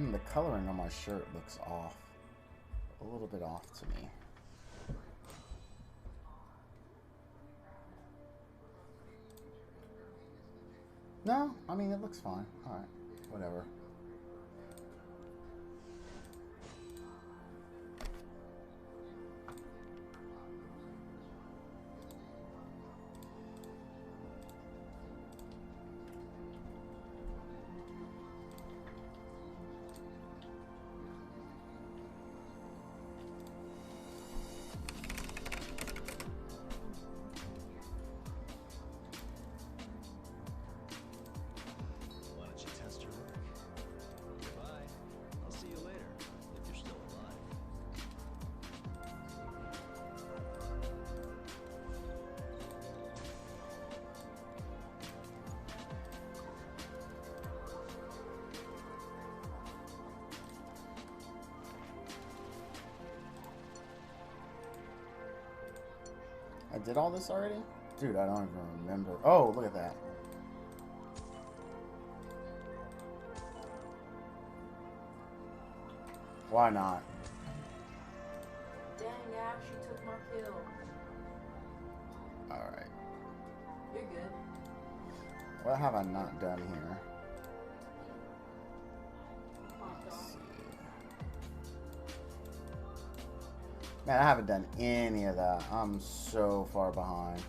The coloring on my shirt looks off. A little bit off to me. No, I mean, it looks fine. Alright, whatever. I did all this already? Dude, I don't even remember. Oh, look at that. Why not? Dang, Ash, you took my kill. Alright. You're good. What have I not done here? Man, I haven't done any of that. I'm so far behind.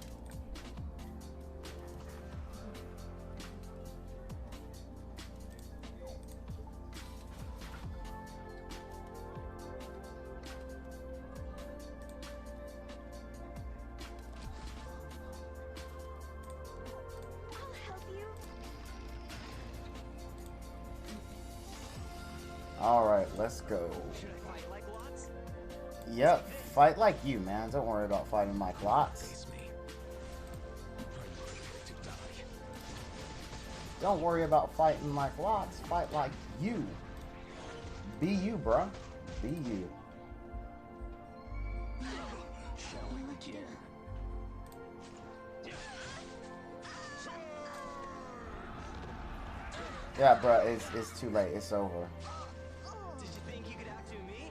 I'll help you. All right, let's go. Yep, fight like you, man. Don't worry about fighting my clots. Don't worry about fighting my clots. Fight like you. Be you, bruh. Be you. Shall we begin? Yeah, bruh, it's too late. It's over. Did you think you could outdo me?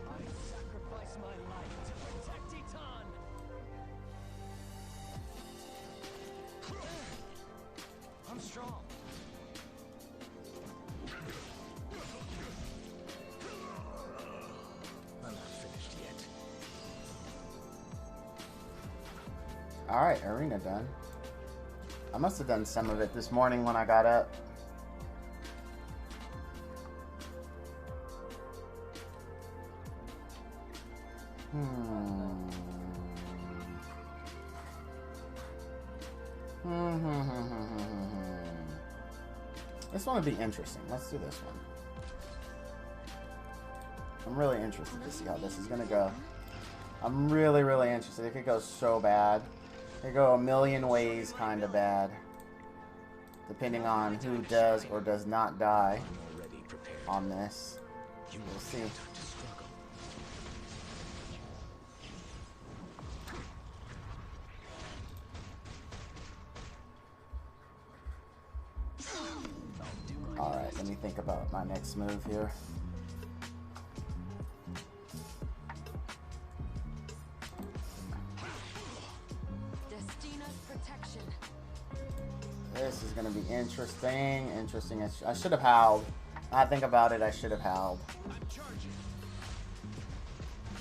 I sacrifice my life to protect Titan. I'm strong. I'm not finished yet. Alright, arena done. I must have done some of it this morning when I got up. This one would be interesting. Let's do this one. I'm really interested to see how this is gonna go. I'm really, really interested. It could go so bad. It could go a million ways kind of bad. Depending on who does or does not die on this. We'll see. Alright, let me think about my next move here. This is going to be interesting. Interesting. I should have howled. I think about it, I should have howled.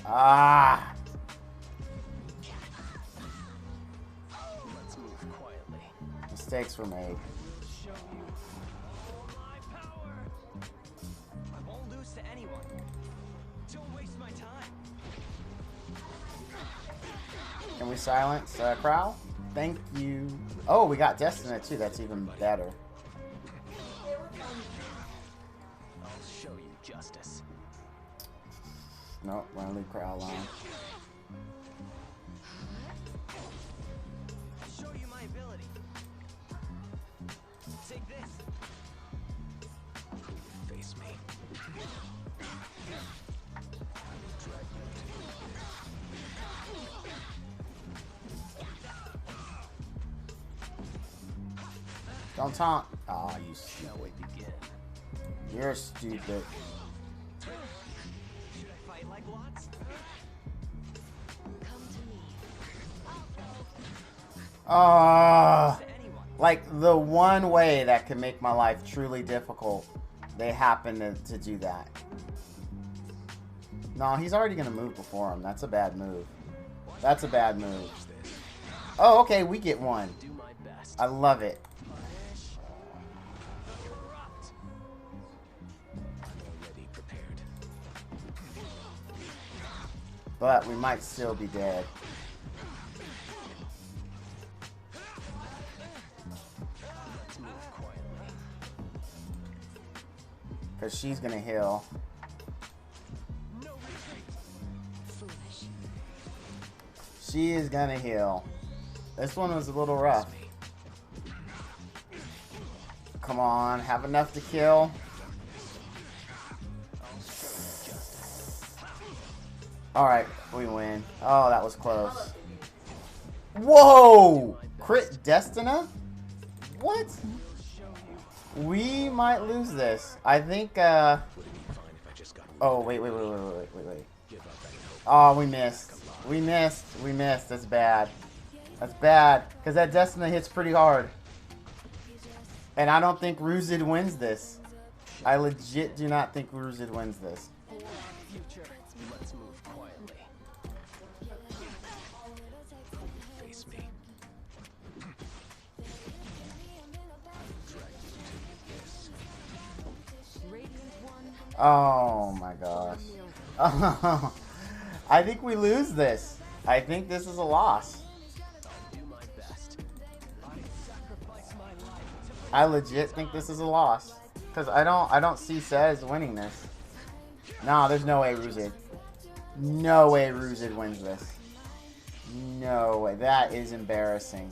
Ah! Let's move quietly. Mistakes were made. Show you all my power. I won't lose to anyone. Don't waste my time. Can we silence Crow? Thank you. Oh, we got Destiny too. That's even better. I'll show you justice. Nope, we're gonna leave Crow alone. I'll show you my ability. Take this. Face me. Don't taunt. Aw, you Shall we stupid. begin? You're stupid. Should I fight like lots? Come to me. Ah. To anyone. Like, the one way that can make my life truly difficult, they happen to do that. No, he's already going to move before him. That's a bad move. That's a bad move. Oh, okay, we get one. Do my best. I love it. Punish. Erupt. I'm already prepared. But we might still be dead. Let's move quietly. Because she's going to heal. No retreat. Foolish. She is going to heal. This one was a little rough. Come on, have enough to kill. Alright, we win. Oh, that was close. Whoa! Crit Destina? What? We might lose this. I think, oh, wait. Oh, we missed. We missed. That's bad. That's bad. Because that Destina hits pretty hard. And I don't think Ruzid wins this. I legit do not think Ruzid wins this. For our future, let's move quietly. Face me. Radiant one. Oh my gosh. Oh, I think we lose this. I think this is a loss. I'll do my best. I sacrifice my life to I legit think this is a loss. Because I don't see Sez winning this. No, there's no way Ruzid. No way Ruzid wins this. No way. That is embarrassing.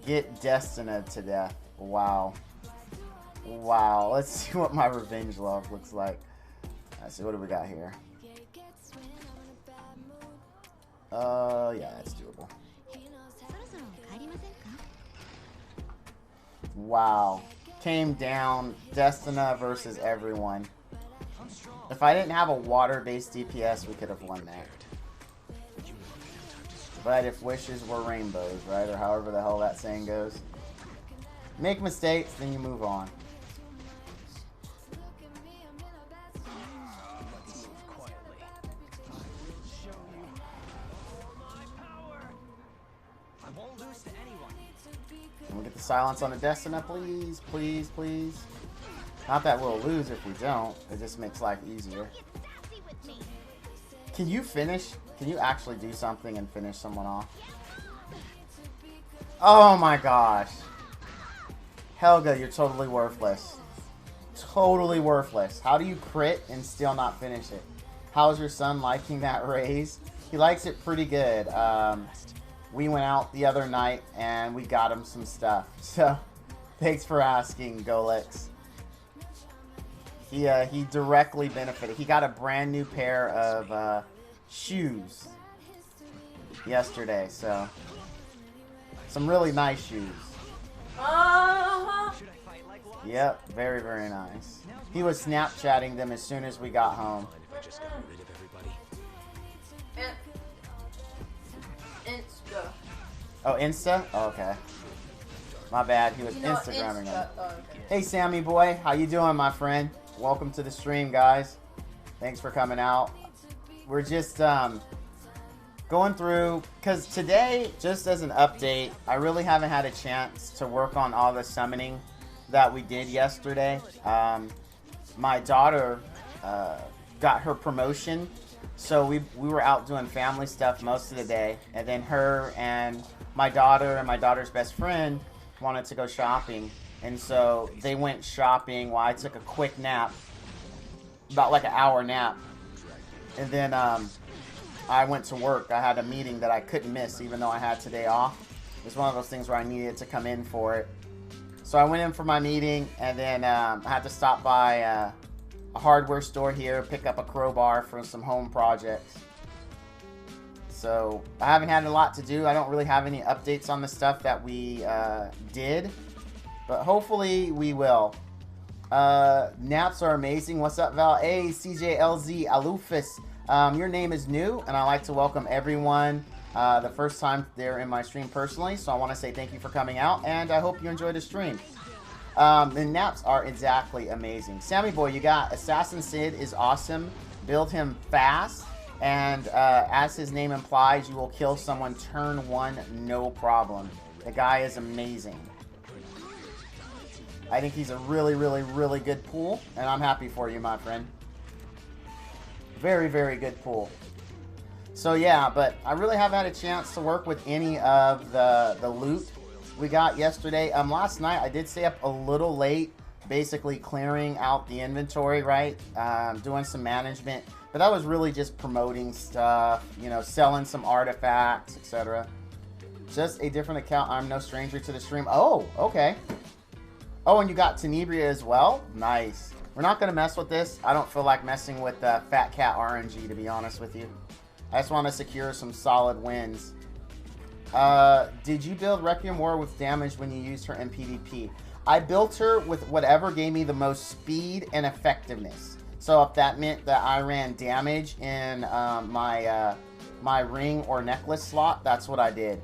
Get Destina to death. Wow. Wow. Let's see what my revenge love looks like. Let's see, what do we got here? Yeah, that's doable. Wow. Came down. Destina versus everyone. If I didn't have a water-based DPS, we could have won that. But if wishes were rainbows, right? Or however the hell that saying goes. Make mistakes, then you move on. let's move quietly. I will show you all my power. I won't lose to anyone. Can we get the silence on the Destina, please? Please, please. Not that we'll lose if we don't. It just makes life easier. Can you finish? Can you actually do something and finish someone off? Oh my gosh. Helga, you're totally worthless. Totally worthless. How do you crit and still not finish it? How's your son liking that raise? He likes it pretty good. We went out the other night and we got him some stuff. So, thanks for asking, Golex. He directly benefited. He got a brand new pair of shoes yesterday. So, some really nice shoes. Uh-huh. Should I fight like lots? Yep, very, very nice. He was Snapchatting them as soon as we got home. If I just got rid of everybody. Insta. Oh, Insta? Oh, okay. My bad. He was You know, Instagramming them. Insta. Oh, okay. Hey, Sammy boy. How you doing, my friend? Welcome to the stream, guys. Thanks for coming out. We're just going through, because today, just as an update, I really haven't had a chance to work on all the summoning that we did yesterday. My daughter got her promotion, so we were out doing family stuff most of the day, and then her and my daughter's best friend wanted to go shopping, and so they went shopping while I took a quick nap, about like an hour nap, and then I went to work. I had a meeting that I couldn't miss even though I had today off. It was one of those things where I needed to come in for it. So I went in for my meeting, and then I had to stop by a hardware store here, pick up a crowbar for some home projects. So I haven't had a lot to do. I don't really have any updates on the stuff that we did. But hopefully we will. Naps are amazing. What's up, Val? Hey, CJLZ Alufis. Your name is new, and I like to welcome everyone the first time they're in my stream personally. So I want to say thank you for coming out, and I hope you enjoyed the stream. The naps are exactly amazing. Sammy Boy, you got Assassin Sid is awesome. Build him fast, and as his name implies, you will kill someone turn one, no problem. The guy is amazing. I think he's a really, really, really good pool, and I'm happy for you, my friend. Very, very good pool. So yeah, but I really haven't had a chance to work with any of the loot we got yesterday. Last night I did stay up a little late, basically clearing out the inventory, right? Doing some management, but that was really just promoting stuff, you know, selling some artifacts, etc. Just a different account. I'm no stranger to the stream. Oh, okay. Oh, and you got Tenebria as well? Nice. We're not going to mess with this. I don't feel like messing with Fat Cat RNG, to be honest with you. I just want to secure some solid wins. Did you build Requiem War with damage when you used her in PvP? I built her with whatever gave me the most speed and effectiveness. So if that meant that I ran damage in my ring or necklace slot, that's what I did.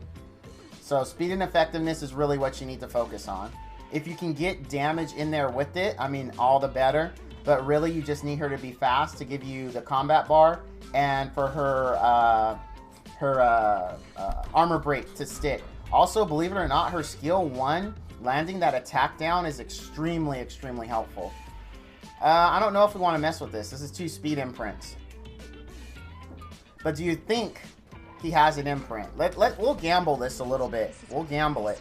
So speed and effectiveness is really what you need to focus on. If you can get damage in there with it, I mean, all the better. But really, you just need her to be fast to give you the combat bar, and for her armor break to stick. Also, believe it or not, her skill 1, landing that attack down, is extremely, extremely helpful. I don't know if we want to mess with this. This is 2 speed imprints. But do you think he has an imprint? We'll gamble this a little bit. We'll gamble it.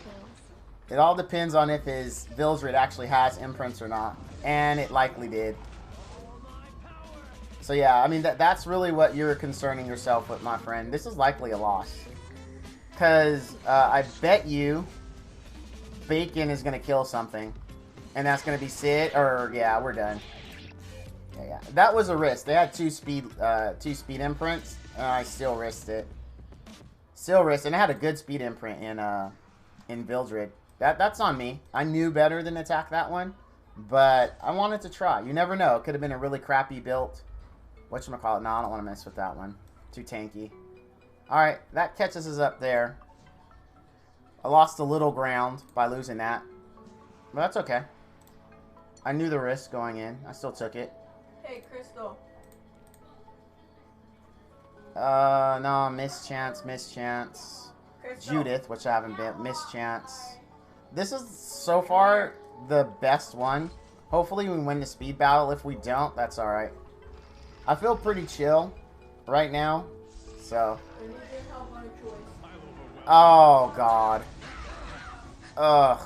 It all depends on if his Vildred actually has imprints or not. And it likely did. So yeah, I mean, that's really what you're concerning yourself with, my friend. This is likely a loss. Because I bet you Bacon is going to kill something. And that's going to be Sid. Or, yeah, we're done. Yeah. That was a risk. They had 2 speed imprints. And I still risked it. Still risked it. And I had a good speed imprint in Vildred. That's on me. I knew better than attack that one, but I wanted to try. You never know. It could have been a really crappy built. Whatchamacallit? No, I don't want to mess with that one. Too tanky. Alright, that catches us up there. I lost a little ground by losing that, but that's okay. I knew the risk going in. I still took it. Hey, Crystal. No, mischance. Crystal. Judith, which I haven't been. Mischance. This is, so far, the best one. Hopefully we win the speed battle. If we don't, that's alright. I feel pretty chill right now. So. Oh, God. Ugh.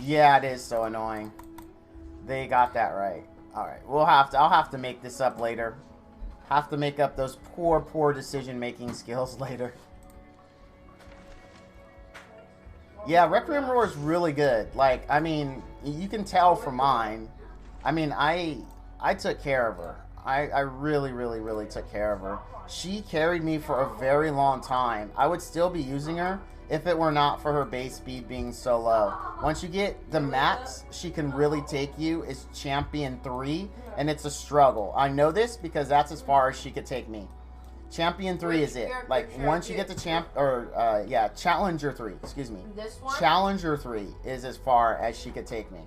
Yeah, it is so annoying. They got that right. Alright, I'll have to make this up later. Have to make up those poor decision-making skills later. Yeah, Requiem Roar is really good. Like, I mean, you can tell from mine. I mean, I took care of her. I really took care of her. She carried me for a very long time. I would still be using her if it were not for her base speed being so low. Once you get the max she can really take you is Champion 3, and it's a struggle. I know this because that's as far as she could take me. Champion 3 is it. Like, once you get to Challenger 3, excuse me. This one? Challenger 3 is as far as she could take me.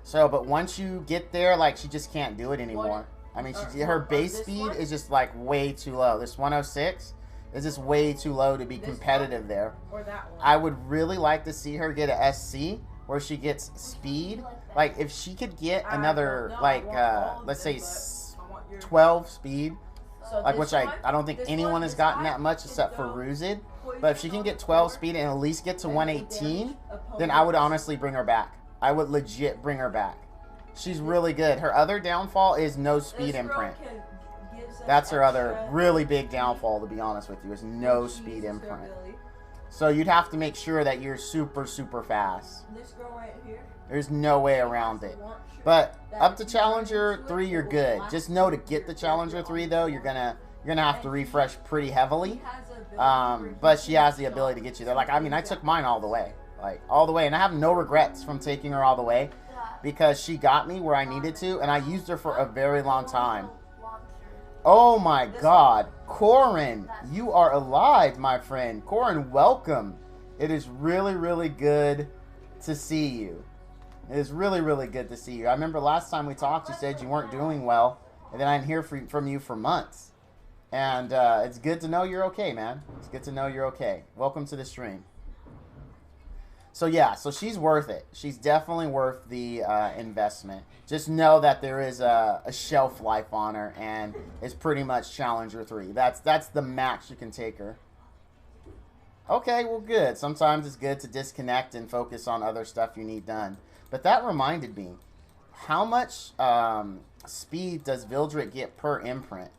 So, but once you get there, like, she just can't do it anymore. I mean, her base speed is just, like, way too low. This 106 is just way too low to be competitive there. Or that one. I would really like to see her get a SC where she gets speed. Like, if she could get another, like, let's say 12 speed, So like, this which one, I don't think this anyone one, has this gotten one that much is except for the Ruzid. poison But if she can get 12 speed and at least get to 118, then I would honestly bring her back. I would legit bring her back. She's really good. Her other downfall is no speed imprint. That's her other really big downfall, to be honest with you, is no speed imprint. So you'd have to make sure that you're super fast. This girl right here. There's no way around it. But up to Challenger 3, you're good. Just know to get the Challenger 3, though, you're gonna you're gonna have to refresh pretty heavily. He has the ability But she has the ability to get you there. Like, I mean, I took mine all the way. Like, all the way. And I have no regrets from taking her all the way. Because she got me where I needed to. And I used her for a very long time. Oh my god. Corin, you are alive, my friend. Corin, welcome. It is really, really good to see you. It is really, really good to see you. I remember last time we talked, you said you weren't doing well. And then I didn't hear from you for months. And it's good to know you're okay, man. It's good to know you're okay. Welcome to the stream. So yeah, so she's worth it. She's definitely worth the investment. Just know that there is a shelf life on her, and it's pretty much Challenger 3. That's the max you can take her. Okay, well, good. Sometimes it's good to disconnect and focus on other stuff you need done. But that reminded me, how much speed does Vildred get per imprint?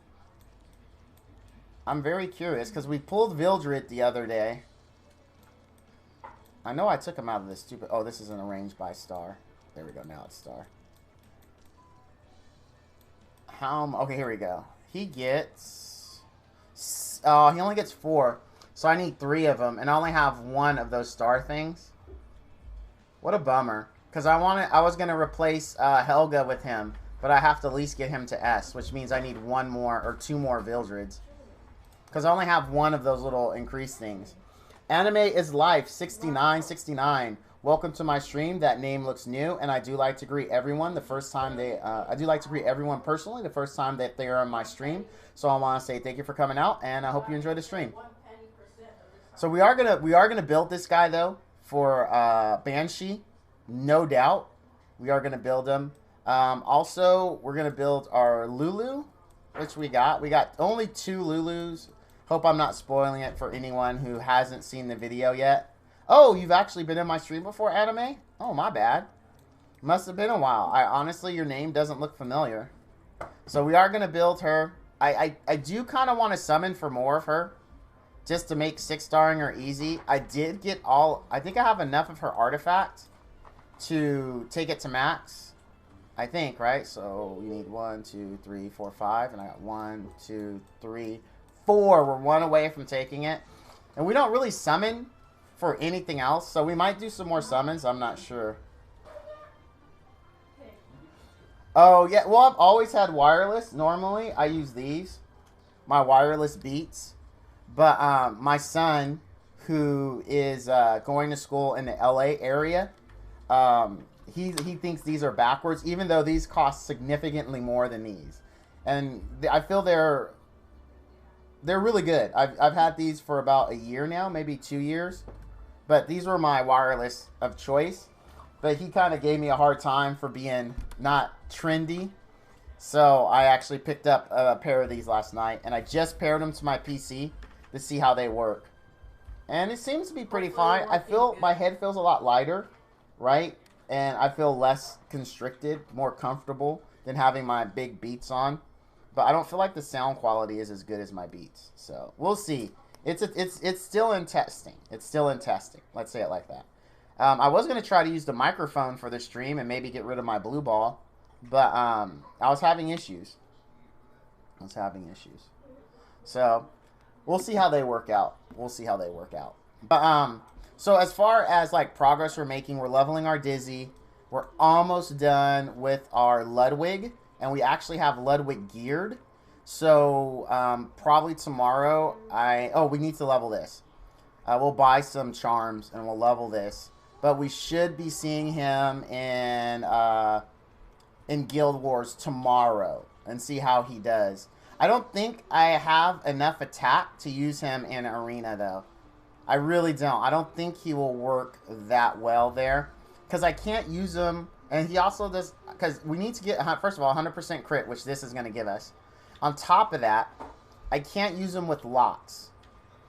I'm very curious, because we pulled Vildred the other day. I know I took him out of this stupid... Oh, this isn't arranged by star. There we go, now it's star. Okay, here we go. He gets... Oh, he only gets 4. So I need 3 of them, and I only have 1 of those star things. What a bummer. Because I was going to replace Helga with him, but I have to at least get him to S, which means I need 1 more, or 2 more Vildreds. Because I only have 1 of those little increased things. Anime is life, 6969. Welcome to my stream. That name looks new, and I do like to greet everyone the first time they... I do like to greet everyone personally the first time that they are on my stream. So I want to say thank you for coming out, and I hope you enjoy the stream. So we are gonna build this guy though for Banshee, no doubt. We are gonna build him. Also, we're gonna build our Lulu, which we got. We got only 2 Lulus. Hope I'm not spoiling it for anyone who hasn't seen the video yet. Oh, you've actually been in my stream before, Anime? Oh, my bad. Must have been a while. Honestly, your name doesn't look familiar. So we are going to build her. I do kind of want to summon for more of her, just to make 6-starring her easy. I did get I think I have enough of her artifact to take it to max. I think, right? So we need 1, 2, 3, 4, 5. And I got 1, 2, 3, 4. We're 1 away from taking it. And we don't really summon for anything else. So we might do some more summons. I'm not sure. Oh, yeah. Well, I've always had wireless. Normally, I use these. My wireless beats. But my son, who is going to school in the LA area, he thinks these are backwards, even though these cost significantly more than these. And I feel they're really good. I've had these for about a year now, maybe 2 years. But these were my wireless of choice. But he kind of gave me a hard time for being not trendy. So I actually picked up a pair of these last night. And I just paired them to my PC to see how they work. And it seems to be pretty fine. I feel my head feels a lot lighter, right? And I feel less constricted, more comfortable than having my big beats on. But I don't feel like the sound quality is as good as my beats. So we'll see. It's still in testing. It's still in testing. Let's say it like that. I was going to try to use the microphone for the stream and maybe get rid of my blue ball. But I was having issues. So we'll see how they work out. But so as far as like progress we're making, we're leveling our Dizzy. We're almost done with our Ludwig. And we actually have Ludwig geared. So probably tomorrow we need to level this. We'll buy some charms and we'll level this. But we should be seeing him in Guild Wars tomorrow and see how he does. I don't think I have enough attack to use him in Arena though. I really don't. I don't think he will work that well there. Because I can't use him. And he also does... Because we need to get, first of all, 100% crit, which this is going to give us. On top of that, I can't use him with Lots.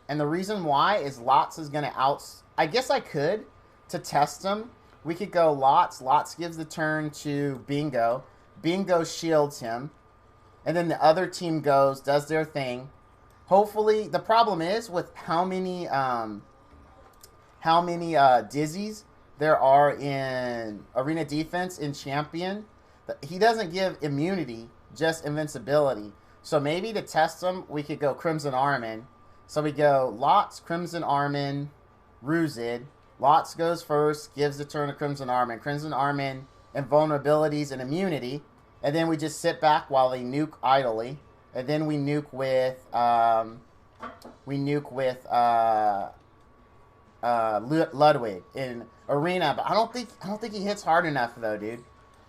And the reason why is Lots is going to I guess I could, to test him. We could go Lots. Lots gives the turn to Bingo. Bingo shields him. And then the other team goes, does their thing. Hopefully, the problem is with how many Dizzies there are in Arena Defense in Champion. He doesn't give immunity, just invincibility. So maybe to test them, we could go Crimson Armin. So we go Lots, Crimson Armin, Ruzid. Lots goes first, gives the turn to Crimson Armin. Crimson Armin invulnerabilities and immunity. And then we just sit back while they nuke idly. And then we nuke with Ludwig in arena, but I don't think he hits hard enough though, dude.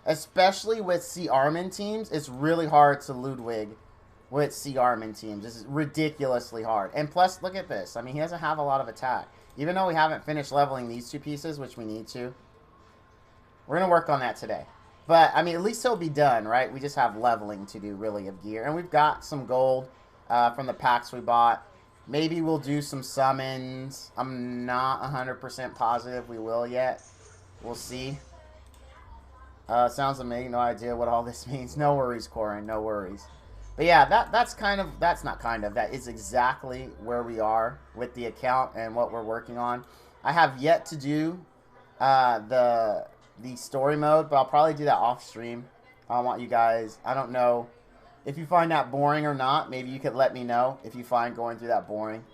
Especially with C Armin teams, it's really hard to Ludwig with C Armin teams. This is ridiculously hard. And plus, look at this. I mean, he doesn't have a lot of attack. Even though we haven't finished leveling these two pieces, which we need to. We're gonna work on that today. But I mean, at least he'll be done, right? We just have leveling to do really of gear, and we've got some gold from the packs we bought. Maybe we'll do some summons. I'm not 100% positive we will yet. We'll see. Sounds amazing. No idea what all this means. No worries, Corin. No worries. But yeah, that is exactly where we are with the account and what we're working on. I have yet to do the story mode, but I'll probably do that off stream. I want you guys, I don't know if you find that boring or not. Maybe you could let me know if you find going through that boring.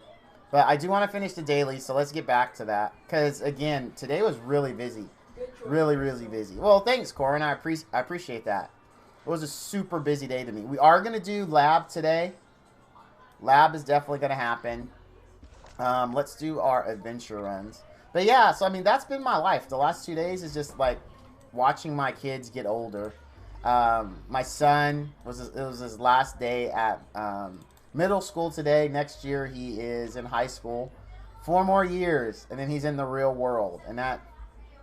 But I do want to finish the daily, so let's get back to that. Because, again, today was really busy. Really, really busy. Well, thanks, Corin. I appreciate that. It was a super busy day to me. We are going to do lab today. Lab is definitely going to happen. Let's do our adventure runs. But yeah, so I mean, that's been my life. The last 2 days is just like watching my kids get older. My son, it was his last day at middle school today. Next year he is in high school. 4 more years, and then he's in the real world. And that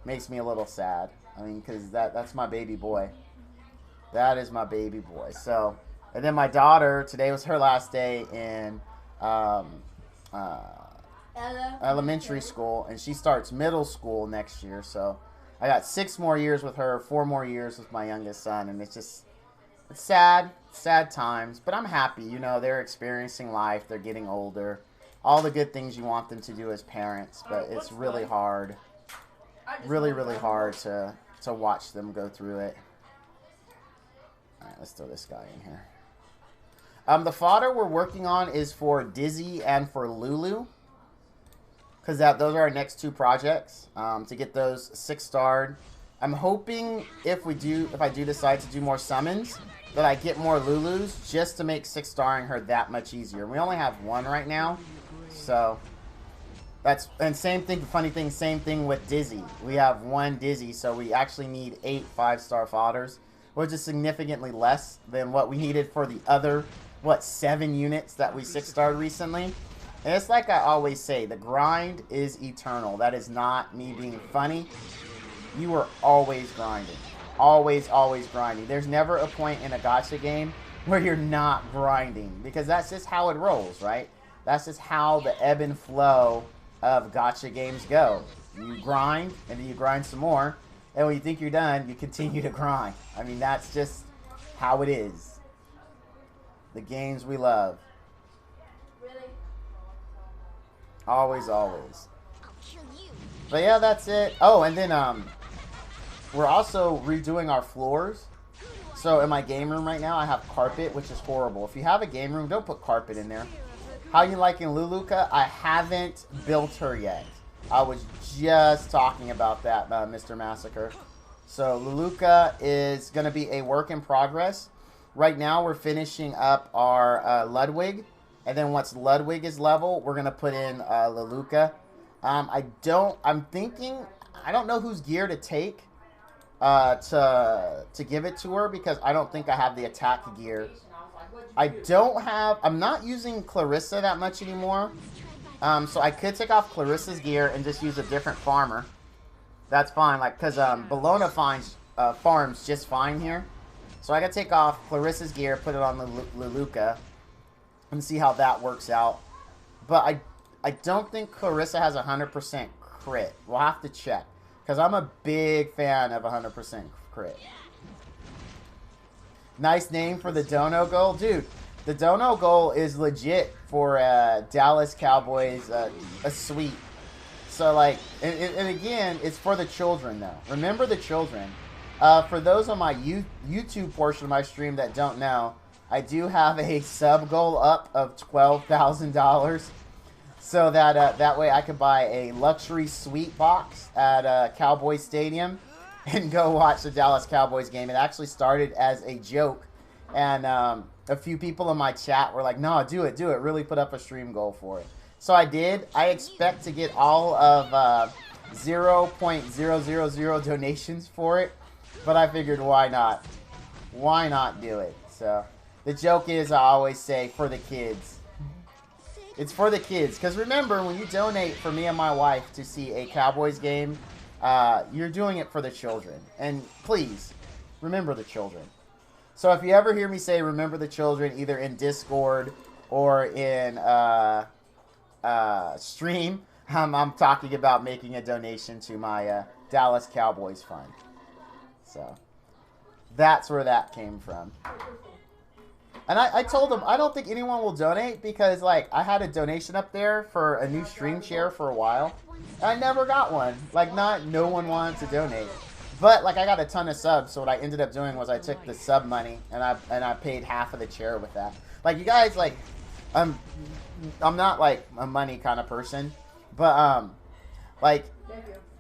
makes me a little sad. I mean, because that's my baby boy. That is my baby boy. So, and then my daughter, today was her last day in elementary school, and she starts middle school next year. So I got 6 more years with her, 4 more years with my youngest son, and it's sad times, but I'm happy. You know, they're experiencing life, they're getting older, all the good things you want them to do as parents, but it's really hard, really hard to watch them go through it. All right, let's throw this guy in here. The fodder we're working on is for Dizzy and for Lulu, because those are our next 2 projects, to get those 6-starred. I'm hoping if I do decide to do more summons, that I get more Lulus just to make 6-starring her that much easier. We only have 1 right now, so and same thing. Funny thing, same thing with Dizzy. We have 1 Dizzy, so we actually need 8 5-star fodders, which is significantly less than what we needed for the other 7 units that we 6-starred recently. And it's like I always say, the grind is eternal. That is not me being funny. You are always grinding. Always grinding. There's never a point in a gacha game where you're not grinding, because that's just how it rolls, right? That's just how the ebb and flow of gacha games go. You grind, and then you grind some more, and when you think you're done, you continue to grind. I mean, that's just how it is. The games we love. Always. But yeah, that's it. Oh, and then we're also redoing our floors. So in my game room right now, I have carpet, which is horrible. If you have a game room, don't put carpet in there. How you liking Luluka? I haven't built her yet. I was just talking about that, Mr. Massacre. So Luluka is going to be a work in progress. Right now, we're finishing up our Ludwig. And then once Ludwig is level, we're going to put in Luluka. I don't know whose gear to take to give it to her, because I don't think I have the attack gear. I'm not using Clarissa that much anymore. So I could take off Clarissa's gear and just use a different farmer. That's fine, like, because Bologna farms just fine here. So I got to take off Clarissa's gear, put it on Luluka, and see how that works out. But I don't think Clarissa has 100% crit. We'll have to check, because I'm a big fan of 100% crit. Nice name for the Dono goal. Dude, the Dono goal is legit for Dallas Cowboys, a suite. So, like, and again, it's for the children, though. Remember the children. For those on my YouTube portion of my stream that don't know, I do have a sub goal up of $12,000, so that that way I could buy a luxury suite box at Cowboy Stadium and go watch the Dallas Cowboys game. It actually started as a joke, and a few people in my chat were like, "No, do it, really put up a stream goal for it." So I did. I expect to get all of 0.000 donations for it, but I figured why not? Why not do it? So the joke is, I always say, for the kids. It's for the kids, because remember, when you donate for me and my wife to see a Cowboys game, you're doing it for the children. And please, remember the children. So if you ever hear me say remember the children, either in Discord or in stream, I'm talking about making a donation to my Dallas Cowboys fund. So that's where that came from. And I told them I don't think anyone will donate because, like, I had a donation up there for a new stream chair for a while. And I never got one. Like, no one wanted to donate. But, like, I got a ton of subs, so what I ended up doing was I took the sub money and I paid half of the chair with that. Like, you guys, like, I'm not, like, a money kind of person. But, like,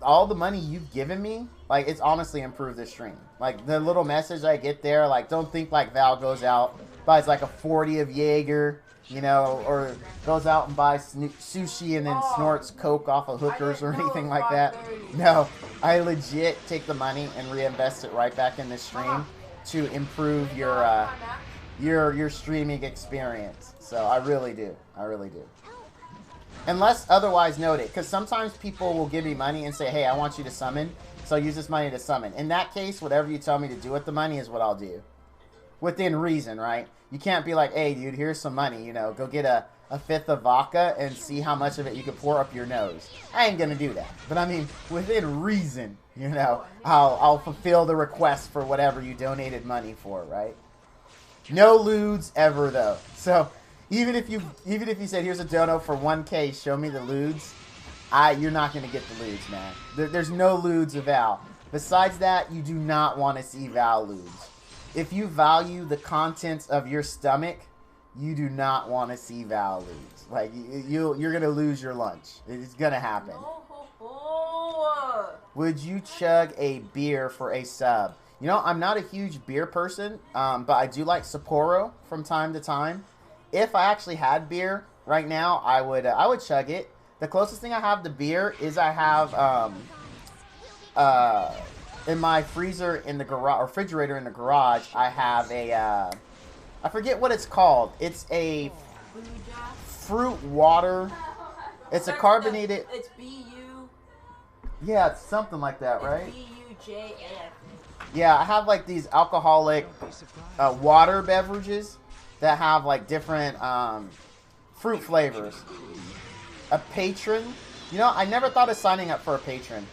all the money you've given me, like, it's honestly improved the stream. Like, the little message I get there, like, don't think, like, Val goes out, buys, like, a 40 of Jaeger, you know, or goes out and buys sushi and then snorts Coke off of hookers or anything like that. No, I legit take the money and reinvest it right back in the stream to improve your streaming experience. So I really do. I really do. Unless otherwise noted, because sometimes people will give me money and say, hey, I want you to summon, so use this money to summon. In that case, whatever you tell me to do with the money is what I'll do. Within reason, right? You can't be like, hey, dude, here's some money, you know, go get a fifth of vodka and see how much of it you can pour up your nose. I ain't gonna do that. But I mean, within reason, you know, I'll fulfill the request for whatever you donated money for, right? No lewds ever, though. So even if you said, here's a dono for 1K, show me the lewds, you're not going to get the lewds, man. There's no lewds of Val. Besides that, you do not want to see Val lewds. If you value the contents of your stomach, you do not want to see Val lewds. Like, you're going to lose your lunch. It's going to happen. Would you chug a beer for a sub? You know, I'm not a huge beer person, but I do like Sapporo from time to time. If I actually had beer right now, I would chug it. The closest thing I have to beer is I have in my freezer in the garage, or refrigerator in the garage, I have a I forget what it's called. It's a fruit water. It's a carbonated. It's BU. Yeah, it's something like that, right? BUJF. Yeah, I have like these alcoholic water beverages that have like different fruit flavors. A patron? You know, I never thought of signing up for a patron.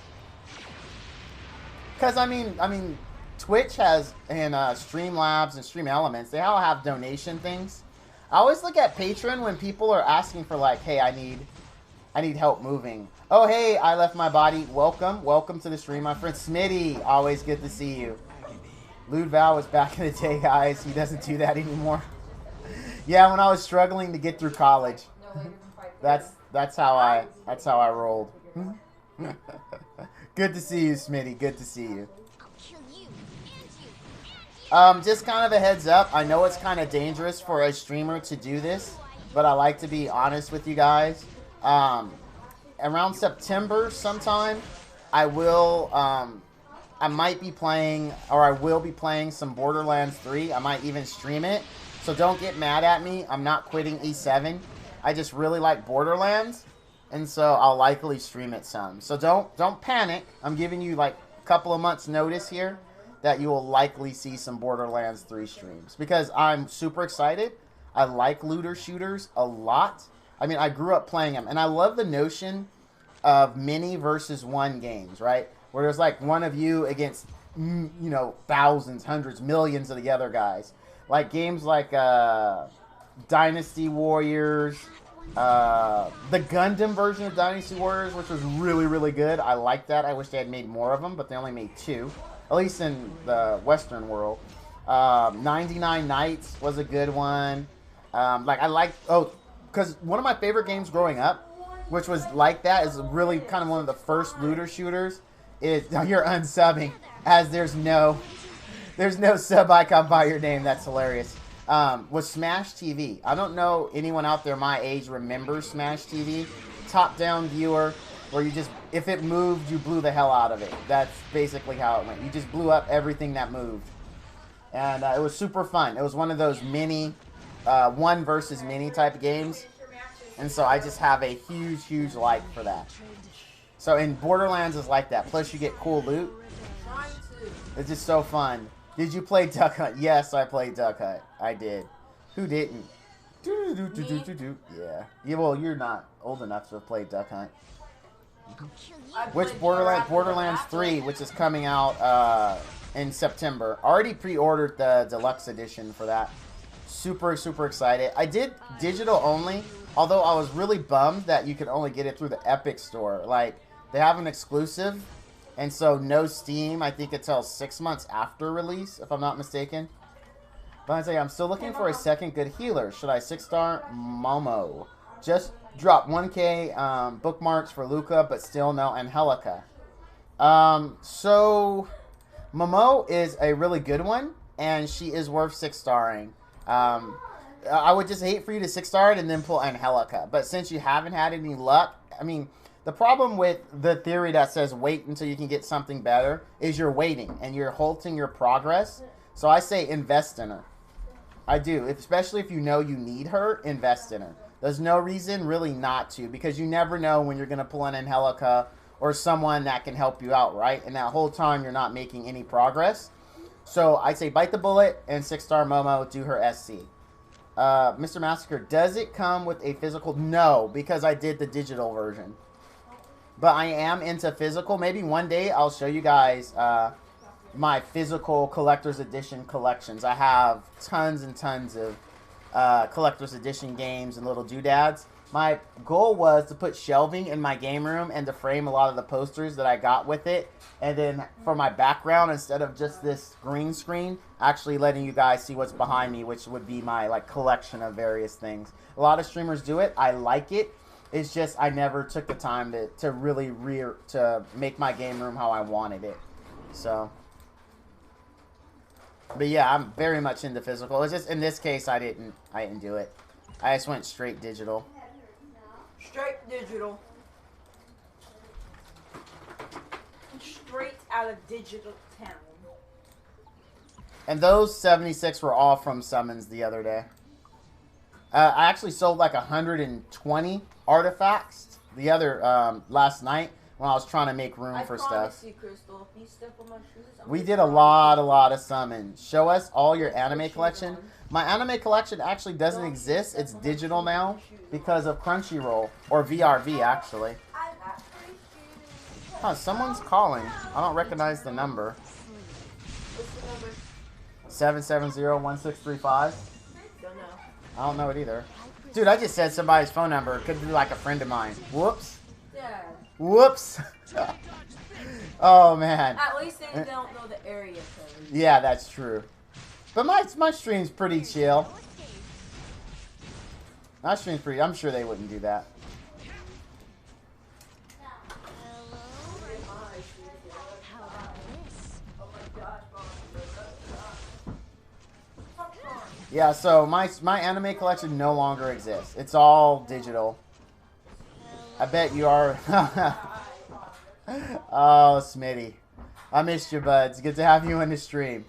Because, I mean, Twitch has, and Streamlabs and Stream Elements, they all have donation things. I always look at Patreon when people are asking for, like, hey, I need help moving. Oh, hey, I left my body. Welcome to the stream, my friend Smitty. Always good to see you. Lude Val was back in the day, guys. He doesn't do that anymore. Yeah, when I was struggling to get through college. That's how I rolled. Good to see you, Smitty. Good to see you. Just kind of a heads up. I know it's kind of dangerous for a streamer to do this, but I like to be honest with you guys. Around September sometime, I might be playing, or I will be playing some Borderlands 3. I might even stream it. So don't get mad at me. I'm not quitting E7. I just really like Borderlands, and so I'll likely stream it some. So don't panic. I'm giving you like a couple of months notice here that you will likely see some Borderlands 3 streams, because I'm super excited. I like looter shooters a lot. I mean, I grew up playing them, and I love the notion of many versus one games, right? Where there's like one of you against, you know, thousands, hundreds, millions of the other guys. Like games like Dynasty Warriors, the Gundam version of Dynasty Warriors, which was really, really good. I like that. I wish they had made more of them, but they only made 2, at least in the Western world. 99 Nights was a good one. Because one of my favorite games growing up, which was like that, is really kind of one of the first looter shooters. Is you're unsubbing as there's no sub icon by your name. That's hilarious. Was Smash TV. I don't know anyone out there my age remembers Smash TV. Top-down viewer where you just, if it moved, you blew the hell out of it. That's basically how it went. You just blew up everything that moved. And it was super fun. It was one of those mini, one versus many type of games. And so I just have a huge, huge like for that. So in Borderlands is like that. Plus you get cool loot. It's just so fun. Did you play Duck Hunt? Yes, I played Duck Hunt. I did. Who didn't? Yeah. Well, you're not old enough to have played Duck Hunt. Which Borderlands 3, which is coming out in September. Already pre-ordered the deluxe edition for that. Super, super excited. I did digital only, although I was really bummed that you could only get it through the Epic Store. Like, they have an exclusive, and so no Steam, I think, until 6 months after release, if I'm not mistaken. But I say I'm still looking for a second good healer. Should I 6-star Momo? Just dropped 1K bookmarks for Luca, but still no Angelica. So Momo is a really good one, and she is worth 6-starring. I would just hate for you to 6-star it and then pull Angelica. But since you haven't had any luck, I mean, the problem with the theory that says wait until you can get something better is you're waiting and you're halting your progress. So I say invest in her. I do. Especially if you know you need her, invest in her. There's no reason really not to, because you never know when you're going to pull an Angelica or someone that can help you out, right? And that whole time you're not making any progress. So I'd say bite the bullet and 6-star Momo, do her SC. Mr. Massacre, does it come with a physical? No, because I did the digital version. But I am into physical. Maybe one day I'll show you guys my physical collector's edition collections. I have tons and tons of collector's edition games and little doodads. My goal was to put shelving in my game room and to frame a lot of the posters that I got with it. And then for my background, instead of just this green screen, actually letting you guys see what's behind me, which would be my like collection of various things. A lot of streamers do it. I like it. It's just I never took the time to really to make my game room how I wanted it. So, but yeah, I'm very much into physical. It's just in this case I didn't do it. I just went straight digital. Straight digital. Straight out of digital town. And those 76 were all from summons the other day. I actually sold like 120 artifacts the other last night when I was trying to make room for stuff. You, Crystal, if you step on my shoes, We did a lot of summons. Show us all your anime collection. My anime collection actually doesn't exist. It's digital now because of Crunchyroll, or VRV actually. Huh, someone's calling. I don't recognize the number. What's the number? 770-1635. Don't know. I don't know it either. Dude, I just said somebody's phone number. It could be like a friend of mine. Whoops. Yeah. Whoops. Oh, man. At least they don't know the area code. Yeah, that's true. But my stream's pretty chill. My stream's pretty... I'm sure they wouldn't do that. Yeah, so my anime collection no longer exists. It's all digital. I bet you are... Oh, Smitty. I missed you, buds. Good to have you in the stream.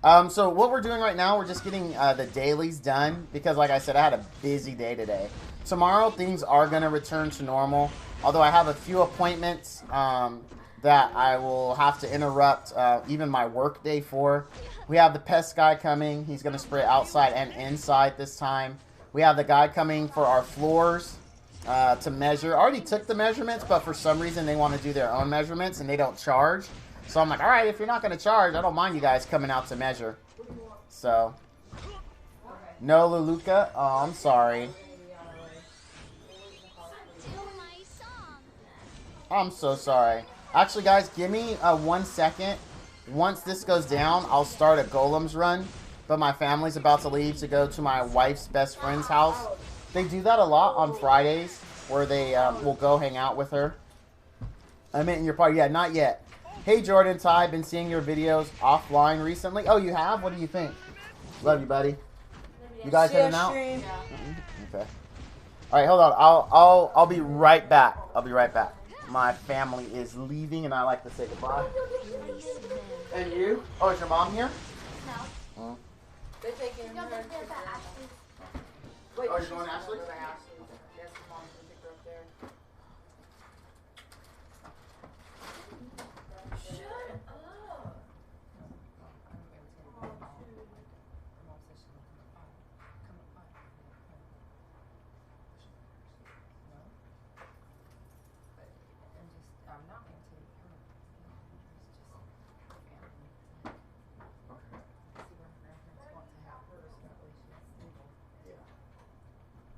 So what we're doing right now, we're just getting the dailies done. Because, like I said, I had a busy day today. Tomorrow, things are going to return to normal. Although I have a few appointments that I will have to interrupt even my work day for. We have the pest guy coming. He's going to spray outside and inside this time. We have the guy coming for our floors to measure. I already took the measurements, but for some reason they want to do their own measurements and they don't charge. So I'm like, all right, if you're not going to charge, I don't mind you guys coming out to measure. So, no Luluka. Oh, I'm sorry. I'm so sorry. Actually, guys, give me 1 second. once this goes down, I'll start a Golems run. But my family's about to leave to go to my wife's best friend's house. They do that a lot on Fridays, where they will go hang out with her. I meant in your party. Yeah, not yet. Hey, Jordan, Ty, been seeing your videos offline recently. Oh, you have? What do you think? Love you, buddy. You guys heading out? Okay. All right, hold on. I'll be right back. I'll be right back. My family is leaving, and I like to say goodbye. And you? Oh, is your mom here? No. Oh. They're taking her. Oh, you're going to Ashley? Yes, mom's gonna pick her up there. Shut up.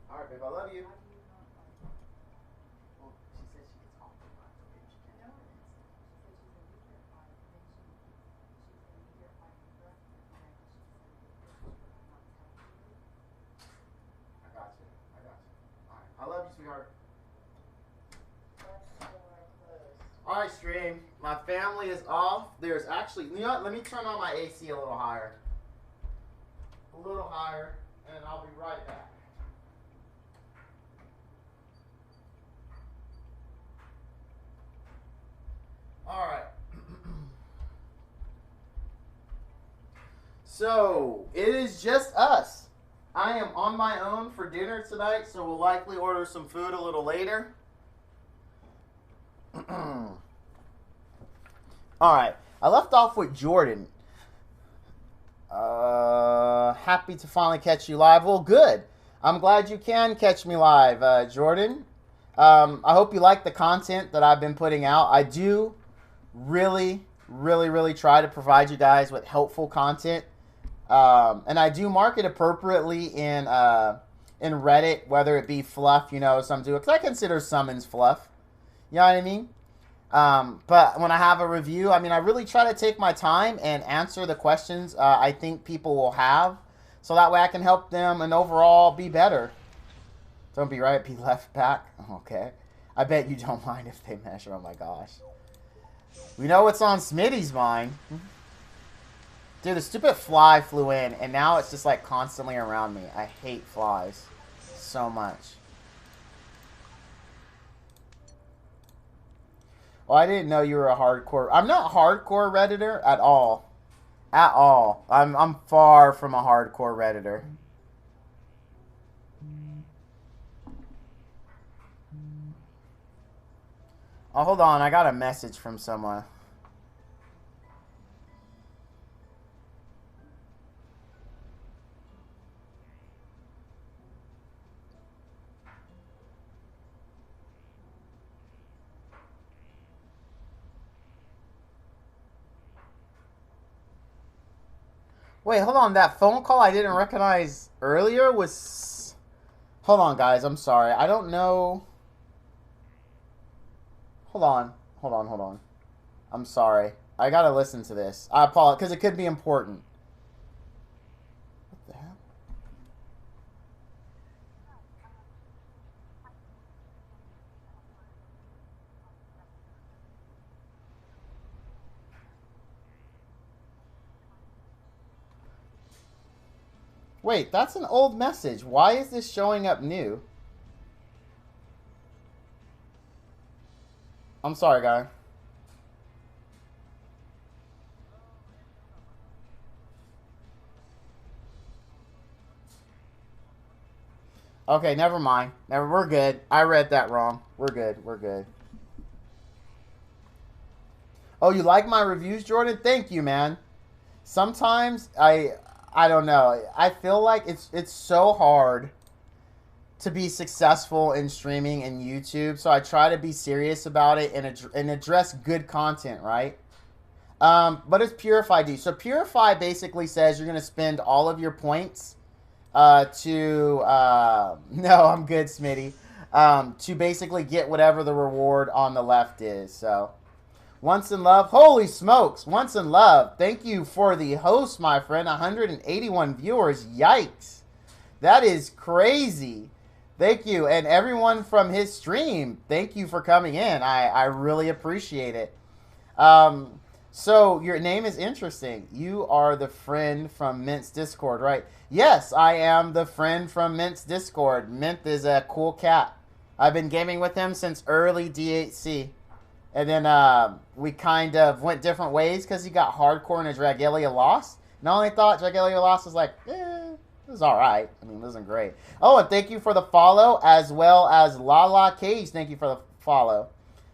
All right, babe, I love you. I got you. All right, I love you, sweetheart. All right, stream. My family is off. There's actually, you know what? Let me turn on my AC a little higher. A little higher, and I'll be right back. All right. So, it is just us. I am on my own for dinner tonight, so we'll likely order some food a little later. All right. I left off with Jordan. Happy to finally catch you live. Well, good. I'm glad you can catch me live, Jordan. I hope you like the content that I've been putting out. I do really try to provide you guys with helpful content. And I do market appropriately in Reddit, whether it be fluff, you know, some do it. Because I consider summons fluff. You know what I mean? But when I have a review, I mean, I really try to take my time and answer the questions I think people will have. So that way I can help them and overall be better. Don't be right, be left back. Okay. I bet you don't mind if they measure. Oh my gosh. We know what's on Smitty's mind. Dude, the stupid fly flew in, and now it's just like constantly around me. I hate flies so much. Well, I didn't know you were a hardcore. I'm not a hardcore Redditor at all. At all. I'm far from a hardcore Redditor. Oh, hold on. I got a message from someone. Wait, hold on. That phone call I didn't recognize earlier was... Hold on, guys. I'm sorry. I don't know... Hold on. I'm sorry. I gotta listen to this. I apologize, because it could be important. What the hell? Wait, that's an old message. Why is this showing up new? I'm sorry, guy. Okay, never mind. We're good. I read that wrong. We're good. Oh, you like my reviews, Jordan? Thank you, man. Sometimes I don't know. I feel like it's so hard to be successful in streaming and YouTube, so I try to be serious about it and address good content, right? What does Purify do? So Purify basically says you're going to spend all of your points no, I'm good, Smitty. To basically get whatever the reward on the left is. So Once in Love. Holy smokes. Once in Love. Thank you for the host, my friend. 181 viewers. Yikes. That is crazy. Thank you. And everyone from his stream, thank you for coming in. I really appreciate it. So your name is interesting. You are the friend from Mint's Discord, right? Yes, I am the friend from Mint's Discord. Mint is a cool cat. I've been gaming with him since early DHC. And then we kind of went different ways because he got hardcore in a Dragalia loss. And I only thought Dragalia loss was like, it was alright. I mean, it wasn't great. Oh, and thank you for the follow, as well as Lala Cage. Thank you for the follow.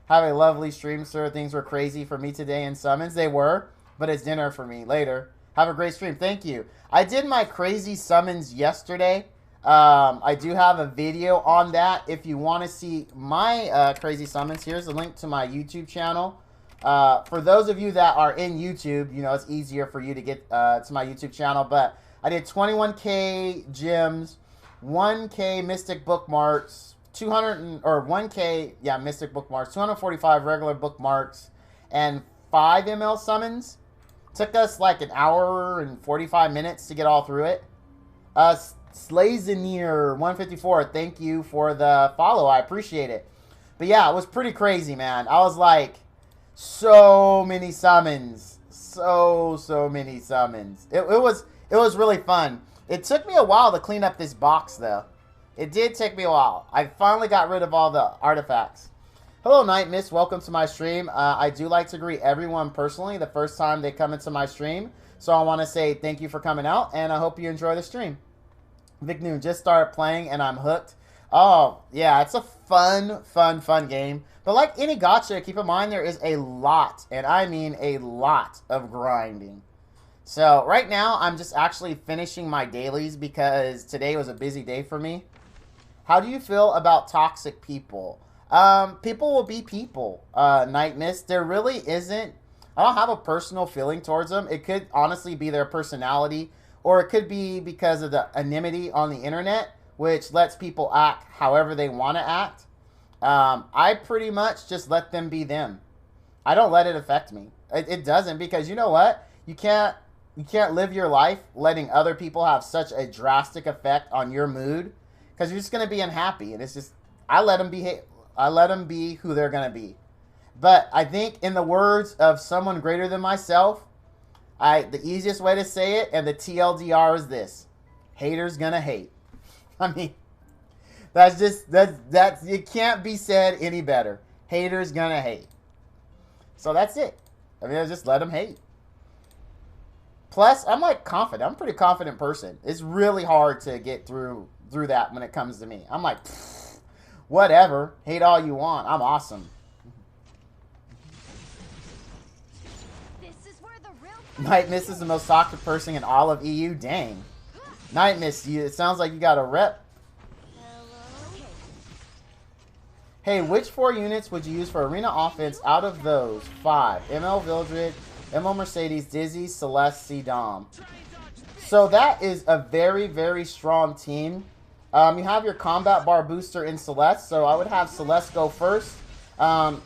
Have a lovely stream, sir. Things were crazy for me today in summons. They were, but it's dinner for me later. Have a great stream. Thank you. I did my crazy summons yesterday. I do have a video on that. If you want to see my crazy summons, here's a link to my YouTube channel. For those of you that are in YouTube, you know, it's easier for you to get to my YouTube channel. But I did 21K gems, 1K mystic bookmarks, 1K, yeah, mystic bookmarks, 245 regular bookmarks, and 5 ML summons. Took us like an hour and 45 minutes to get all through it. Slazenier 154, thank you for the follow. I appreciate it. But yeah, it was pretty crazy, man. I was like, so many summons. So many summons. It was really fun. It took me a while to clean up this box, though. It did take me a while. I finally got rid of all the artifacts. Hello, Night Miss. Welcome to my stream. I do like to greet everyone personally the first time they come into my stream. So I want to say thank you for coming out, and I hope you enjoy the stream. Vic Noon, just started playing, and I'm hooked. Oh, yeah, it's a fun game. But like any gacha, keep in mind there is a lot, and I mean a lot of grinding. So right now, I'm just actually finishing my dailies because today was a busy day for me. How do you feel about toxic people? People will be people, Night Mist. There really isn't. I don't have a personal feeling towards them. It could honestly be their personality, or it could be because of the anonymity on the internet, which lets people act however they want to act. I pretty much just let them be them. I don't let it affect me. It doesn't, because you know what? You can't live your life letting other people have such a drastic effect on your mood, because you're just going to be unhappy. And it's just, I let them be who they're going to be. But I think in the words of someone greater than myself, the easiest way to say it, and the TLDR is this: haters gonna hate. I mean, that's it can't be said any better. Haters gonna hate. So that's it. I mean, I just let them hate. Plus, I'm like confident. I'm a pretty confident person. It's really hard to get through that when it comes to me. I'm like, whatever. Hate all you want. I'm awesome. Night Miss is the most toxic person in all of EU. Dang. Night Miss, it sounds like you got a rep. Hey, which 4 units would you use for arena offense out of those 5? ML Vildred, ML Mercedes, Dizzy, Celeste, C-Dom. So that is a very, very strong team. You have your combat bar booster in Celeste, so I would have Celeste go first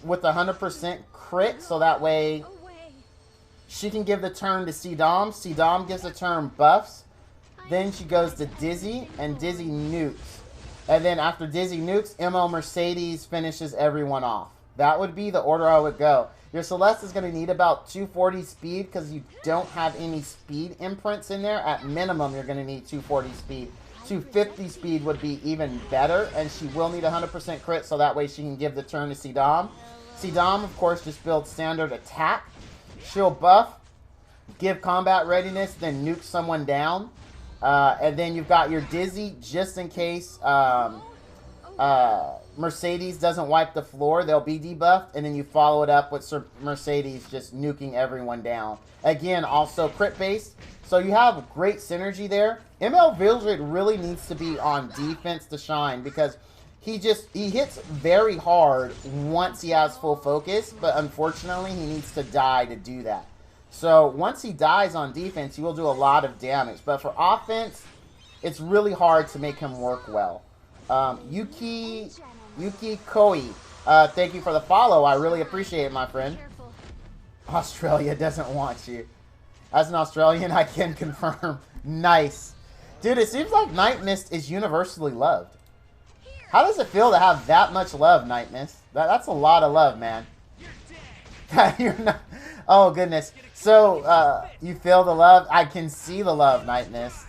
with 100% crit, so that way she can give the turn to C-Dom. C-Dom gives the turn buffs. Then she goes to Dizzy, and Dizzy nukes. And then after Dizzy nukes, ML Mercedes finishes everyone off. That would be the order I would go. Your Celeste is going to need about 240 speed because you don't have any speed imprints in there. At minimum, you're going to need 240 speed. 250 speed would be even better, and she will need 100% crit, so that way she can give the turn to C-Dom. C-Dom, of course, just builds standard attack. She'll buff, give combat readiness, then nuke someone down. And then you've got your Dizzy just in case Mercedes doesn't wipe the floor. They'll be debuffed. And then you follow it up with Mercedes just nuking everyone down. Again, also crit based. So you have great synergy there. ML Vildred really needs to be on defense to shine, because he hits very hard once he has full focus, but unfortunately he needs to die to do that. So once he dies on defense, he will do a lot of damage. But for offense, it's really hard to make him work well. Yuki Koi, thank you for the follow. I really appreciate it, my friend. Australia doesn't want you. As an Australian, I can confirm. Nice. Dude, it seems like Night Mist is universally loved. How does it feel to have that much love, Night Mist? That's a lot of love, man. You're not... Oh, goodness. So, you feel the love? I can see the love, Night Mist.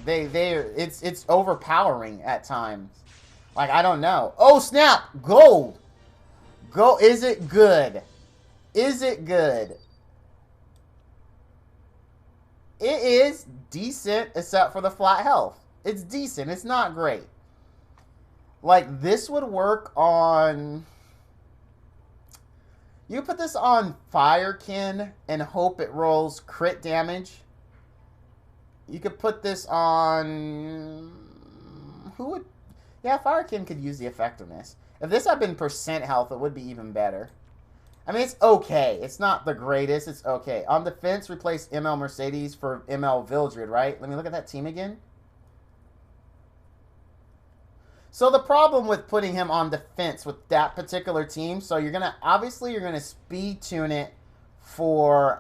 It's overpowering at times. Like, I don't know. Oh, snap! Gold! Go. Is it good? Is it good? It is decent, except for the flat health. It's decent. It's not great. Like, this would work on... You put this on Firekin and hope it rolls crit damage. You could put this on... Who would... Yeah, Firekin could use the effectiveness. If this had been percent health, it would be even better. I mean, it's okay. It's not the greatest. It's okay. On defense, replace ML Mercedes for ML Vildred, right? Let me look at that team again. So the problem with putting him on defense with that particular team, so you're gonna obviously you're gonna speed tune it for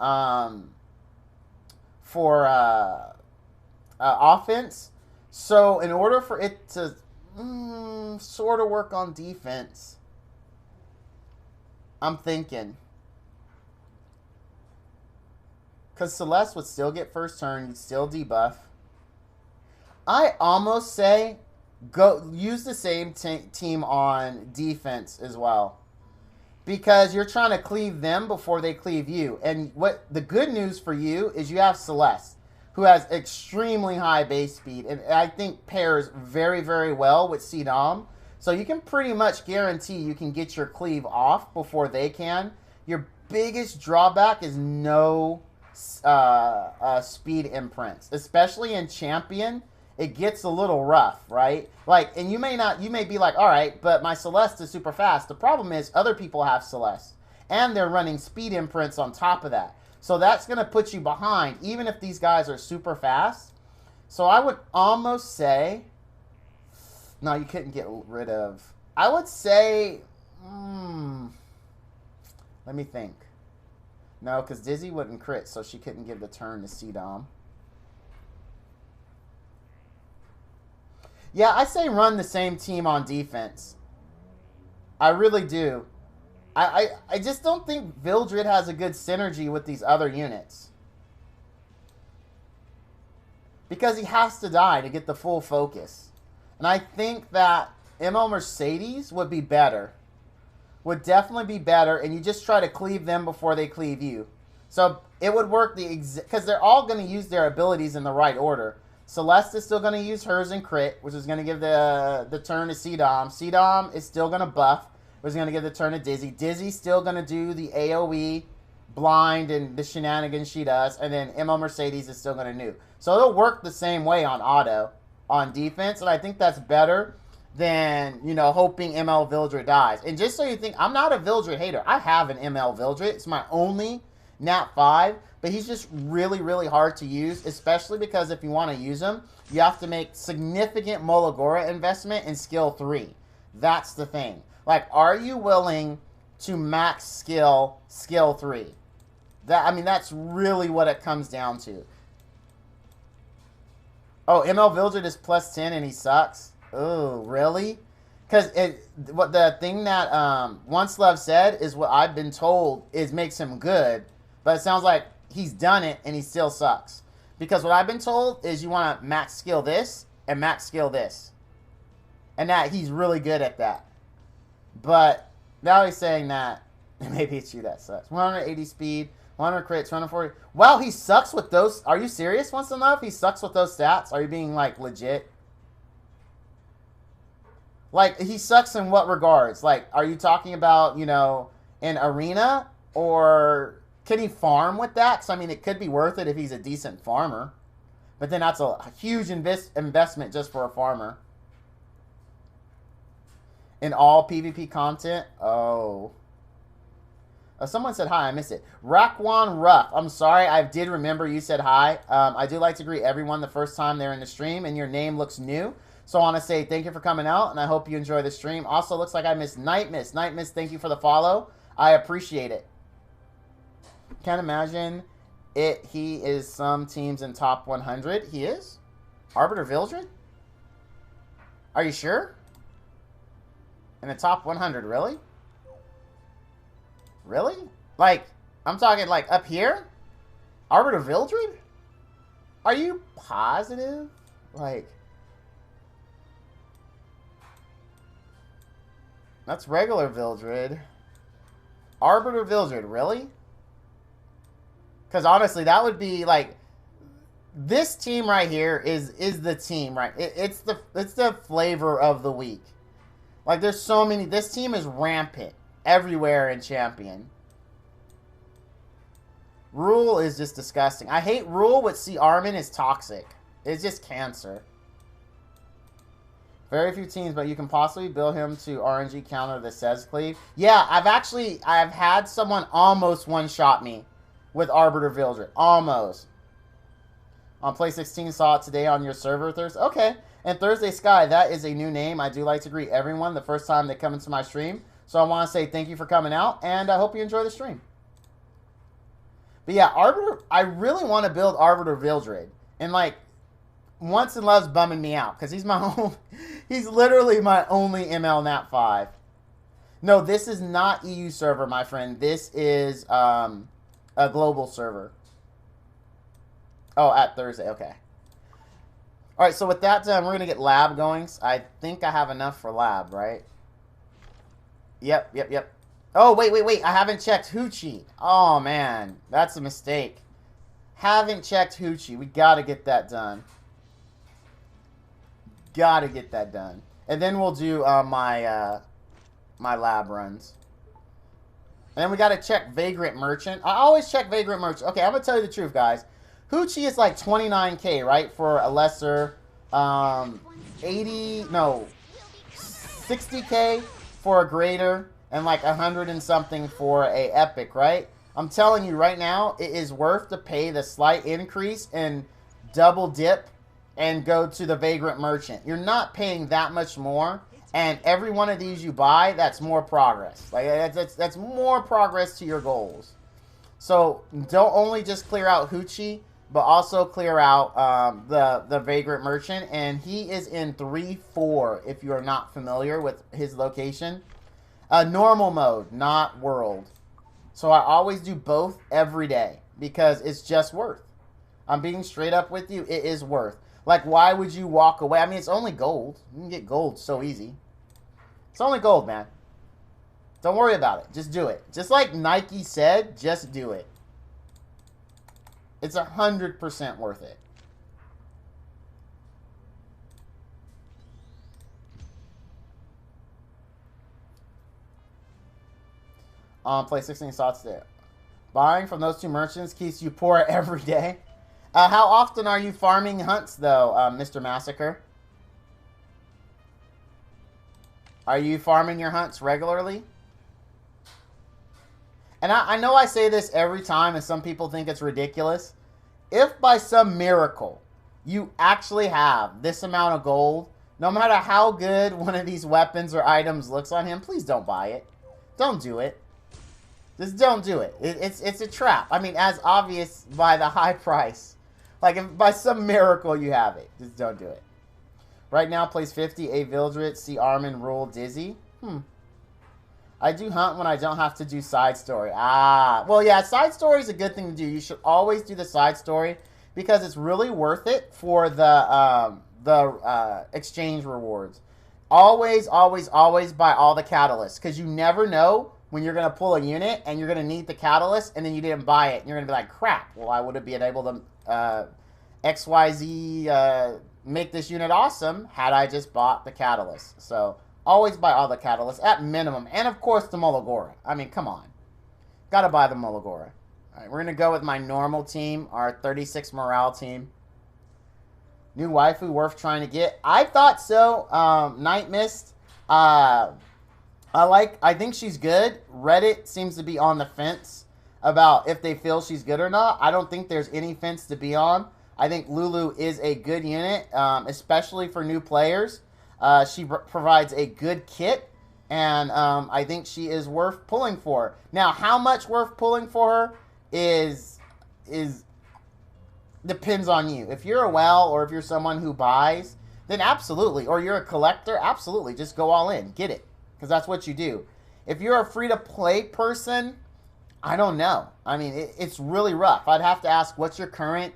offense. So in order for it to sort of work on defense, I'm thinking, because Celeste would still get first turn, you'd still debuff. I almost say go use the same team on defense as well, because you're trying to cleave them before they cleave you. And what the good news for you is you have Celeste, who has extremely high base speed, and I think pairs very, very well with Sidam. So you can pretty much guarantee you can get your cleave off before they can. Your biggest drawback is no speed imprints, especially in Champion. It gets a little rough, right? Like, and you may be like, all right, but my Celeste is super fast. The problem is other people have Celeste, and they're running speed imprints on top of that. So that's going to put you behind, even if these guys are super fast. So I would almost say, no, you couldn't get rid of, I would say, let me think. No, because Dizzy wouldn't crit, so she couldn't give the turn to Sidam. Yeah, I say run the same team on defense. I really do. I just don't think Vildred has a good synergy with these other units. Because he has to die to get the full focus. And I think that ML Mercedes would be better. Would definitely be better, and you just try to cleave them before they cleave you. So it would work because they're all going to use their abilities in the right order. Celeste is still going to use hers in crit, which is going to give the turn to Sidam. Sidam is still going to buff, which is going to give the turn to Dizzy. Dizzy's still going to do the AoE, blind, and the shenanigans she does. And then ML Mercedes is still going to nuke. So it'll work the same way on auto, on defense. And I think that's better than, you know, hoping ML Vildred dies. And just so you think, I'm not a Vildred hater. I have an ML Vildred. It's my only Nat 5. But he's just really, really hard to use, especially because if you want to use him, you have to make significant Molagora investment in skill 3. That's the thing. Like, are you willing to max skill 3? That's really what it comes down to. Oh, ML Vildred is plus 10 and he sucks? Oh, really? Because what the thing that Once Love said is what I've been told is makes him good, but it sounds like he's done it and he still sucks. Because what I've been told is you want to max skill this and max skill this. And that he's really good at that. But now he's saying that maybe it's you that sucks. 180 speed, 100 crits, 140. Wow, he sucks with those. Are you serious? Wants to know if he sucks with those stats? Are you being like legit? Like, he sucks in what regards? Like, are you talking about, you know, in arena? Or can he farm with that? Because, I mean, it could be worth it if he's a decent farmer. But then that's a huge investment just for a farmer. In all PvP content? Oh. Someone said hi. I missed it. Rakwan Ruff. I'm sorry. I did remember you said hi. I do like to greet everyone the first time they're in the stream, and your name looks new. So I want to say thank you for coming out, and I hope you enjoy the stream. Also, looks like I missed Night Mist. Night Mist, thank you for the follow. I appreciate it. Can't imagine it. He is some teams in top 100. He is? Arbiter Vildred? Are you sure? In the top 100, really? Really? Like, I'm talking like up here? Arbiter Vildred? Are you positive? Like, that's regular Vildred. Arbiter Vildred, really? Because honestly, that would be like, this team right here is the team, right? It's the flavor of the week. Like, there's so many. This team is rampant everywhere in Champion. Rule is just disgusting. I hate Rule with C. Armin is toxic. It's just cancer. Very few teams, but you can possibly build him to RNG counter the says Cleave. Yeah, I've had someone almost one-shot me with Arbiter Vildred. Almost. On Play 16, saw it today on your server Thursday. Okay. And Thursday Sky, that is a new name. I do like to greet everyone the first time they come into my stream. So I want to say thank you for coming out, and I hope you enjoy the stream. But yeah, Arbiter, I really want to build Arbiter Vildred. And like, Once and Love's bumming me out, because he's my own, he's literally my only ML Nat 5. No, this is not EU server, my friend. This is a global server. Oh, at Thursday, okay. All right, so with that done, we're going to get lab going. I think I have enough for lab, right? Yep. Oh, wait. I haven't checked Hoochie. Oh, man. That's a mistake. Haven't checked Hoochie. We got to get that done. Got to get that done. And then we'll do my lab runs. And then we got to check Vagrant Merchant. I always check Vagrant Merchant. Okay, I'm going to tell you the truth, guys. Hoochie is like 29k, right? For a lesser, 60k for a greater, and like 100 and something for a epic, right? I'm telling you right now, it is worth to pay the slight increase and double dip and go to the Vagrant Merchant. You're not paying that much more, and every one of these you buy, that's more progress. Like that's more progress to your goals. So don't only just clear out Hoochie, but also clear out the Vagrant Merchant. And he is in 3-4 if you are not familiar with his location. Normal mode, not world. So I always do both every day because it's just worth. I'm being straight up with you. It is worth. Like, why would you walk away? I mean, it's only gold. You can get gold so easy. It's only gold, man. Don't worry about it. Just do it. Just like Nike said, just do it. It's 100% worth it. Play 16 slots there. Buying from those two merchants keeps you poor every day. How often are you farming hunts, though, Mr. Massacre? Are you farming your hunts regularly? And I know I say this every time, and some people think it's ridiculous. If by some miracle you actually have this amount of gold, no matter how good one of these weapons or items looks on him, please don't buy it. Don't do it. Just don't do it. It's a trap. I mean, as obvious by the high price. Like, if by some miracle you have it, just don't do it. Right now, plays 50, A. Vildred, C. Armin, Rule, Dizzy. I do hunt when I don't have to do side story. Well, yeah, side story is a good thing to do. You should always do the side story because it's really worth it for the exchange rewards. Always buy all the catalysts because you never know when you're going to pull a unit and you're going to need the catalyst and then you didn't buy it. And you're going to be like, crap, well, I would have been able to XYZ make this unit awesome had I just bought the catalyst. So always buy all the catalysts at minimum. And of course the Molagora. I mean, come on. Gotta buy the Molagora. Alright, we're gonna go with my normal team, our 36 morale team. New waifu worth trying to get. I thought so. Night Mist. I think she's good. Reddit seems to be on the fence about if they feel she's good or not. I don't think there's any fence to be on. I think Lulu is a good unit, especially for new players. She provides a good kit, and I think she is worth pulling for. Now, how much worth pulling for her is depends on you. If you're a whale or if you're someone who buys, then absolutely. Or you're a collector, absolutely. Just go all in. Get it. Because that's what you do. If you're a free-to-play person, I don't know. I mean, it's really rough. I'd have to ask, what's your current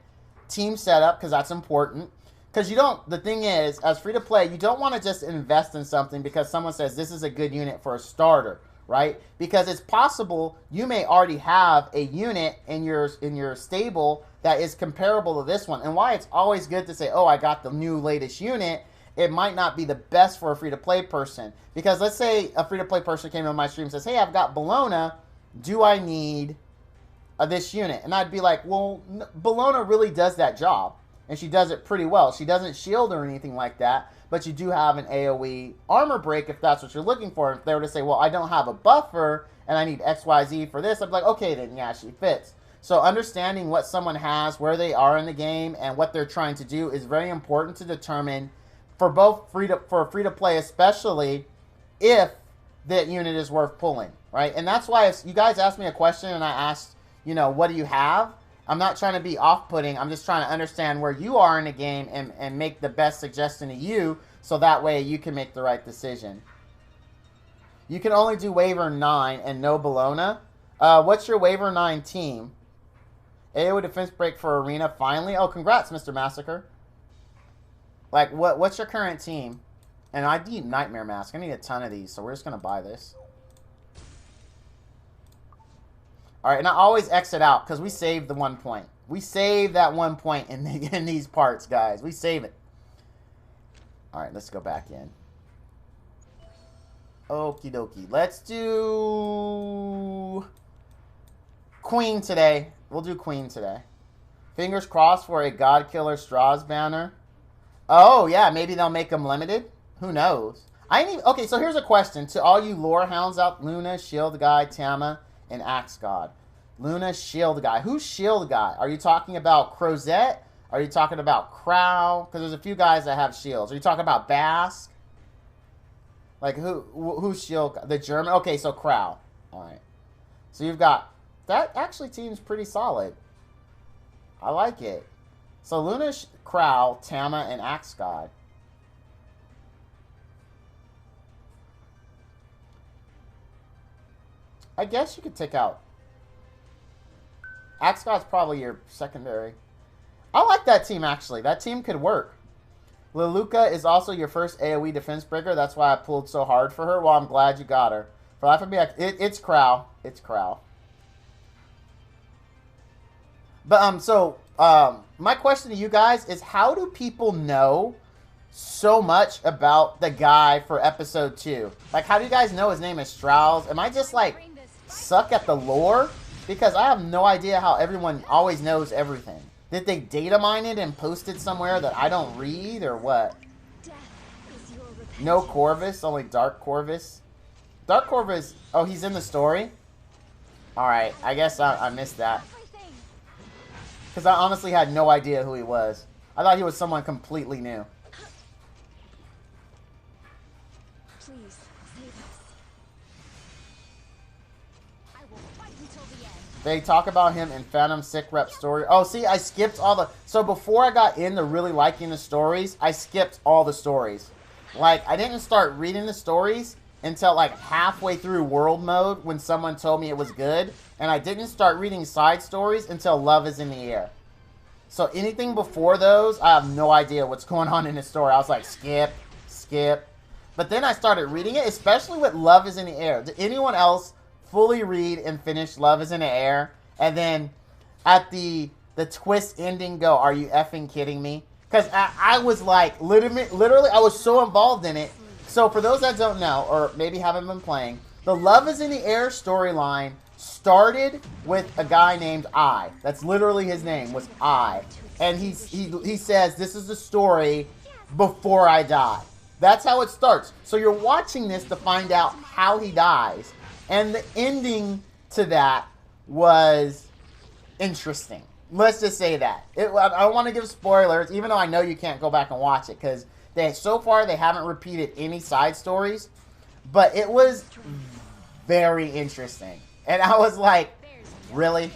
team setup? Because that's important. Because you don't, the thing is, as free-to-play, you don't want to just invest in something because someone says this is a good unit for a starter, right? Because it's possible you may already have a unit in your stable that is comparable to this one. And why it's always good to say, oh, I got the new latest unit, it might not be the best for a free-to-play person. Because let's say a free-to-play person came on my stream and says, hey, I've got Bologna, do I need this unit? And I'd be like, well, Bologna really does that job. And she does it pretty well. She doesn't shield or anything like that, but you do have an AoE armor break if that's what you're looking for. If they were to say, well, I don't have a buffer and I need XYZ for this, I'd be like, okay, then yeah, she fits. So understanding what someone has, where they are in the game, and what they're trying to do is very important to determine for both free-to-play, especially if that unit is worth pulling, right? And that's why if you guys asked me a question and I asked, you know, what do you have? I'm not trying to be off-putting. I'm just trying to understand where you are in the game and make the best suggestion to you so that way you can make the right decision. You can only do waiver 9 and no Bologna. What's your waiver 9 team? AoE defense break for arena finally. Oh, congrats, Mr. Massacre. Like, what's your current team? And I need Nightmare Mask. I need a ton of these, so we're just going to buy this. Alright, and I always exit out, because we saved the 1 point. We save that 1 point in these parts, guys. We save it. Alright, let's go back in. Okie dokie. Let's do Queen today. We'll do Queen today. Fingers crossed for a God Killer Straws banner. Oh, yeah, maybe they'll make them limited. Who knows? Okay, so here's a question to all you lore hounds out. Luna, Shield Guy, Tama, and Axe God. Luna, Shield Guy. Who's Shield Guy? Are you talking about Crozet? Are you talking about Crow? Because there's a few guys that have shields. Are you talking about Basque? Like, who's Shield Guy? The German? Okay, so Crow. Alright. So you've got... That actually seems pretty solid. I like it. So Luna, Crow, Tama, and Axe God. I guess you could take out... Axe God's probably your secondary. I like that team, actually. That team could work. Leluka is also your first AoE defense breaker. That's why I pulled so hard for her. Well, I'm glad you got her. For life of me, it's Crow. It's Crow. But, my question to you guys is, how do people know so much about the guy for episode 2? Like, how do you guys know his name is Strauss? Am I just, like, suck at the lore? Because I have no idea how everyone always knows everything. Did they data mine it and post it somewhere that I don't read, or what? No Corvus, only Dark Corvus. Dark Corvus, oh, he's in the story? Alright, I guess I missed that. Because I honestly had no idea who he was. I thought he was someone completely new. Please, save us. I will fight until the end. They talk about him in Phantom Sick Rep story. Oh, see, I skipped all the... So before I got into really liking the stories, I skipped all the stories. Like, I didn't start reading the stories until, like, halfway through World Mode when someone told me it was good. And I didn't start reading side stories until Love is in the Air. So anything before those, I have no idea what's going on in the story. I was like, skip, skip. But then I started reading it, especially with Love is in the Air. Did anyone else fully read and finish Love is in the Air? And then at the twist ending go, are you effing kidding me? Because I was like, literally, I was so involved in it. So for those that don't know, or maybe haven't been playing, the Love is in the Air storyline started with a guy named I. That's literally his name, was I. And he says, this is the story before I die. That's how it starts. So you're watching this to find out how he dies. And the ending to that was interesting. Let's just say that. I don't want to give spoilers, even though I know you can't go back and watch it, because so far they haven't repeated any side stories. But it was very interesting. And I was like, really?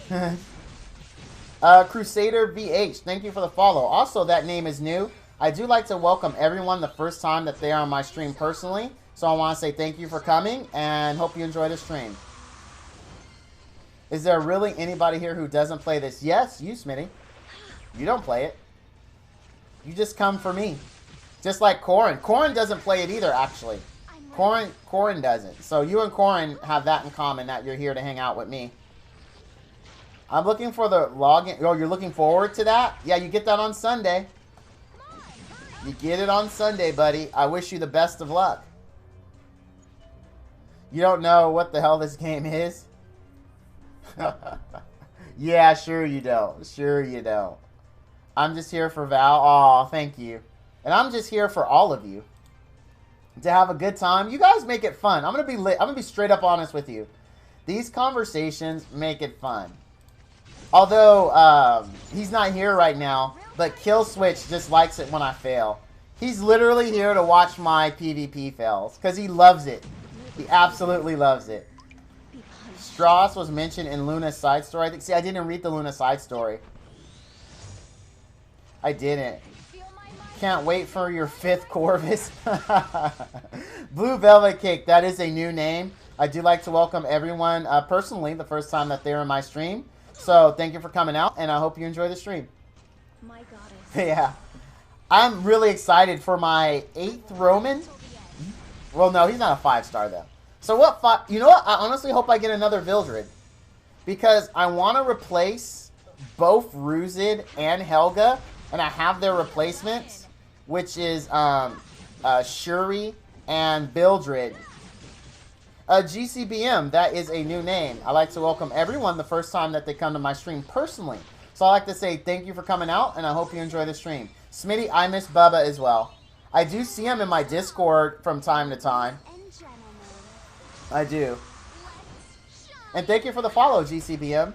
Crusader VH, thank you for the follow. Also, that name is new. I do like to welcome everyone the first time that they are on my stream personally. So I want to say thank you for coming and hope you enjoy the stream. Is there really anybody here who doesn't play this? Yes, you, Smitty. You don't play it. You just come for me. Just like Corin. Corin doesn't play it either, actually. Corin doesn't. So you and Corin have that in common, that you're here to hang out with me. I'm looking for the login. Oh, you're looking forward to that? Yeah, you get that on Sunday. You get it on Sunday, buddy. I wish you the best of luck. You don't know what the hell this game is? Yeah, sure you don't. Sure you don't. I'm just here for Val. Aw, thank you. And I'm just here for all of you. To have a good time. You guys make it fun. I'm gonna be straight up honest with you. These conversations make it fun. Although, he's not here right now, but Kill Switch just likes it when I fail. He's literally here to watch my PvP fails, because he loves it. He absolutely loves it. Strauss was mentioned in Luna's side story. I think. See, I didn't read the Luna side story. I didn't. Can't wait for your 5th Corvus. Blue Velvet Cake, that is a new name. I do like to welcome everyone personally the first time that they're in my stream. So thank you for coming out, and I hope you enjoy the stream. My goddess. Yeah. I'm really excited for my 8th Roman. Well, no, he's not a 5-star, though. So what? You know what? I honestly hope I get another Vildred. Because I want to replace both Ruzid and Helga. And I have their replacements, which is Shuri and Vildred. GCBM, that is a new name. I like to welcome everyone the first time that they come to my stream personally. So I like to say thank you for coming out, and I hope you enjoy the stream. Smitty, I miss Bubba as well. I do see him in my Discord from time to time. I do. And thank you for the follow, GCBM.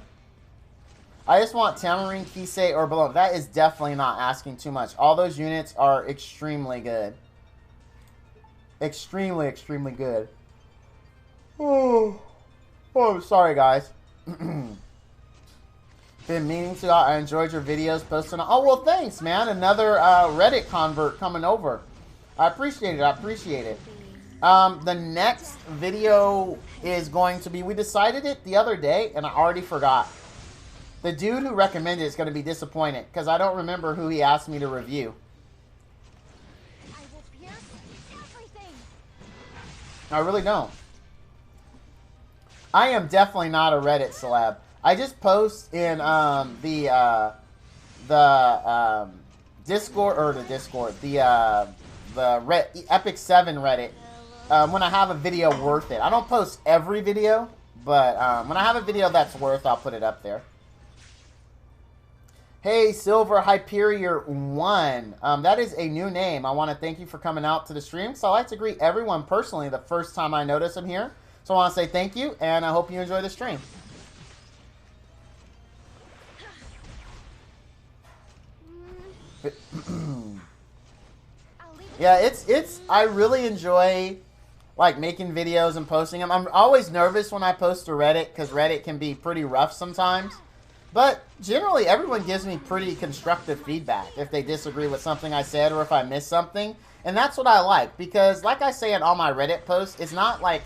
I just want Tamarine, Kisei, or below. That is definitely not asking too much. All those units are extremely good. Extremely, extremely good. Oh, sorry, guys. Been meaning to. I enjoyed your videos posting. Oh, well, thanks, man. Another Reddit convert coming over. I appreciate it. I appreciate it. The next video is going to be... We decided it the other day, and I already forgot. The dude who recommended it is going to be disappointed, because I don't remember who he asked me to review. I will pierce everything. I really don't. I am definitely not a Reddit celeb. I just post in the Discord, or the Epic 7 Reddit when I have a video worth it. I don't post every video, but when I have a video that's worth, I'll put it up there. Hey, Silver Hyperior 1. That is a new name. I want to thank you for coming out to the stream. So I like to greet everyone personally the first time I notice them here. So I want to say thank you, and I hope you enjoy the stream. Yeah, it's I really enjoy like making videos and posting them. I'm always nervous when I post to Reddit because Reddit can be pretty rough sometimes. But generally everyone gives me pretty constructive feedback if they disagree with something I said or if I missed something. And that's what I like, because like I say in all my Reddit posts, it's not like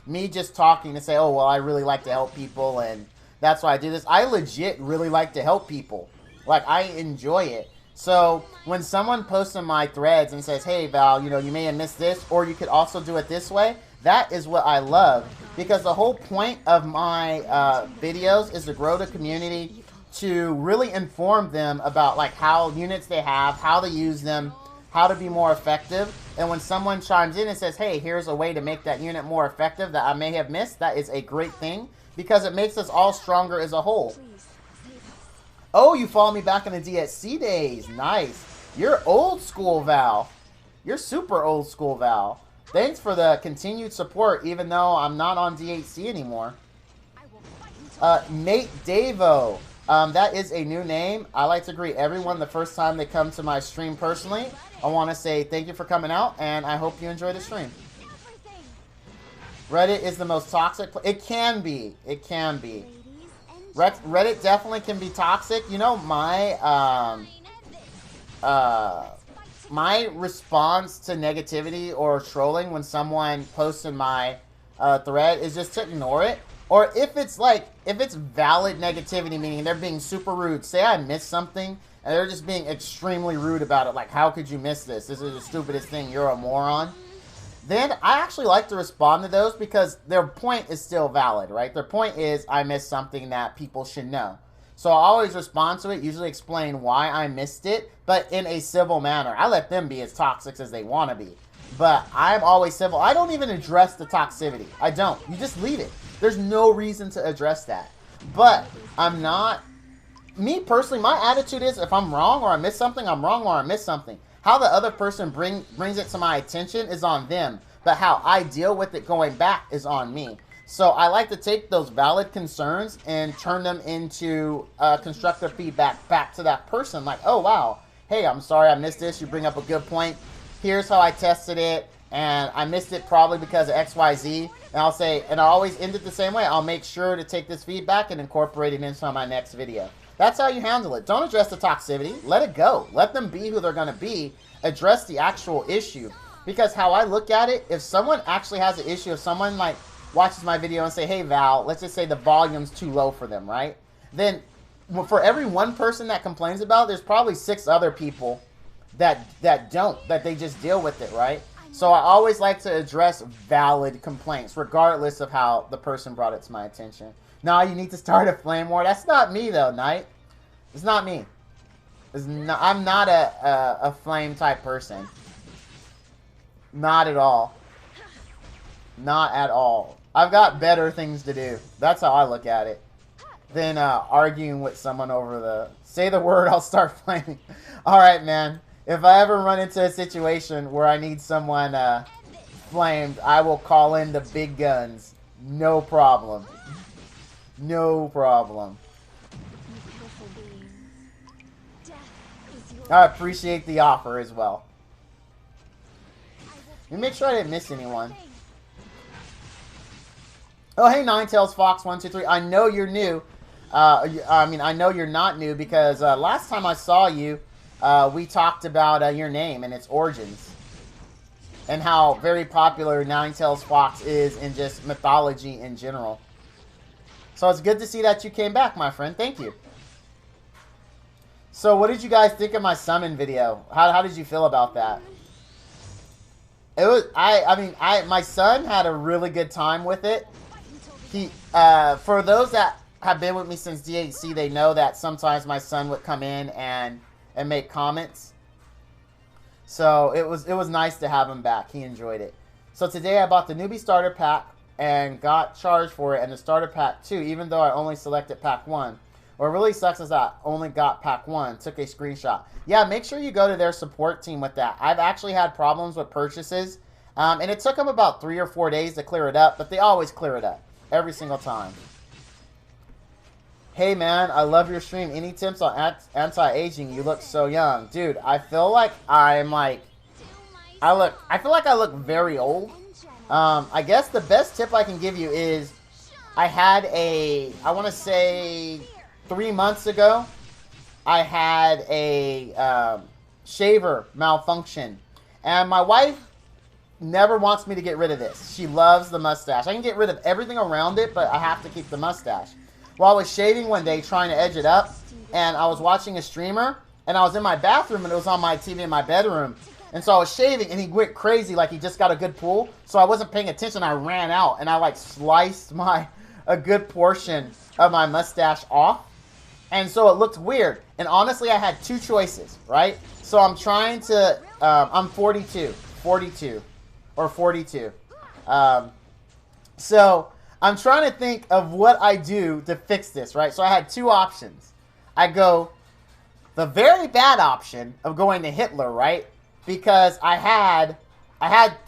me just talking to say, oh, well, I really like to help people and that's why I do this. I legit really like to help people. Like, I enjoy it. So when someone posts in my threads and says, hey, Val, you know, you may have missed this, or you could also do it this way, that is what I love. Because the whole point of my videos is to grow the community, to really inform them about like how units they have, how to use them, how to be more effective. And when someone chimes in and says, hey, here's a way to make that unit more effective that I may have missed, that is a great thing, because it makes us all stronger as a whole. Oh, you follow me back in the DSC days. Nice. You're old school, Val. You're super old school, Val. Thanks for the continued support, even though I'm not on DHC anymore. Nate Davo. That is a new name. I like to greet everyone the first time they come to my stream personally. I want to say thank you for coming out, and I hope you enjoy the stream. Reddit is the most toxic. It can be. It can be. Reddit definitely can be toxic. You know, my response to negativity or trolling when someone posts in my thread is just to ignore it. Or if it's valid negativity, meaning they're being super rude. Say I missed something and they're just being extremely rude about it. Like, how could you miss this? This is the stupidest thing. You're a moron. Then I actually like to respond to those because their point is still valid, right? Their point is I missed something that people should know. So I always respond to it, usually explain why I missed it, but in a civil manner. I let them be as toxic as they want to be. But I'm always civil. I don't even address the toxicity. I don't. You just leave it. There's no reason to address that. But I'm not... Me personally, my attitude is if I'm wrong or I miss something, I'm wrong or I miss something. How the other person brings it to my attention is on them. But how I deal with it going back is on me. So I like to take those valid concerns and turn them into constructive feedback back to that person. Like, oh, wow. Hey, I'm sorry I missed this. You bring up a good point. Here's how I tested it. And I missed it probably because of X, Y, Z. And I'll say, and I always end it the same way. I'll make sure to take this feedback and incorporate it into my next video. That's how you handle it. Don't address the toxicity. Let it go. Let them be who they're going to be. Address the actual issue. Because how I look at it, if someone actually has an issue, if someone like watches my video and say, hey Val, let's just say the volume's too low for them, right? Then for every one person that complains about it, there's probably 6 other people that they just deal with it, right? So I always like to address valid complaints, regardless of how the person brought it to my attention. No, you need to start a flame war. That's not me, though, Knight. It's not me. I'm not a flame type person. Not at all. Not at all. I've got better things to do. That's how I look at it. Than arguing with someone over the... Say the word, I'll start flaming. Alright, man. If I ever run into a situation where I need someone flamed, I will call in the big guns. No problem. No problem. I appreciate the offer as well. Let me make sure I didn't miss anyone. Oh, hey, Ninetails Fox 123. I know you're new. I mean, I know you're not new because last time I saw you, we talked about your name and its origins. And how very popular Ninetails Fox is in just mythology in general. So it's good to see that you came back, my friend. Thank you. So what did you guys think of my summon video? How did you feel about that? It was my son had a really good time with it. He for those that have been with me since DHC, they know that sometimes my son would come in and make comments. So it was nice to have him back. He enjoyed it. So today I bought the newbie starter pack and got charged for it, and the starter pack 2, even though I only selected pack 1. What really sucks is that I only got pack 1, took a screenshot. Yeah, make sure you go to their support team with that. I've actually had problems with purchases, and it took them about 3 or 4 days to clear it up, but they always clear it up, every single time. Hey man, I love your stream. Any tips on anti-aging? You look so young. Dude, I feel like I feel like I look very old. I guess the best tip I can give you is I had I want to say 3 months ago, I had a shaver malfunction. And my wife never wants me to get rid of this. She loves the mustache. I can get rid of everything around it, but I have to keep the mustache. Well, I was shaving one day trying to edge it up, and I was watching a streamer, and I was in my bathroom, and it was on my TV in my bedroom. And so I was shaving, and he went crazy like he just got a good pull. So I wasn't paying attention. I ran out, and I like sliced a good portion of my mustache off. And so it looked weird. And honestly, I had 2 choices, right? So I'm trying to, I'm 42. So I'm trying to think of what I do to fix this, right? So I had 2 options. I go the very bad option of going to Hitler, right? Because I had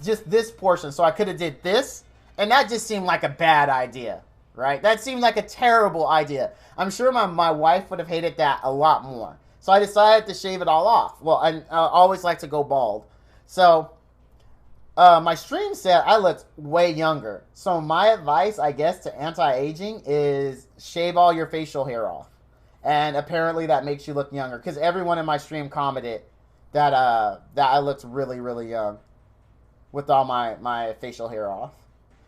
just this portion, so I could have did this, and that just seemed like a bad idea, right? That seemed like a terrible idea. I'm sure my wife would have hated that a lot more. So I decided to shave it all off. Well, I always like to go bald. So My stream said I looked way younger. So my advice, I guess, to anti-aging is shave all your facial hair off. And apparently that makes you look younger. Because everyone in my stream commented that that I looked really, really young with all my facial hair off.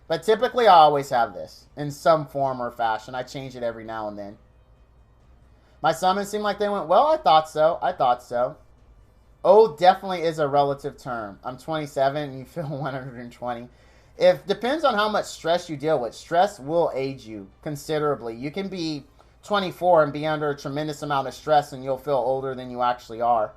But typically I always have this in some form or fashion. I change it every now and then. My summons seemed like they went well. I thought so. I thought so. Old definitely is a relative term. I'm 27 and you feel 120. Depends on how much stress you deal with. Stress will age you considerably. You can be 24 and be under a tremendous amount of stress and you'll feel older than you actually are.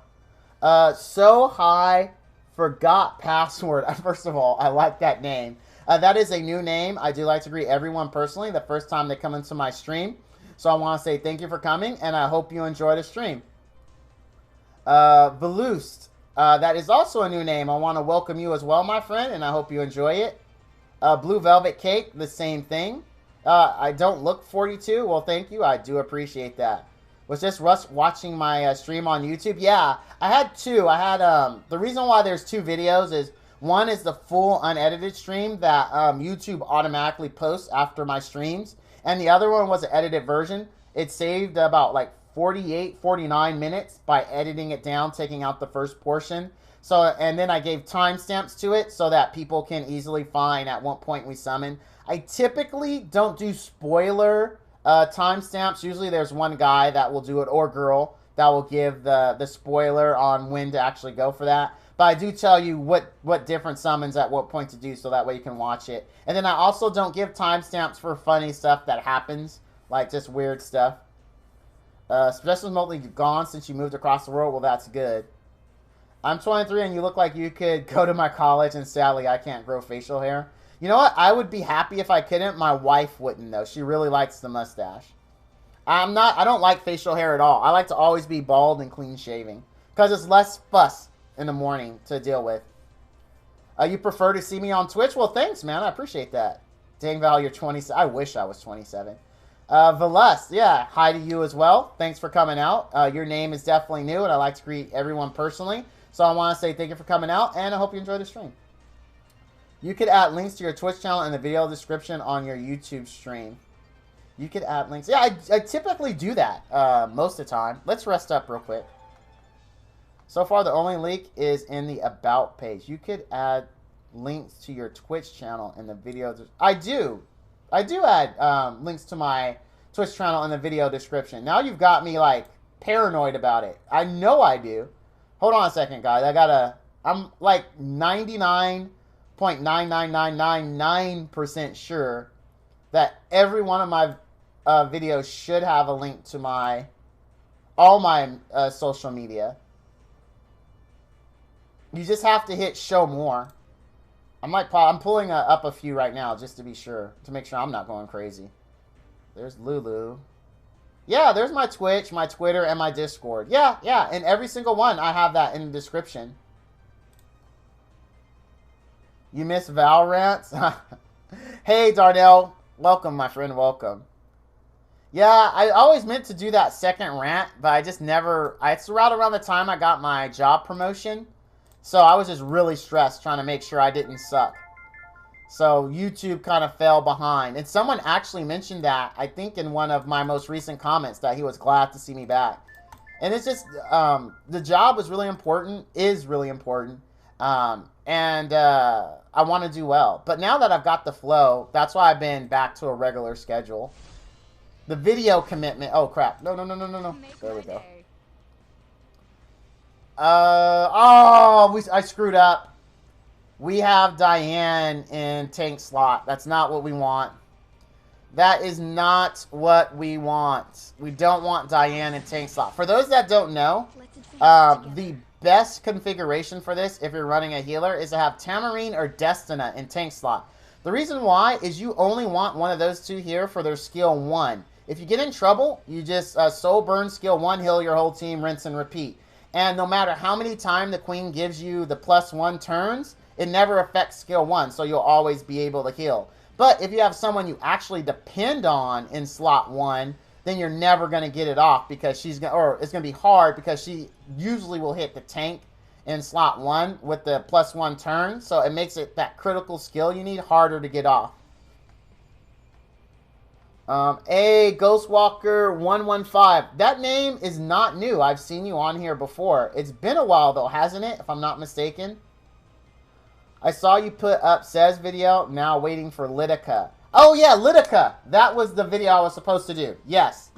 So high, forgot password. First of all, I like that name. That is a new name. I do like to greet everyone personally the first time they come into my stream. So I want to say thank you for coming and I hope you enjoy the stream. Veloust, that is also a new name. I want to welcome you as well, my friend, and I hope you enjoy it. Blue Velvet Cake, the same thing. I don't look 42. Well, thank you. I do appreciate that. Was just Russ watching my stream on YouTube? Yeah, I had two. I had, the reason why there's two videos is one is the full unedited stream that YouTube automatically posts after my streams. And the other one was an edited version. It saved about like 49 minutes by editing it down, taking out the first portion. So, and then I gave timestamps to it so that people can easily find at what point we summon. I typically don't do spoiler timestamps. Usually there's one guy that will do it, or girl, that will give the spoiler on when to actually go for that. But I do tell you what different summons at what point to do so that way you can watch it. And then I also don't give timestamps for funny stuff that happens, like just weird stuff. Stress was mostly gone since you moved across the world. Well, that's good. I'm 23 and you look like you could go to my college, and sadly I can't grow facial hair. You know what? I would be happy if I couldn't. My wife wouldn't though. She really likes the mustache. I don't like facial hair at all. I like to always be bald and clean shaving because it's less fuss in the morning to deal with. You prefer to see me on Twitch? Well, thanks, man. I appreciate that. Dang, Val, you're 27. I wish I was 27. Velus, yeah, hi to you as well. Thanks for coming out. Your name is definitely new, and I like to greet everyone personally. So I want to say thank you for coming out, and I hope you enjoy the stream. You could add links to your Twitch channel in the video description on your YouTube stream. You could add links. Yeah, I typically do that most of the time. Let's rest up real quick. So far, the only link is in the About page. You could add links to your Twitch channel in the video. I do add links to my Twitch channel in the video description. Now you've got me, like, paranoid about it. I know I do. Hold on a second, guys. I'm, like, 99.99999% sure that every one of my videos should have a link to all my social media. You just have to hit show more. I'm pulling up a few right now just to be sure, to make sure I'm not going crazy. There's Lulu. Yeah, there's my Twitch, my Twitter, and my Discord. Yeah, and every single one, I have that in the description. You miss Valorant? Hey, Darnell. Welcome, my friend, welcome. Yeah, I always meant to do that second rant, but I just never... It's around the time I got my job promotion. So I was just really stressed trying to make sure I didn't suck. So YouTube kind of fell behind. And someone actually mentioned that, I think in one of my most recent comments, that he was glad to see me back. And it's just, the job was really important, is really important. I want to do well. But now that I've got the flow, that's why I've been back to a regular schedule. The video commitment, oh crap. No. There we go. I screwed up. We have Diane in tank slot. That's not what we want. That is not what we want. We don't want Diane in tank slot. For those that don't know, the best configuration for this, if you're running a healer, is to have Tamarine or Destina in tank slot. The reason why is you only want one of those two here for their skill 1. If you get in trouble, you just soul burn skill 1, heal your whole team, rinse and repeat. And no matter how many times the queen gives you the +1 turns, it never affects skill 1, so you'll always be able to heal. But if you have someone you actually depend on in slot 1, then you're never going to get it off because she's going, or it's going to be hard because she usually will hit the tank in slot 1 with the +1 turn, so it makes it that critical skill you need harder to get off. Ghostwalker 115. That name is not new. I've seen you on here before. It's been a while though, hasn't it? If I'm not mistaken. I saw you put up Sez video. Now waiting for Litica. Oh yeah, Litica. That was the video I was supposed to do. Yes.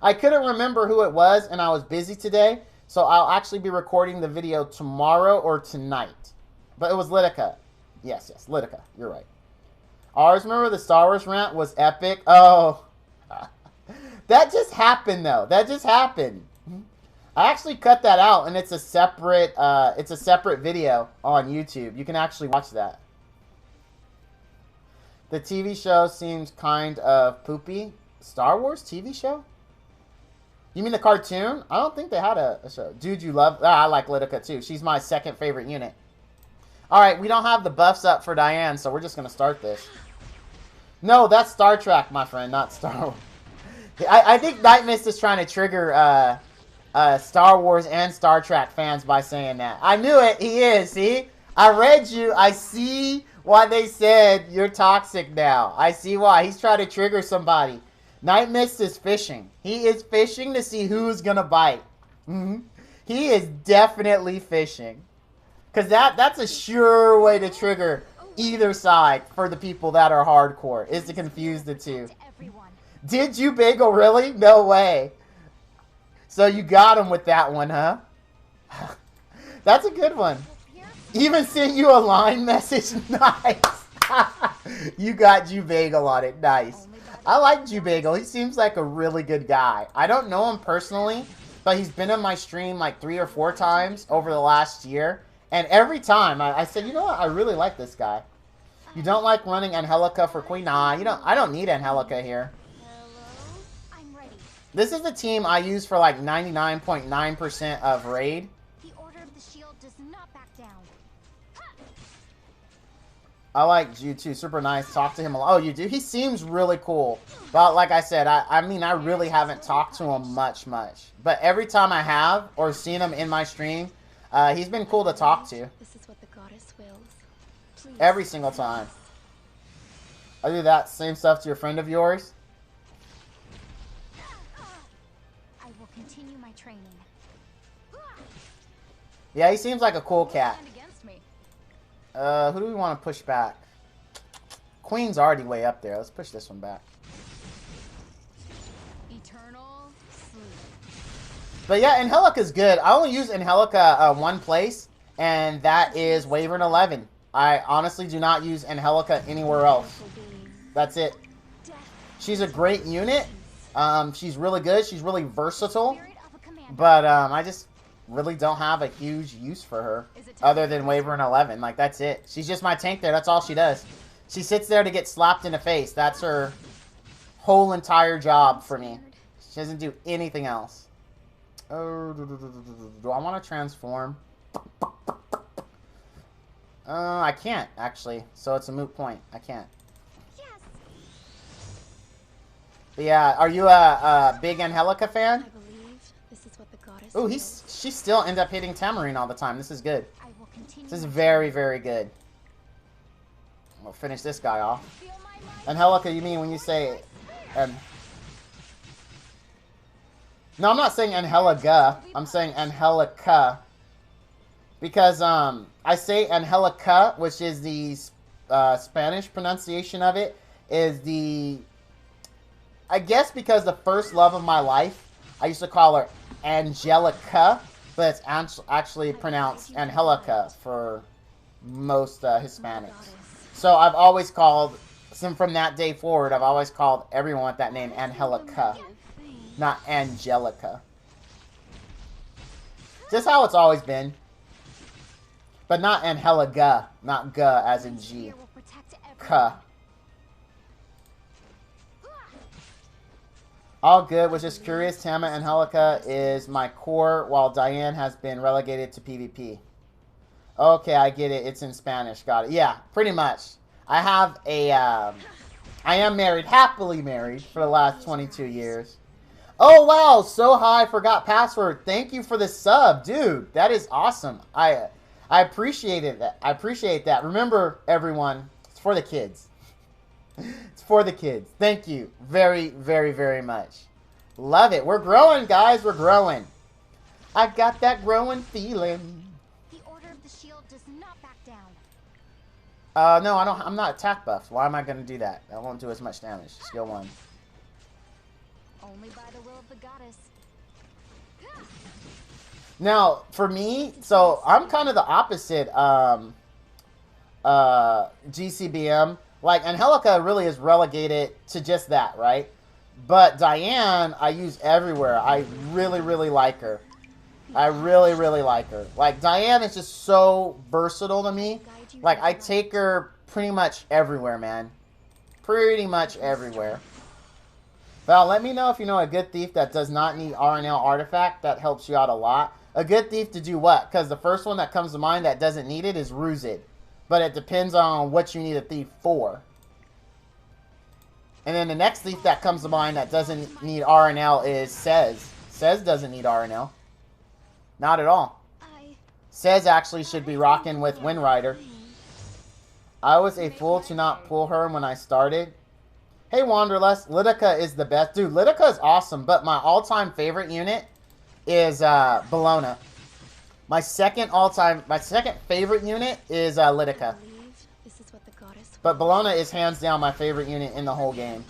I couldn't remember who it was, and I was busy today, so I'll actually be recording the video tomorrow or tonight. But it was Litica. Yes, Litica. You're right. I always remember the Star Wars rant was epic. Oh, that just happened though. That just happened. I actually cut that out, and it's a separate video on YouTube. You can actually watch that. The TV show seems kind of poopy. Star Wars TV show? You mean the cartoon? I don't think they had a show. Dude, you love... I like Litica too. She's my second favorite unit. Alright, we don't have the buffs up for Diane, so we're just going to start this. No, that's Star Trek, my friend, not Star Wars. I think Night Mist is trying to trigger Star Wars and Star Trek fans by saying that. I knew it. He is. See? I read you. I see why they said you're toxic now. I see why. He's trying to trigger somebody. Night Mist is fishing. He is fishing to see who's going to bite. He is definitely fishing. Because that's a sure way to trigger either side for the people that are hardcore, is to confuse the two. Did you bagel really? No way. So you got him with that one, huh? That's a good one. Even sent you a line message. Nice. You got Jubagel on it. Nice. I like Jubagel. He seems like a really good guy. I don't know him personally, but he's been on my stream like 3 or 4 times over the last year. And every time I said, you know what? I really like this guy. You don't like running Angelica for Queen? Nah, you don't. I don't need Angelica here. This is the team I use for like 99.9% of raid. The Order of the Shield does not back down. I like Ju too. Super nice. Talk to him a lot. Oh, you do? He seems really cool. But like I said, I mean, I really haven't talked to him much. But every time I have or seen him in my stream, he's been cool to talk to. This is what the goddess wills. Please. Every single time. I do that same stuff to your friend of yours. I will continue my training. Yeah, he seems like a cool cat. Who do we want to push back? Queen's already way up there. Let's push this one back. Eternal sleep. But yeah, Angelica's good. I only use Angelica one place, and that is Wyvern 11. I honestly do not use Angelica anywhere else. That's it. She's a great unit. She's really good. She's really versatile. But I just really don't have a huge use for her other than Wyvern 11. Like, that's it. She's just my tank there. That's all she does. She sits there to get slapped in the face. That's her whole entire job for me. She doesn't do anything else. Oh, do I want to transform? I can't, actually. So it's a moot point. I can't. But yeah, are you a big Angelica fan? Oh, she still ends up hitting Tamarine all the time. This is good. This is very, very good. We'll finish this guy off. Angelica, you mean when you say... No, I'm not saying Angelica. I'm saying Angelica. Because I say Angelica, which is the Spanish pronunciation of it, is the... I guess because the first love of my life, I used to call her Angelica, but it's actually pronounced Angelica for most Hispanics. So I've always called, from that day forward, I've always called everyone with that name Angelica, not Angelica. Just how it's always been. But not Angelica, not Ga as in G. Ka. All good. Was just curious. Tama Angelica is my core, while Diane has been relegated to PvP. Okay, I get it. It's in Spanish. Got it. Yeah, pretty much. I have a... I am married, happily married, for the last 22 years. Oh, wow. So high, forgot password. Thank you for the sub. Dude, that is awesome. I appreciated that. I appreciate that. Remember, everyone, it's for the kids. It's for the kids. Thank you very, very, very much. Love it. We're growing, guys. We're growing. I got that growing feeling. The Order of the Shield does not back down. No, I don't. I'm not attack buffed. Why am I going to do that? That won't do as much damage. Skill 1. Only by the will of the goddess. Now, for me, so I'm kind of the opposite. GCBM. Like, Angelica really is relegated to just that, right? But Diane, I use everywhere. I really, really like her. I really, really like her. Like, Diane is just so versatile to me. Like, I take her pretty much everywhere, man. Pretty much everywhere. Val, let me know if you know a good thief that does not need RNL artifact. That helps you out a lot. A good thief to do what? Because the first one that comes to mind that doesn't need it is Ruzid. But it depends on what you need a thief for. And then the next thief that comes to mind that doesn't need RNL is Sez. Sez doesn't need RNL. Not at all. Sez actually should be rocking with Windrider. I was a fool to not pull her when I started. Hey Wanderlust, Lidica is the best. Dude, Lidica is awesome, but my all-time favorite unit is Bologna. My second favorite unit is Lidica. But Bologna is hands down my favorite unit in the whole game.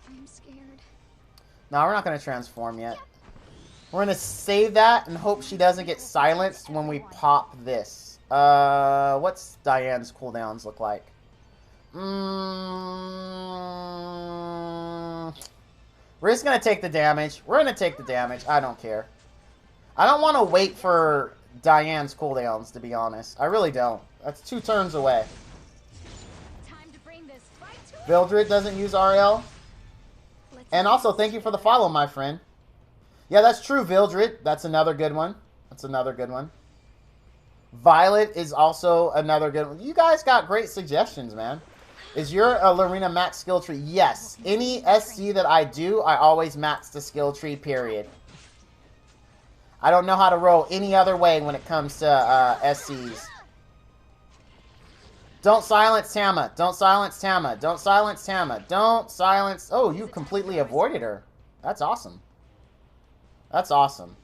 I'm scared. No, we're not going to transform yet. We're going to save that and hope she doesn't get silenced when we pop this. What's Diane's cooldowns look like? We're just going to take the damage. We're going to take the damage. I don't care. I don't want to wait for Diane's cooldowns, to be honest. I really don't. That's 2 turns away. Vildred doesn't use RL. And also, thank you for the follow, my friend. Yeah, that's true, Vildred. That's another good one. That's another good one. Violet is also another good one. You guys got great suggestions, man. Is your Lorena max skill tree? Yes. Any SC that I do, I always max the skill tree, period. I don't know how to roll any other way when it comes to SCs. Don't silence Tama. Don't silence Tama. Don't silence Tama. Don't silence... Oh, you completely avoided her. That's awesome. That's awesome.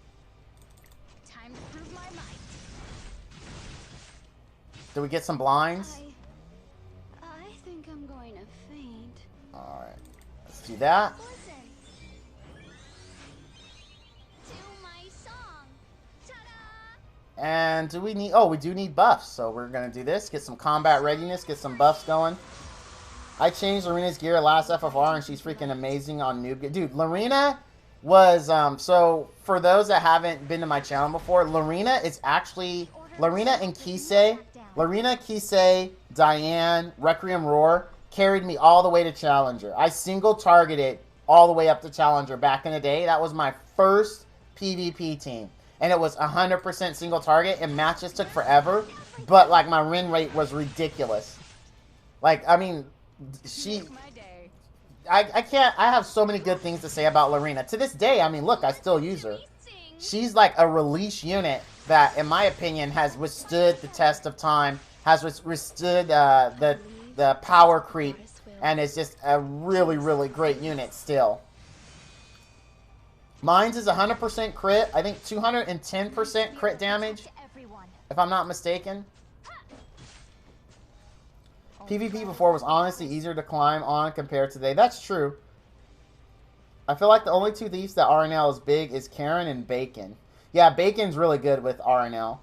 Time to prove my might. Do we get some blinds? I think I'm going to faint. Alright. Let's do that. And do we need... Oh, we do need buffs. So we're going to do this. Get some combat readiness. Get some buffs going. I changed Lorena's gear last FFR, and she's freaking amazing on noob. Dude, Lorena was... So, for those that haven't been to my channel before, Lorena is actually... Lorena and Kisei... Lorena, Kisei, Diane, Requiem Roar carried me all the way to Challenger. I single-targeted all the way up to Challenger back in the day. That was my first PvP team. And it was 100% single target, and matches took forever. But, like, my win rate was ridiculous. Like, I mean, she... I can't... I have so many good things to say about Lorena. To this day, I mean, look, I still use her. She's, like, a release unit that, in my opinion, has withstood the test of time. Has withstood the power creep. And is just a really, really great unit still. Mine's is 100% crit. I think 210% crit damage, if I'm not mistaken. PvP before was honestly easier to climb on compared to today. That's true. I feel like the only 2 thieves that RNL is big is Karen and Bacon. Yeah, Bacon's really good with RNL.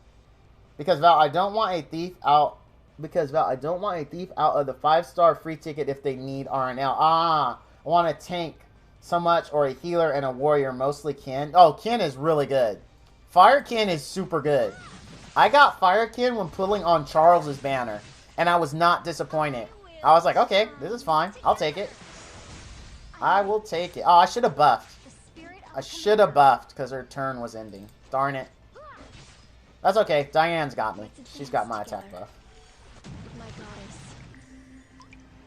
Because, Val, I don't want a thief out... Because, Val, I don't want a thief out of the 5-star free ticket if they need RNL. I want a tank so much, or a healer and a warrior, mostly Kin. Oh, Kin is really good. Fire Kin is super good. I got Fire Kin when pulling on Charles's banner, and I was not disappointed. I was like, okay, this is fine. I'll take it. I will take it. Oh, I should have buffed. I should have buffed because her turn was ending. Darn it. That's okay. Diane's got me. She's got my attack buff.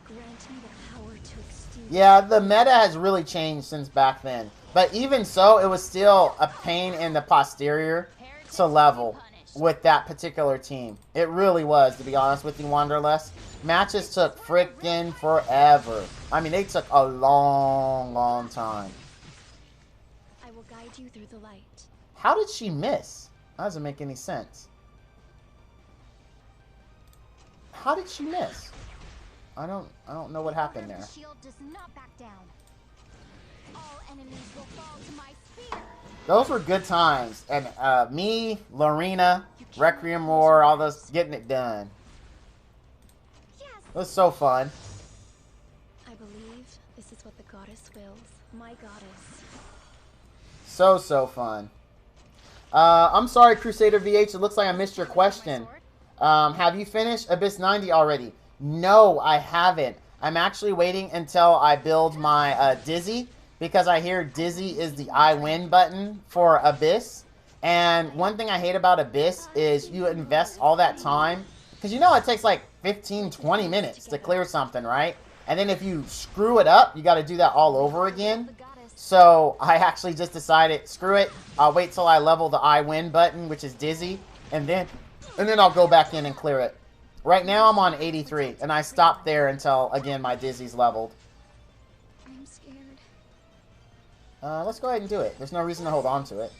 grant me the power to extinguish. Yeah, the meta has really changed since back then. But even so, it was still a pain in the posterior to level with that particular team. It really was, to be honest with you, Wanderlust. Matches took freaking forever. I mean, they took a long, long time. I will guide you through the light. How did she miss? That doesn't make any sense. How did she miss? I don't know what happened there. The shield does not back down. All enemies will fall to my spear. Those were good times. And me, Lorena, Requiem War, all those, getting it done. Yes. It was so fun. I believe this is what the goddess wills. My goddess. So fun. I'm sorry, Crusader VH. It looks like I missed your question. Have you finished Abyss 90 already? No, I haven't. I'm actually waiting until I build my Dizzy, because I hear Dizzy is the I win button for Abyss. And one thing I hate about Abyss is you invest all that time, because you know it takes like 15-20 minutes to clear something, right? And then if you screw it up, you got to do that all over again. So I actually just decided, screw it. I'll wait till I level the I win button, which is Dizzy, and then I'll go back in and clear it. Right now I'm on 83, and I stopped there until, again, my Dizzy's leveled. I'm scared. Let's go ahead and do it. There's no reason to hold on to it.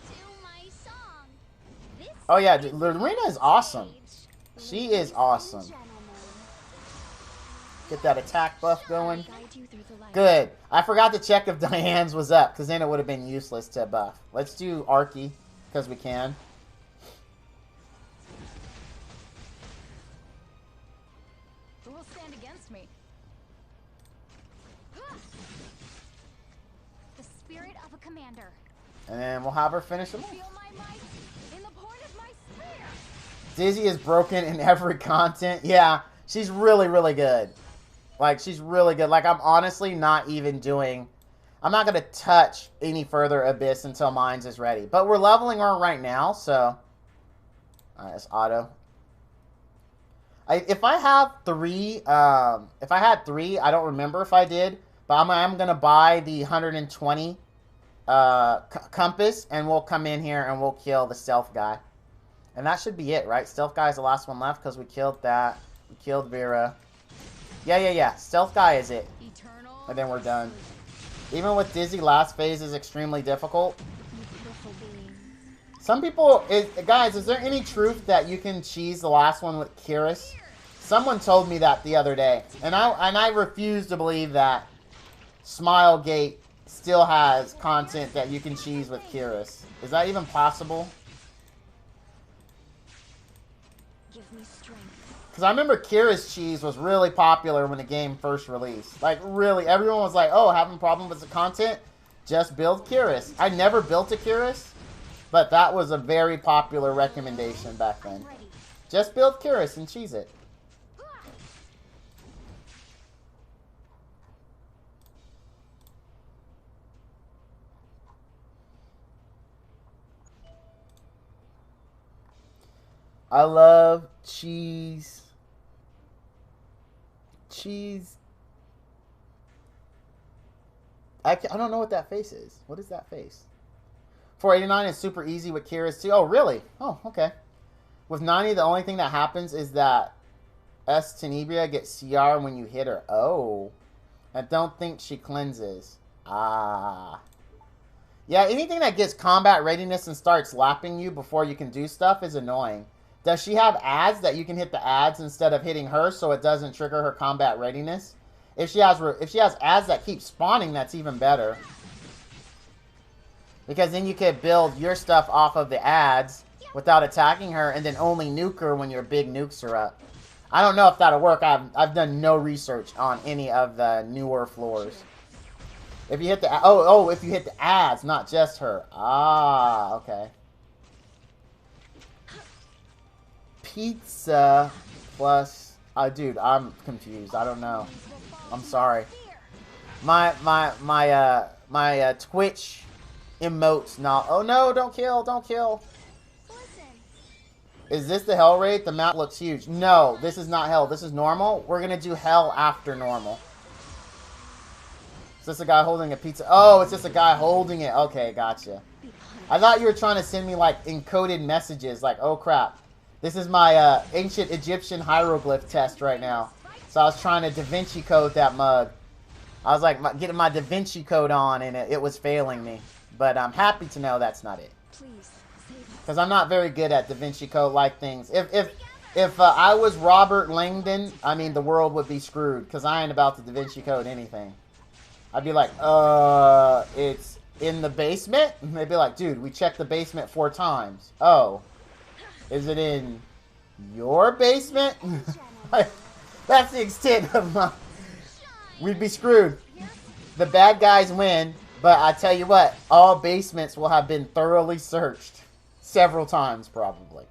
To my song. This Oh yeah, is Lorena is my awesome. stage. She is awesome. Gentlemen, Get that attack buff going. guide you through the light. Good. I forgot to check if Diane's was up, because then it would have been useless to buff. Let's do Arky, because we can. Who will stand against me? The spirit of a commander. And then we'll have her finish him off. Feel my might in the point of my spear. Dizzy is broken in every content. Yeah, she's really, really good. Like, she's really good. Like, I'm honestly not even doing... I'm not going to touch any further Abyss until Mines is ready. But we're leveling her right now, so... Alright, it's auto. If I have 3... if I had 3, I don't remember if I did. But I'm going to buy the 120 compass, and we'll come in here and we'll kill the stealth guy. And that should be it, right? Stealth guy is the last one left because we killed that. We killed Vera. Yeah. Stealth guy is it. Eternal. And then we're done. Even with Dizzy, last phase is extremely difficult. Beautiful being. Some people... guys, is there any truth that you can cheese the last one with Kiris? Someone told me that the other day. And I refuse to believe that Smilegate still has content that you can cheese with Kiris. Is that even possible? Give me strength. Because I remember Kira's cheese was really popular when the game first released. Like, really, everyone was like, oh, having a problem with the content? Just build Kiris. I never built a Kiris, but that was a very popular recommendation back then. Ready. Just build Kiris and cheese it. I love cheese. Cheese. I don't know what that face is. What is that face? 489 is super easy with Kira's too. Oh, really? Oh, okay. With 90, the only thing that happens is that S. Tenebria gets CR when you hit her. Oh. I don't think she cleanses. Ah. Yeah, anything that gets combat readiness and starts lapping you before you can do stuff is annoying. Does she have ads that you can hit the ads instead of hitting her so it doesn't trigger her combat readiness? If she has ads that keep spawning, that's even better. Because then you could build your stuff off of the ads without attacking her and then only nuke her when your big nukes are up. I don't know if that'll work. I've done no research on any of the newer floors. If you hit the... if you hit the ads, not just her. Ah, okay. Pizza plus... dude, I'm confused. I don't know. I'm sorry. My Twitch emotes not... Oh no, don't kill, don't kill. Listen. Is this the hell rate? The map looks huge. No, this is not hell. This is normal. We're going to do hell after normal. Is this a guy holding a pizza? Oh, it's just a guy holding it. Okay, gotcha. I thought you were trying to send me, like, encoded messages. Like, oh, crap. This is my ancient Egyptian hieroglyph test right now. So I was trying to Da Vinci code that mug. I was, like, getting my Da Vinci code on, and it was failing me. But I'm happy to know that's not it. Because I'm not very good at Da Vinci code-like things. If I was Robert Langdon, I mean, the world would be screwed. Because I ain't about to Da Vinci code anything. I'd be like, it's in the basement? And they'd be like, dude, we checked the basement 4 times. Oh. Is it in your basement? That's the extent of my... We'd be screwed. The bad guys win, but I tell you what, all basements will have been thoroughly searched. Several times, probably.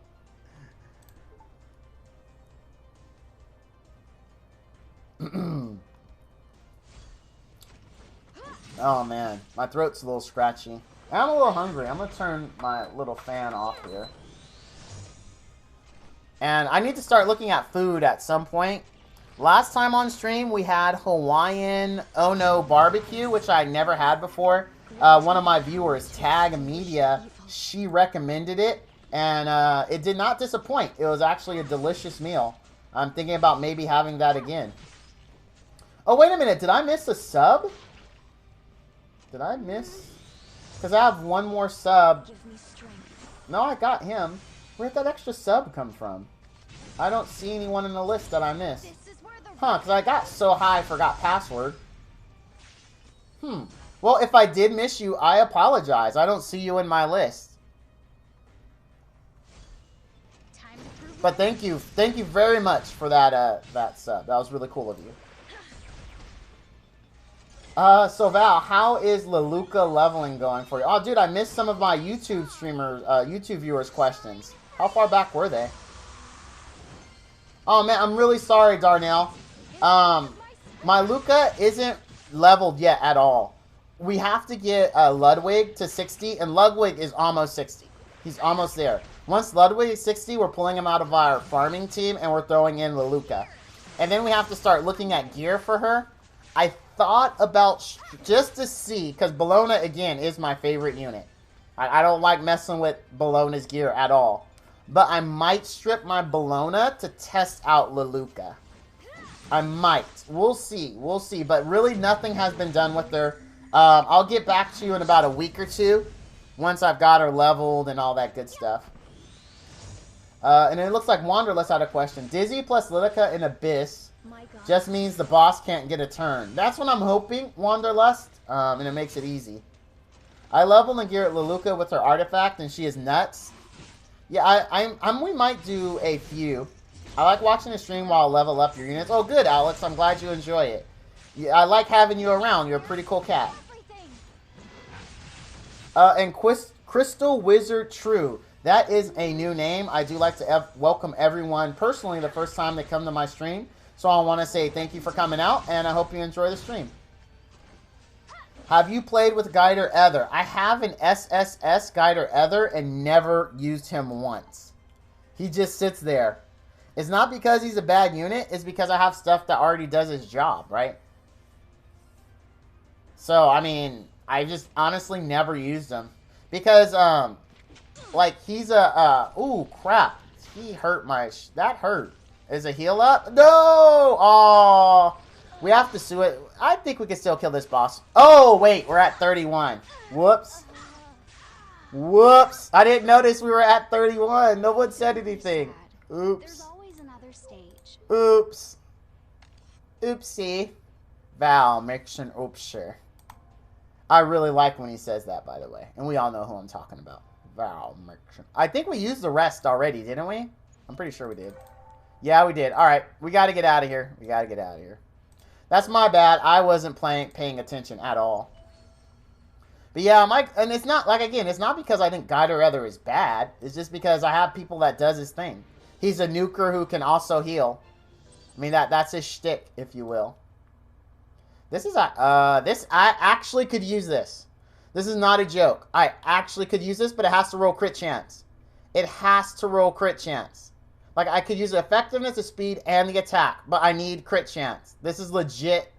Oh, man. My throat's a little scratchy. I'm a little hungry. I'm going to turn my little fan off here. And I need to start looking at food at some point. Last time on stream, we had Hawaiian Oh No barbecue, which I never had before. One of my viewers, Tag Media, she recommended it. And it did not disappoint. It was actually a delicious meal. I'm thinking about maybe having that again. Oh, wait a minute. Did I miss a sub? Did I miss? Because I have one more sub. No, I got him. Where'd that extra sub come from? I don't see anyone in the list that I missed. Huh, because I got so high I forgot password. Well, if I did miss you, I apologize. I don't see you in my list. But thank you very much for that that sub. That was really cool of you. So Val, how is Leluca leveling going for you? Oh, dude, I missed some of my YouTube YouTube viewers' questions. How far back were they? Oh man, I'm really sorry, Darnell. My Luca isn't leveled yet at all. We have to get Ludwig to 60, and Ludwig is almost 60. He's almost there. Once Ludwig is 60, we're pulling him out of our farming team, and we're throwing in Leluca. And then we have to start looking at gear for her. I thought about, just to see, because Bologna, again, is my favorite unit. I don't like messing with Bologna's gear at all. But I might strip my Bologna to test out Leluca. I might. We'll see. We'll see. But really, nothing has been done with her. I'll get back to you in about a week or two. Once I've got her leveled and all that good stuff. And it looks like Wanderlust had a question. Dizzy plus Litica in Abyss just means the boss can't get a turn. That's what I'm hoping, Wanderlust. And it makes it easy. I level and gear at Leluca with her artifact, and she is nuts. Yeah, we might do a few. I like watching the stream while I level up your units. Oh, good, Alex. I'm glad you enjoy it. Yeah, I like having you around. You're a pretty cool cat. And Crystal Wizard True. That is a new name. I do like to welcome everyone personally the first time they come to my stream. So I want to say thank you for coming out, and I hope you enjoy the stream. Have you played with Guider Ether? I have an SSS Guider Ether and never used him once. He just sits there. It's not because he's a bad unit. It's because I have stuff that already does his job, right? So, I mean, I just honestly never used him. Because, like, he's a, ooh, crap. He hurt my, that hurt. Is a heal up? No! Oh, we have to sue it. I think we can still kill this boss. Oh, wait, we're at 31. Whoops. Whoops. I didn't notice we were at 31. No one said anything. Oops. Oops. Oopsie. Val makes an oopser. I really like when he says that, by the way. And we all know who I'm talking about. Val makes an... I think we used the rest already, didn't we? I'm pretty sure we did. Yeah, we did. Alright, we gotta get out of here. We gotta get out of here. That's my bad. I wasn't paying attention at all. But yeah, and it's not, like, again, it's not because I think Guider Ether is bad. It's just because I have people that does his thing. He's a nuker who can also heal. I mean, that's his shtick, if you will. This is I actually could use this. This is not a joke. I actually could use this, but it has to roll crit chance. it has to roll crit chance. Like, I could use the effectiveness, the speed, and the attack, but I need crit chance. This is legit.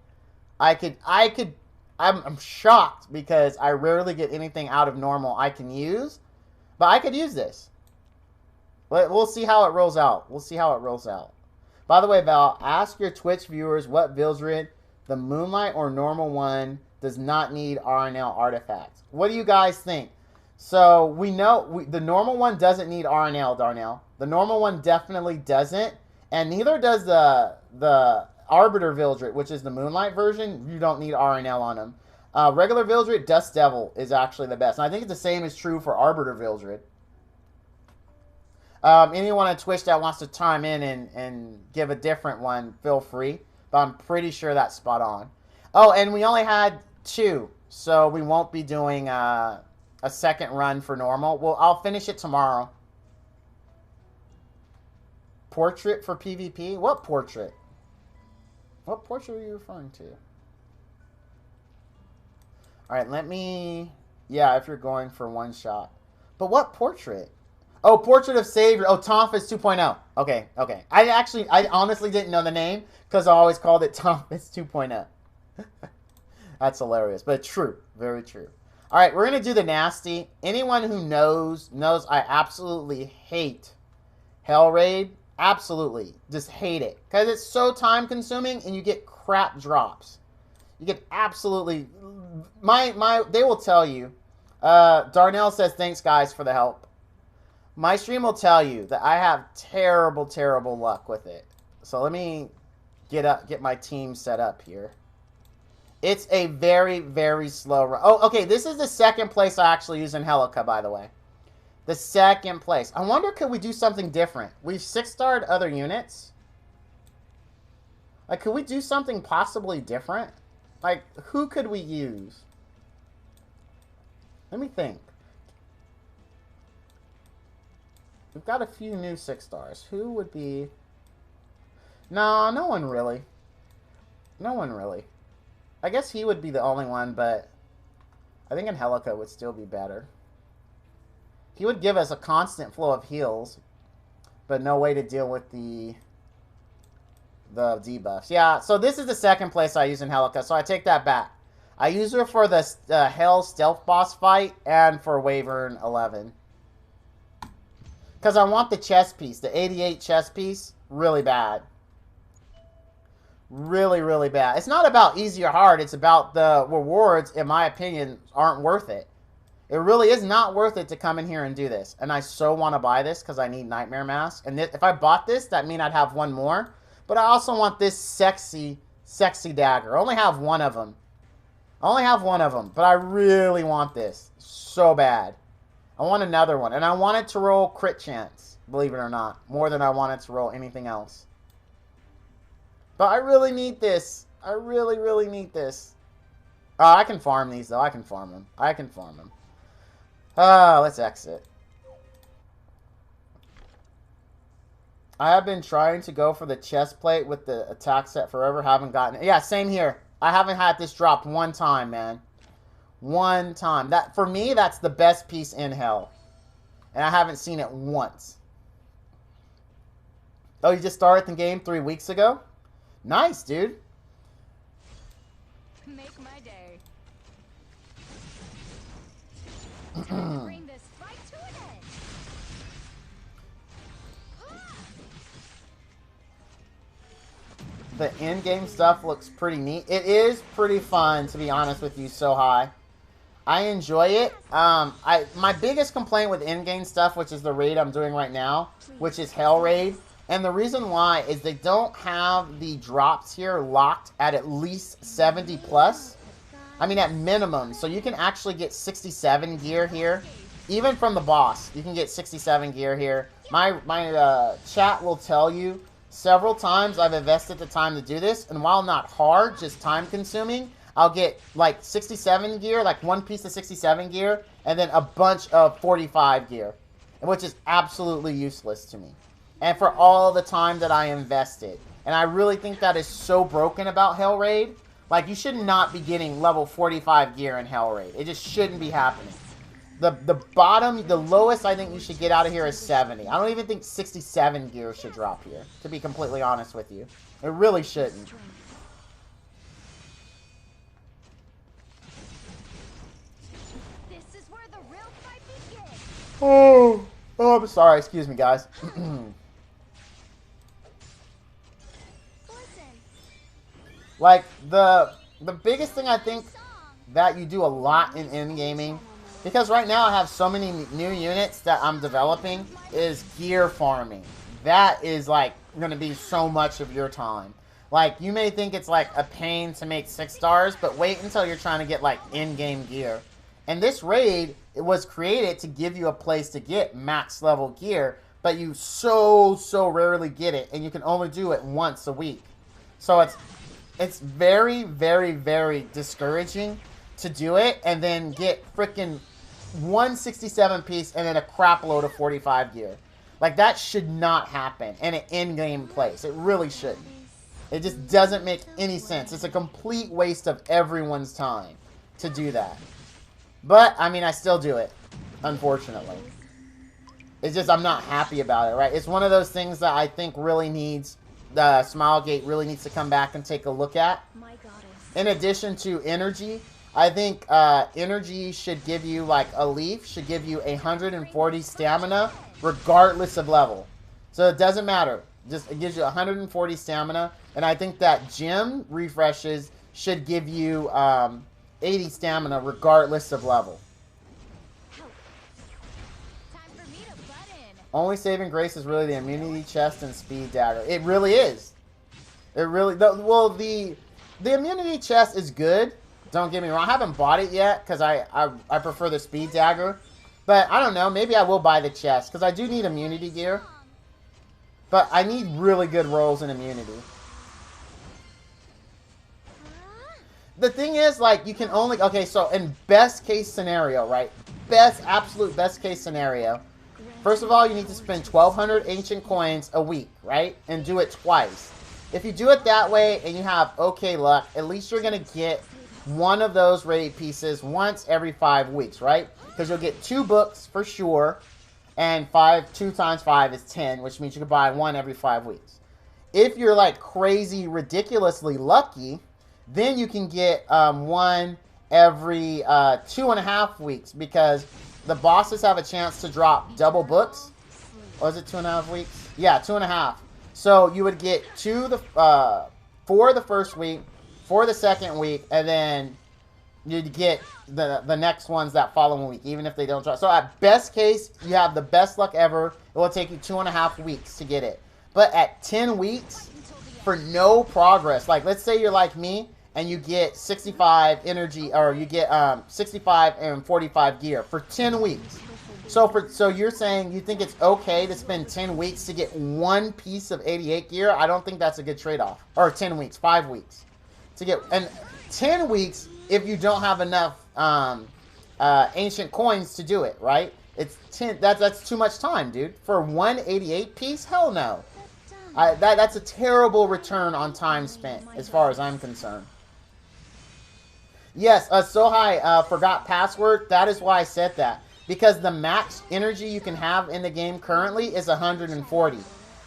I'm shocked because I rarely get anything out of normal I can use, but I could use this. But we'll see how it rolls out. We'll see how it rolls out. By the way, Val, ask your Twitch viewers what Vildred, the Moonlight or normal one, does not need RNL artifacts. What do you guys think? So we know the normal one doesn't need RNL, Darnell. The normal one definitely doesn't, and neither does the Arbiter Vildred, which is the Moonlight version. You don't need RNL on them. Regular Vildred, Dust Devil is actually the best. And I think the same is true for Arbiter Vildred. Anyone on Twitch that wants to chime in and give a different one, feel free. But I'm pretty sure that's spot on. Oh, and we only had 2, so we won't be doing a second run for normal. Well, I'll finish it tomorrow. Portrait for PvP? What portrait? What portrait are you referring to? Alright, let me... Yeah, if you're going for one shot. But what portrait? Oh, Portrait of Savior. Oh, Tomfus 2.0. Okay, okay. I honestly didn't know the name because I always called it Tomfus 2.0. That's hilarious, but true. Very true. All right, we're going to do the nasty. Anyone who knows I absolutely hate Hell Raid. Absolutely. Just hate it. Because it's so time consuming and you get crap drops. You get absolutely... They will tell you. Darnell says, thanks guys for the help. My stream will tell you that I have terrible, terrible luck with it. So let me get my team set up here. It's a very, very slow run. Oh, okay, this is the second place I actually use in Helica, by the way. The second place. I wonder, could we do something different? We've 6-starred other units. Like, could we do something possibly different? Like, who could we use? Let me think. We've got a few new 6-stars. Who would be... No, no one really. No one really. I guess he would be the only one, but I think Angelica would still be better. He would give us a constant flow of heals, but no way to deal with the debuffs. Yeah, so this is the second place I use Angelica, so I take that back. I use her for the Hell Stealth Boss fight and for Wyvern 11. Because I want the chess piece, the 88 chess piece, really bad. Really, really bad. It's not about easy or hard. It's about the rewards, in my opinion, aren't worth it. It really is not worth it to come in here and do this. And I so want to buy this because I need Nightmare Mask. And if I bought this, that means I'd have one more. But I also want this sexy, sexy dagger. I only have one of them. I only have one of them. But I really want this so bad. I want another one. And I want it to roll crit chance, believe it or not. More than I want it to roll anything else. But I really need this. I really, really need this. Oh, I can farm these, though. I can farm them. I can farm them. Let's exit. I have been trying to go for the chest plate with the attack set forever. Haven't gotten it. Yeah, same here. I haven't had this dropped one time, man. One time. That, for me, that's the best piece in Hell. And I haven't seen it once. Oh, you just started the game 3 weeks ago? Nice, dude. Make my day. Bring this fight to an end. The in-game stuff looks pretty neat. It is pretty fun, to be honest with you, so high. I enjoy it. My biggest complaint with in-game stuff, which is the raid I'm doing right now, which is Hell Raid, and the reason why is they don't have the drops here locked at least 70 plus. I mean, at minimum. So you can actually get 67 gear here. Even from the boss, you can get 67 gear here. My chat will tell you several times I've invested the time to do this. And while not hard, just time consuming, I'll get like 67 gear, like one piece of 67 gear, and then a bunch of 45 gear. Which is absolutely useless to me. And for all the time that I invested. And I really think that is so broken about Hell Raid. Like, you should not be getting level 45 gear in Hell Raid. It just shouldn't be happening. The bottom, the lowest I think you should get out of here is 70. I don't even think 67 gear should drop here, to be completely honest with you. It really shouldn't. This is where the real fight begins. Oh, I'm sorry. Excuse me, guys. Listen, Like, the biggest thing I think that you do a lot in gaming, because right now I have so many new units that I'm developing, is gear farming. That is, like, going to be so much of your time. Like, you may think it's, like, a pain to make 6 stars, but wait until you're trying to get, like, in-game gear. And this raid, it was created to give you a place to get max level gear, but you so rarely get it, and you can only do it once a week. So it's very, very, very discouraging to do it and then get freaking 167 piece and then a crap load of 45 gear. Like, that should not happen in an in-game place. It really shouldn't. It just doesn't make any sense. It's a complete waste of everyone's time to do that. But, I mean, I still do it, unfortunately. It's just I'm not happy about it, right? It's one of those things that I think really needs, Smilegate really needs to come back and take a look at. my goddess. In addition to energy, I think energy should give you, like, a leaf should give you 140 stamina regardless of level. So it doesn't matter. Just it gives you 140 stamina. And I think that gym refreshes should give you 80 stamina regardless of level. Time for me to butt in. Only saving grace is really the immunity chest and speed dagger. It really is. It really... Well, the immunity chest is good. Don't get me wrong. I haven't bought it yet because I prefer the speed dagger. But I don't know. Maybe I will buy the chest because I do need immunity gear. But I need really good rolls in immunity. The thing is, like, you can only... Okay, so in best case scenario, right? Absolute best case scenario. First of all, you need to spend 1,200 ancient coins a week, right? And do it twice. If you do it that way and you have okay luck, at least you're going to get one of those raid pieces once every 5 weeks, right? Because you'll get 2 books for sure. And 2 times 5 is 10, which means you can buy 1 every 5 weeks. If you're, like, crazy, ridiculously lucky, then you can get 1 every 2.5 weeks, because the bosses have a chance to drop double books. Or is it 2.5 weeks? Yeah, 2.5. So you would get 2 for the first week, for the second week, and then you'd get the next ones that following week, even if they don't drop. So at best case, you have the best luck ever. It will take you 2.5 weeks to get it. But at 10 weeks, for no progress, like let's say you're like me, and you get 65 energy, or you get 65 and 45 gear for 10 weeks. So you're saying you think it's okay to spend 10 weeks to get 1 piece of 88 gear? I don't think that's a good trade-off. Or 10 weeks, 5 weeks to get, and 10 weeks if you don't have enough ancient coins to do it, right? It's 10. That's too much time, dude. For 188 piece, hell no. That's a terrible return on time spent, as far as I'm concerned. Yes, Sohai forgot password. That is why I said that. Because the max energy you can have in the game currently is 140.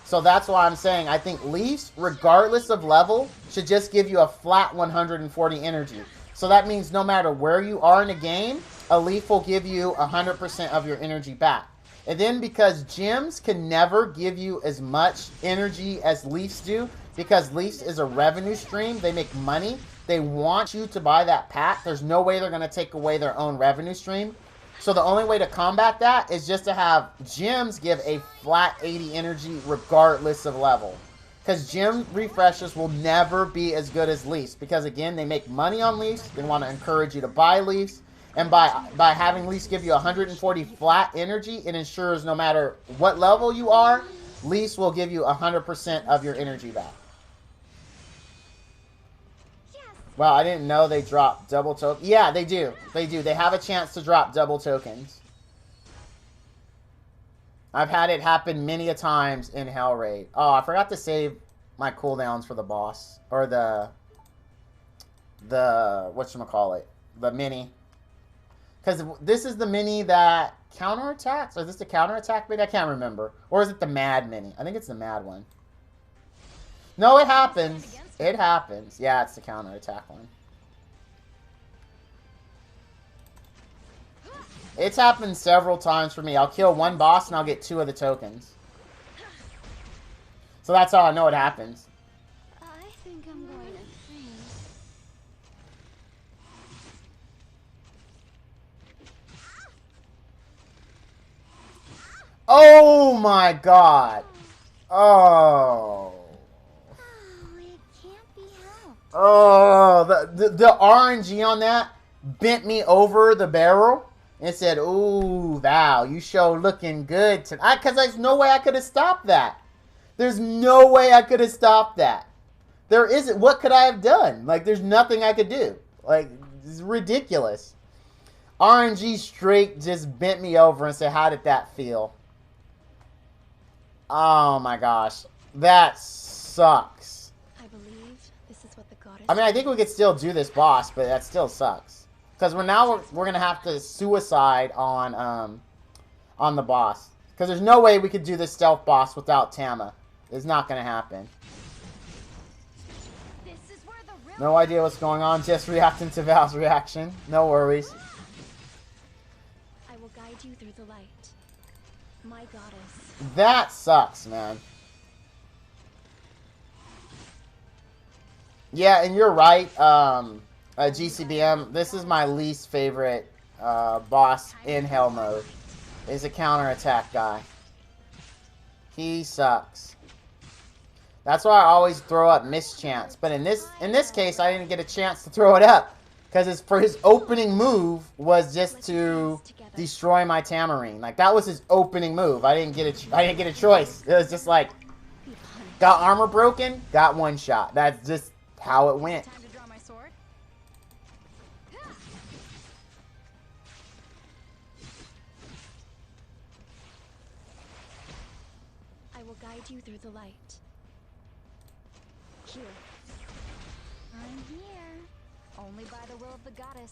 So that's why I'm saying I think Leafs, regardless of level, should just give you a flat 140 energy. So that means no matter where you are in the game, a Leaf will give you 100% of your energy back. And then because gyms can never give you as much energy as Leafs do, because Leafs is a revenue stream, they make money, they want you to buy that pack. There's no way they're going to take away their own revenue stream. So the only way to combat that is just to have gyms give a flat 80 energy regardless of level. Because gym refreshes will never be as good as Leafs. Because again, they make money on Leafs. They want to encourage you to buy Leafs. And by having Leafs give you 140 flat energy, it ensures no matter what level you are, Leafs will give you 100% of your energy back. Wow, I didn't know they drop double tokens. Yeah, they do. They do. They have a chance to drop double tokens. I've had it happen many a times in Hell Raid. Oh, I forgot to save my cooldowns for the boss. Or the whatchamacallit. The mini. Because this is the mini that counterattacks? Or is this the counterattack mini? I can't remember. Or is it the mad mini? I think it's the mad one. No, it happens. It happens. Yeah, it's the counterattack one. It's happened several times for me. I'll kill one boss and I'll get 2 of the tokens. So that's how I know it happens. I think I'm going to faint. Oh my god. Oh. Oh, it can't be helped. Oh, the RNG on that bent me over the barrel and said, "Ooh, Val, you show looking good tonight." Because there's no way I could have stopped that. There's no way I could have stopped that. There isn't. What could I have done? Like, there's nothing I could do. Like, it's ridiculous. RNG straight just bent me over and said, "How did that feel?" Oh my gosh, that sucks. I believe this is what the goddess. I mean, I think we could still do this boss, but that still sucks. Because we're gonna have to suicide on the boss. Because there's no way we could do this stealth boss without Tama. It's not gonna happen. This is where the real No idea what's going on. Just reacting to Val's reaction. No worries. I will guide you through the light. My goddess. That sucks, man. Yeah, and you're right. GCBM. This is my least favorite boss in Hell mode. Is a counterattack guy. He sucks. That's why I always throw up mischance. But in this case, I didn't get a chance to throw it up because for his opening move was just to destroy my Tamarine. Like, that was his opening move. I didn't get a choice. It was just like, got armor broken, got one shot. That's just how it went. Time to draw my sword. I will guide you through the light. Here. I'm here. Only by the will of the goddess.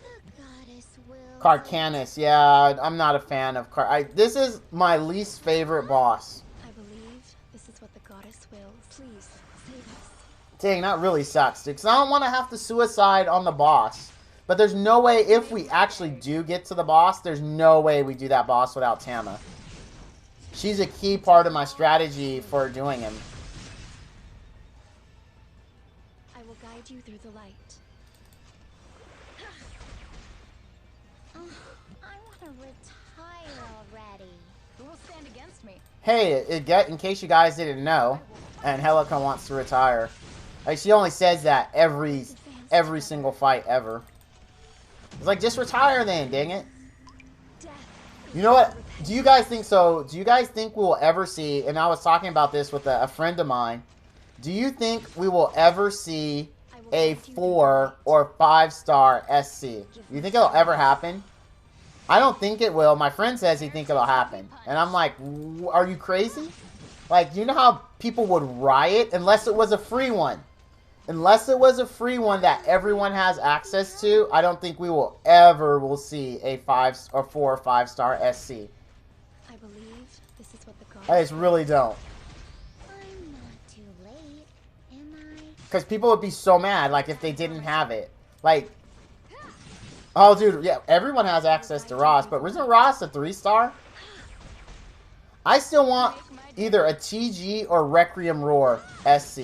The goddess will. Carcanus, yeah, I'm not a fan of this is my least favorite boss. I believe this is what the goddess wills. Please save us. Dang, that really sucks, dude. Because I don't want to have to suicide on the boss. But there's no way, if we actually do get to the boss, there's no way we do that boss without Tama. She's a key part of my strategy for doing him. I will guide you through the light. I want to retire already. Who will stand against me? Hey, in case you guys didn't know, and Helica wants to retire. Like, she only says that every single fight ever. It's like, just retire then, dang it. You know what? Do you guys think so? Do you guys think we will ever see, and I was talking about this with a friend of mine, do you think we will ever see a 4 or 5-star SC? Do you think it'll ever happen? I don't think it will. My friend says he thinks it'll happen. And I'm like, are you crazy? Like, you know how people would riot unless it was a free one? Unless it was a free one that everyone has access to, I don't think we will ever see a 4 or 5-star SC. I believe this is what the goddess. I just really don't. I'm not too late, am I? Because people would be so mad, like, if they didn't have it. Like, oh, dude, yeah, everyone has access to Ross, but isn't Ross a 3-star? I still want either a TG or Requiem Roar SC.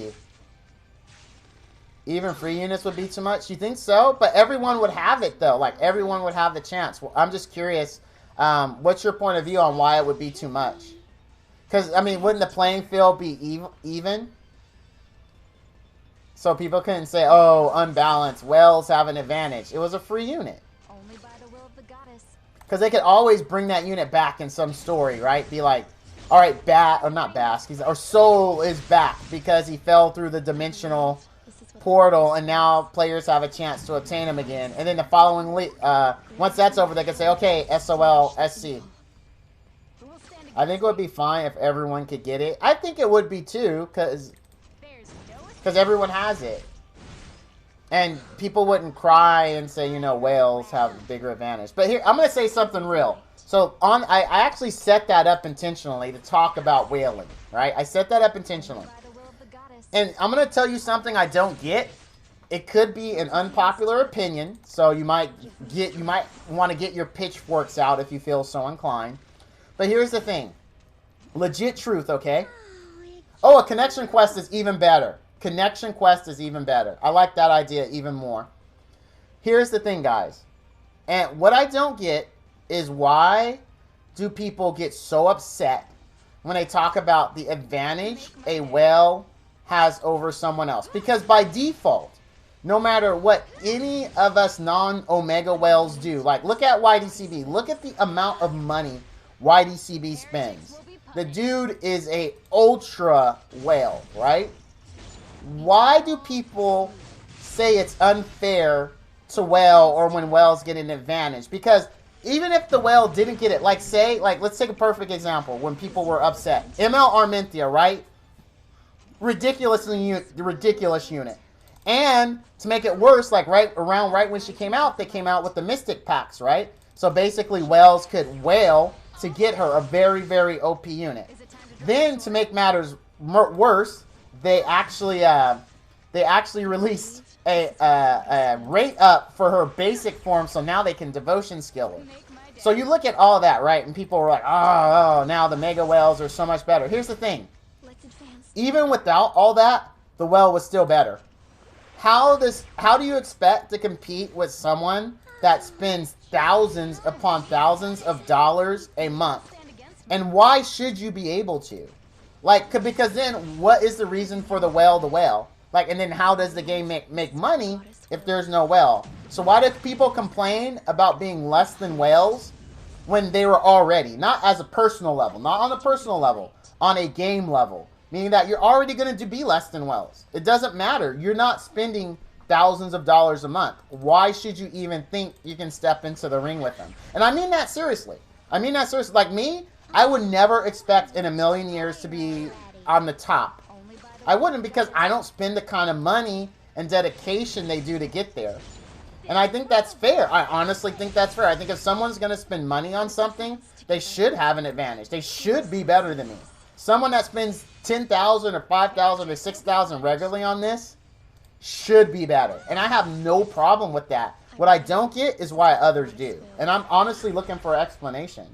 Even free units would be too much? You think so? But everyone would have it, though. Like, everyone would have the chance. Well, I'm just curious, what's your point of view on why it would be too much? Because, I mean, wouldn't the playing field be even? So people couldn't say, oh, unbalanced, whales have an advantage. It was a free unit. Only by the will of the goddess. Because they could always bring that unit back in some story, right? Be like, all right, not Bask, or Soul is back because he fell through the dimensional portal, and now players have a chance to obtain him again. And then the following once that's over, they can say, okay, SOL, SC. I think it would be fine if everyone could get it. I think it would be too, because everyone has it. And people wouldn't cry and say, you know, whales have a bigger advantage. But here, I'm going to say something real. So I actually set that up intentionally to talk about whaling, right? I set that up intentionally. By the will of the goddess. And I'm going to tell you something I don't get. It could be an unpopular opinion, so you might want to get your pitchforks out if you feel so inclined. But here's the thing. Legit truth, okay? Oh, a connection quest is even better. Connection quest is even better. I like that idea even more. Here's the thing, guys. And what I don't get is why do people get so upset when they talk about the advantage a whale has over someone else? Because by default, no matter what any of us non-Omega whales do, like look at YDCB. Look at the amount of money YDCB spends. The dude is a ultra whale, right? Why do people say it's unfair to whale or when whales get an advantage? Because even if the whale didn't get it, like say, like let's take a perfect example when people were upset. ML Armentia, right? Ridiculous unit. And to make it worse, like right when she came out, they came out with the Mystic packs, right? So basically whales could whale to get her a very, very OP unit. Then to make matters worse, they actually released a rate up for her basic form, so now they can devotion skill her. So you look at all of that, right? And people were like, oh, now the mega whales are so much better. Here's the thing. Even without all that, the whale was still better. How do you expect to compete with someone that spends thousands upon thousands of dollars a month? And why should you be able to? Like, because then what is the reason for the whale? Like, and then how does the game make money if there's no whale? So why do people complain about being less than whales when they were already, not as a personal level, not on a personal level, on a game level? Meaning that you're already going to be less than whales. It doesn't matter. You're not spending thousands of dollars a month. Why should you even think you can step into the ring with them? And I mean that seriously. Like me, I would never expect in a million years to be on the top. I wouldn't, because I don't spend the kind of money and dedication they do to get there. And I think that's fair. I honestly think that's fair. I think if someone's going to spend money on something, they should have an advantage. They should be better than me. Someone that spends $10,000 or $5,000 or $6,000 regularly on this should be better. And I have no problem with that. What I don't get is why others do. And I'm honestly looking for an explanation.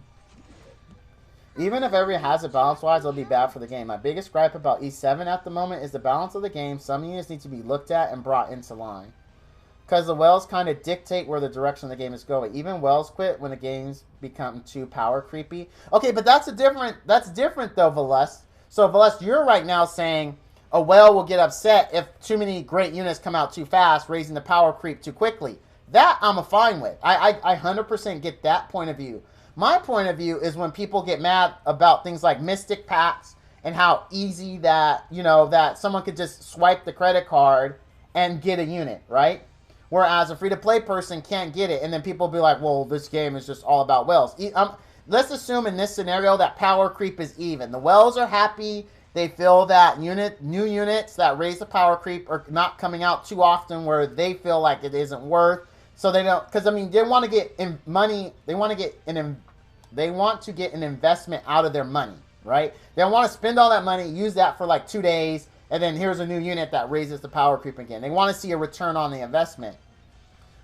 Even if every has it balance-wise, it'll be bad for the game. My biggest gripe about E7 at the moment is the balance of the game. Some units need to be looked at and brought into line. Because the whales kind of dictate where the direction of the game is going. Even whales quit when the games become too power creepy. Okay, but that's different though, Valest. So Valest, you're right now saying a whale will get upset if too many great units come out too fast, raising the power creep too quickly. That I'm fine with. I 100% get that point of view. My point of view is when people get mad about things like Mystic packs and how easy that, you know, that someone could just swipe the credit card and get a unit, right? Whereas a free-to-play person can't get it, and then people be like, well, this game is just all about whales. Let's assume in this scenario that power creep is even. The whales are happy. They feel that new units that raise the power creep are not coming out too often where they feel like it isn't worth. So they don't, because I mean, they want to get money. They want to get an investment out of their money, right? They don't want to spend all that money, use that for like 2 days, and then here's a new unit that raises the power creep again. They want to see a return on the investment.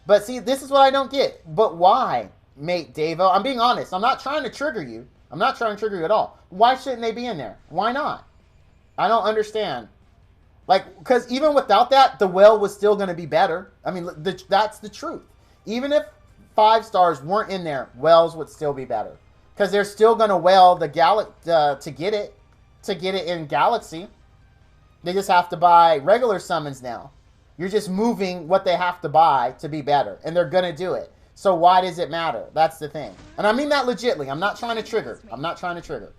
But see, this is what I don't get. But why, mate Davo? I'm being honest. I'm not trying to trigger you. I'm not trying to trigger you at all. Why shouldn't they be in there? Why not? I don't understand. Like, because even without that, the whale was still going to be better. I mean, that's the truth. Even if 5 stars weren't in there, whales would still be better. Because they're still going to whale the to get it in Galaxy. They just have to buy regular summons now. You're just moving what they have to buy to be better. And they're going to do it. So why does it matter? That's the thing. And I mean that legitly. I'm not trying to trigger.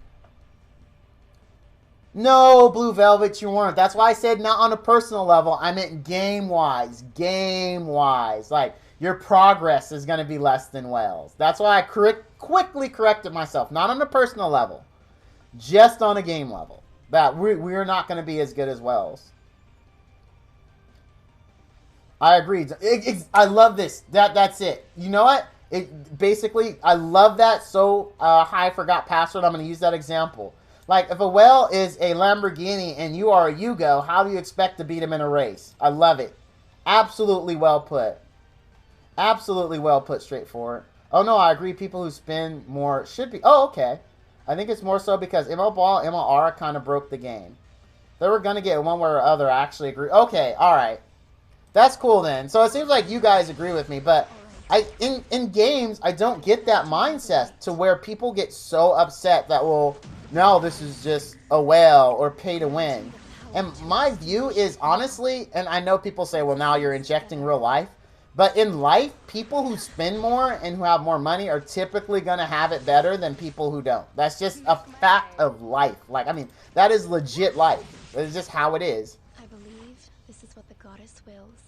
No, Blue Velvet, you weren't. That's why I said not on a personal level. I meant game-wise. Game-wise. Like, your progress is going to be less than whales. That's why I quickly corrected myself. Not on a personal level. Just on a game level. That we're not going to be as good as whales. I agree. I love this. That's it. You know what? It basically, I love that so high I forgot password. I'm going to use that example. Like, if a whale is a Lamborghini and you are a Yugo, how do you expect to beat him in a race? I love it. Absolutely well put. Absolutely well put, straightforward. Oh, no, I agree. People who spend more should be... Oh, okay. I think it's more so because ML Ball, MLR kind of broke the game. They were going to get one way or other. I actually agree. Okay, all right. That's cool then. So it seems like you guys agree with me, but in games, I don't get that mindset to where people get so upset that, well, no, this is just a whale or pay to win. And my view is, honestly, and I know people say, well, now you're injecting real life, but in life, people who spend more and who have more money are typically going to have it better than people who don't. That's just a fact of life. Like, I mean, that is legit life. It's just how it is. I believe this is what the goddess wills.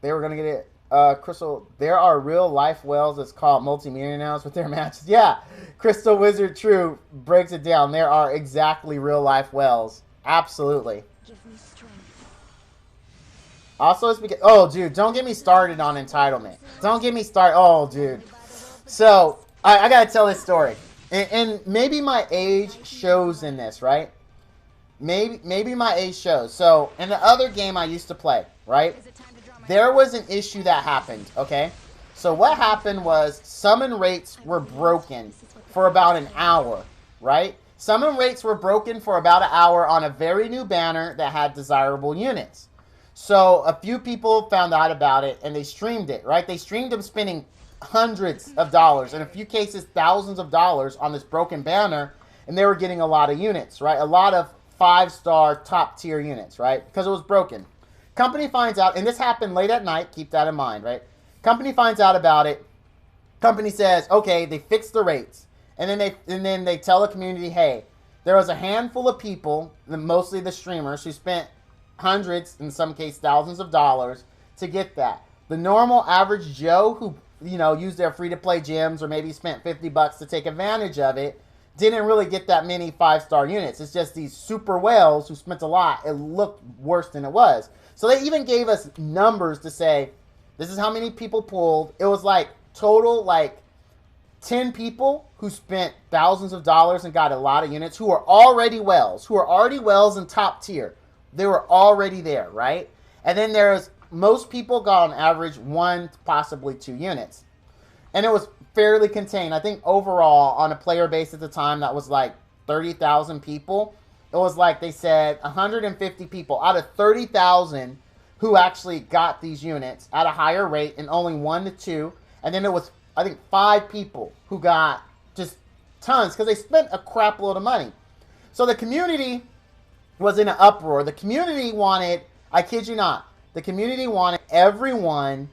They were going to get it. Crystal, there are real life whales that's called multimillionaires with their matches. Yeah, Crystal Wizard True breaks it down. There are exactly real life whales. Absolutely. Give me strength. Also, it's because... Oh, dude, don't get me started on entitlement. Don't get me started... Oh, dude. So, I gotta tell this story. And maybe my age shows in this, right? Maybe my age shows. So, in the other game I used to play, right? There was an issue that happened, okay? So what happened was summon rates were broken for about an hour, right? Summon rates were broken for about an hour on a very new banner that had desirable units. So a few people found out about it and they streamed it, right? They streamed them spending hundreds of dollars, in a few cases thousands of dollars on this broken banner, and they were getting a lot of units, right? A lot of 5-star top tier units, right? Because it was broken. Company finds out, and this happened late at night, keep that in mind, right? Company finds out about it. Company says, okay, they fixed the rates. And then they tell the community, hey, there was a handful of people, mostly the streamers, who spent hundreds, in some case thousands of dollars to get that. The normal average Joe who, you know, used their free-to-play gyms or maybe spent $50 to take advantage of it, didn't really get that many 5-star units. It's just these super whales who spent a lot. It looked worse than it was. So they even gave us numbers to say, this is how many people pulled. It was like total like 10 people who spent thousands of dollars and got a lot of units who were already whales in top tier. They were already there, right? And then there's most people got on average 1, possibly 2 units. And it was fairly contained. I think overall on a player base at the time that was like 30,000 people. It was like they said 150 people out of 30,000 who actually got these units at a higher rate, and only 1 to 2. And then it was, I think, 5 people who got just tons because they spent a crap load of money. So the community was in an uproar. The community wanted, I kid you not, the community wanted everyone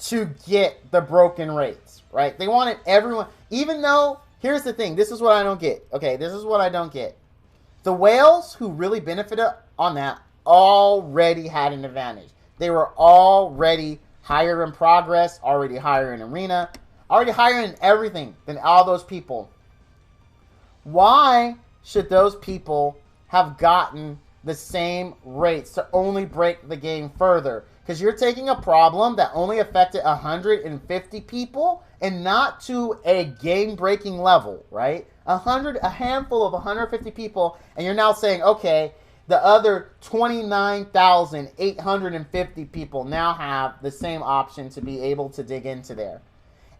to get the broken rates, right? They wanted everyone, even though, here's the thing, this is what I don't get. Okay, this is what I don't get. The whales who really benefited on that already had an advantage. They were already higher in progress, already higher in arena, already higher in everything than all those people. Why should those people have gotten the same rates to only break the game further? Because you're taking a problem that only affected 150 people and not to a game-breaking level, right? A handful of 150 people, and you're now saying, okay, the other 29,850 people now have the same option to be able to dig into there.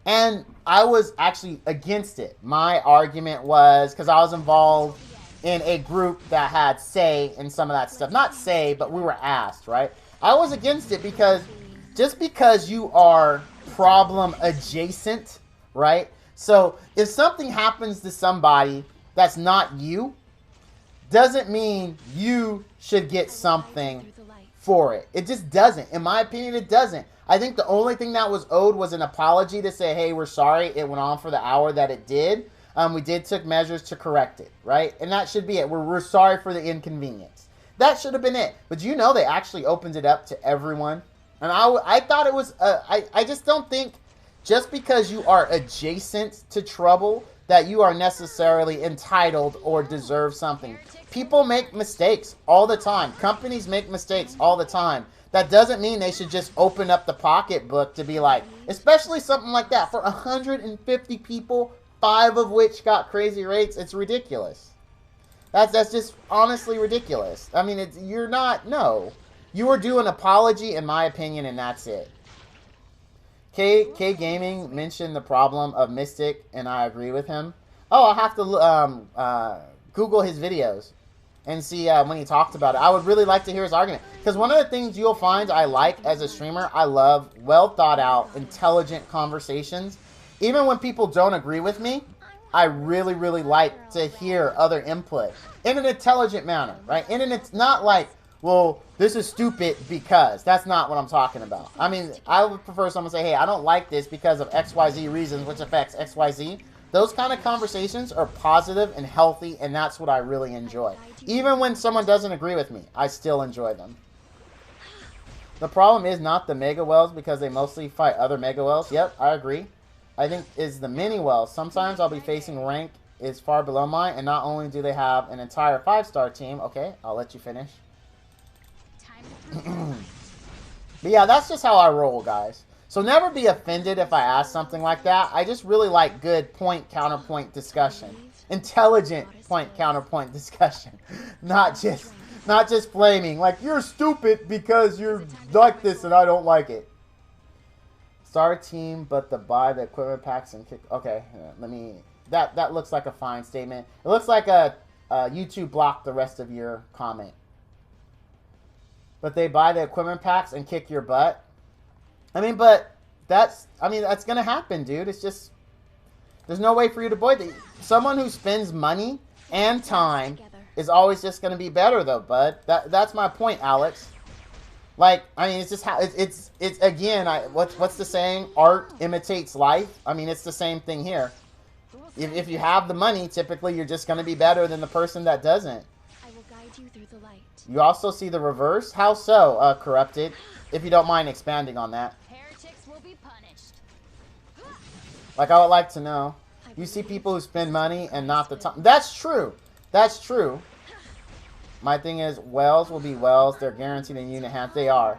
And I was actually against it. My argument was, because I was involved in a group that had say in some of that stuff. Not say, but we were asked, right? I was against it because just because you are problem adjacent, right? So if something happens to somebody that's not you, doesn't mean you should get something for it. It just doesn't. In my opinion, it doesn't. I think the only thing that was owed was an apology to say, hey, we're sorry it went on for the hour that it did. We did take measures to correct it, right? And that should be it. We're sorry for the inconvenience. That should have been it. But you know they actually opened it up to everyone. And I thought it was, I just don't think just because you are adjacent to trouble that you are necessarily entitled or deserve something. People make mistakes all the time. Companies make mistakes all the time. That doesn't mean they should just open up the pocketbook to be like, especially something like that. For 150 people, 5 of which got crazy rates, it's ridiculous. That's just honestly ridiculous. I mean, you're not, no. You are due an apology, in my opinion, and that's it. K Gaming mentioned the problem of Mystic, and I agree with him. Oh, I'll have to Google his videos and see when he talked about it. I would really like to hear his argument. Because one of the things you'll find I like as a streamer, I love well thought out, intelligent conversations. Even when people don't agree with me, I really, really like to hear other input in an intelligent manner, right? And it's not like, well, this is stupid because. That's not what I'm talking about. I mean, I would prefer someone say, hey, I don't like this because of XYZ reasons, which affects XYZ. Those kind of conversations are positive and healthy, and that's what I really enjoy. Even when someone doesn't agree with me, I still enjoy them. The problem is not the mega whales because they mostly fight other mega whales. Yep, I agree. I think is the mini whales. Sometimes I'll be facing rank is far below mine, and not only do they have an entire 5-star team. Okay, I'll let you finish. But yeah, that's just how I roll, guys. So never be offended if I ask something like that. I just really like good point-counterpoint discussion. Intelligent point-counterpoint discussion. Not just flaming. Like, you're stupid because you're like this and I don't like it. Star team, but buy the equipment packs and kick. Okay, let me... That looks like a fine statement. It looks like a YouTube blocked the rest of your comment. But they buy the equipment packs and kick your butt. I mean, but that's going to happen, dude. It's just, there's no way for you to avoid it. Someone who spends money and time is always just going to be better, though, bud. That's my point, Alex. Like, I mean, it's just how, it's again, what's the saying? Art imitates life. I mean, it's the same thing here. If you have the money, typically you're just going to be better than the person that doesn't. I will guide you through the light. You also see the reverse? How so, Corrupted? If you don't mind expanding on that. Heretics will be punished. Like, I would like to know. You see people who spend money and not the time. That's true. That's true. My thing is, whales will be whales. They're guaranteed in unit hand. They are.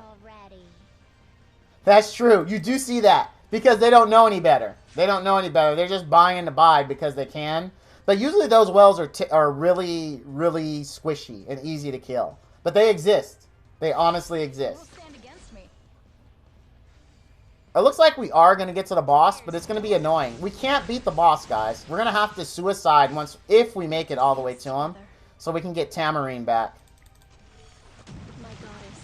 That's true. You do see that. Because they don't know any better. They don't know any better. They're just buying to buy because they can. But usually those whales are really, really squishy and easy to kill. But they exist. They honestly exist. It looks like we are going to get to the boss, but it's going to be annoying. We can't beat the boss, guys. We're going to have to suicide if we make it all the way to him. So we can get Tamarine back. My goddess.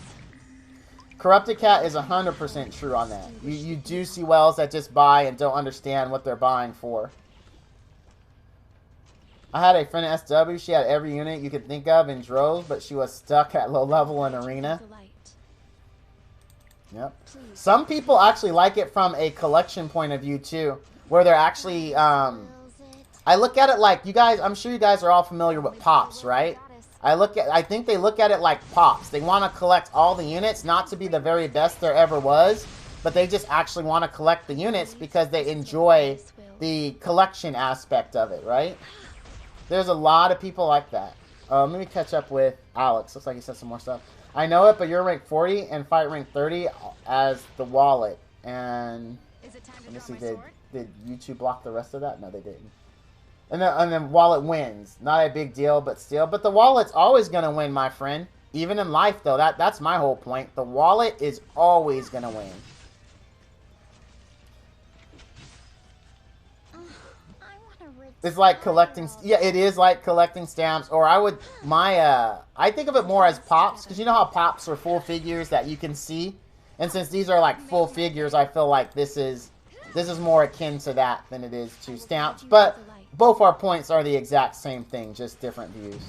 Corrupted Cat is 100% true on that. You do see whales that just buy and don't understand what they're buying for. I had a friend at SW. She had every unit you could think of in droves, but she was stuck at low level in arena. Yep. Some people actually like it from a collection point of view too, where they're actually. I look at it like you guys. I'm sure you guys are all familiar with pops, right? I think they look at it like pops. They want to collect all the units, not to be the very best there ever was, but they just actually want to collect the units because they enjoy the collection aspect of it, right? There's a lot of people like that. Let me catch up with Alex. Looks like he said some more stuff. I know it, but you're rank 40 and fight rank 30 as the wallet. And let me see, did YouTube block the rest of that? No, they didn't. And then wallet wins. Not a big deal, but still. But the wallet's always going to win, my friend. Even in life, though. That's my whole point. The wallet is always going to win. It's like collecting. Yeah, it is like collecting stamps. Or I think of it more as pops, because you know how pops are full figures that you can see, and since these are like full figures, I feel like this is more akin to that than it is to stamps. But both our points are the exact same thing, just different views.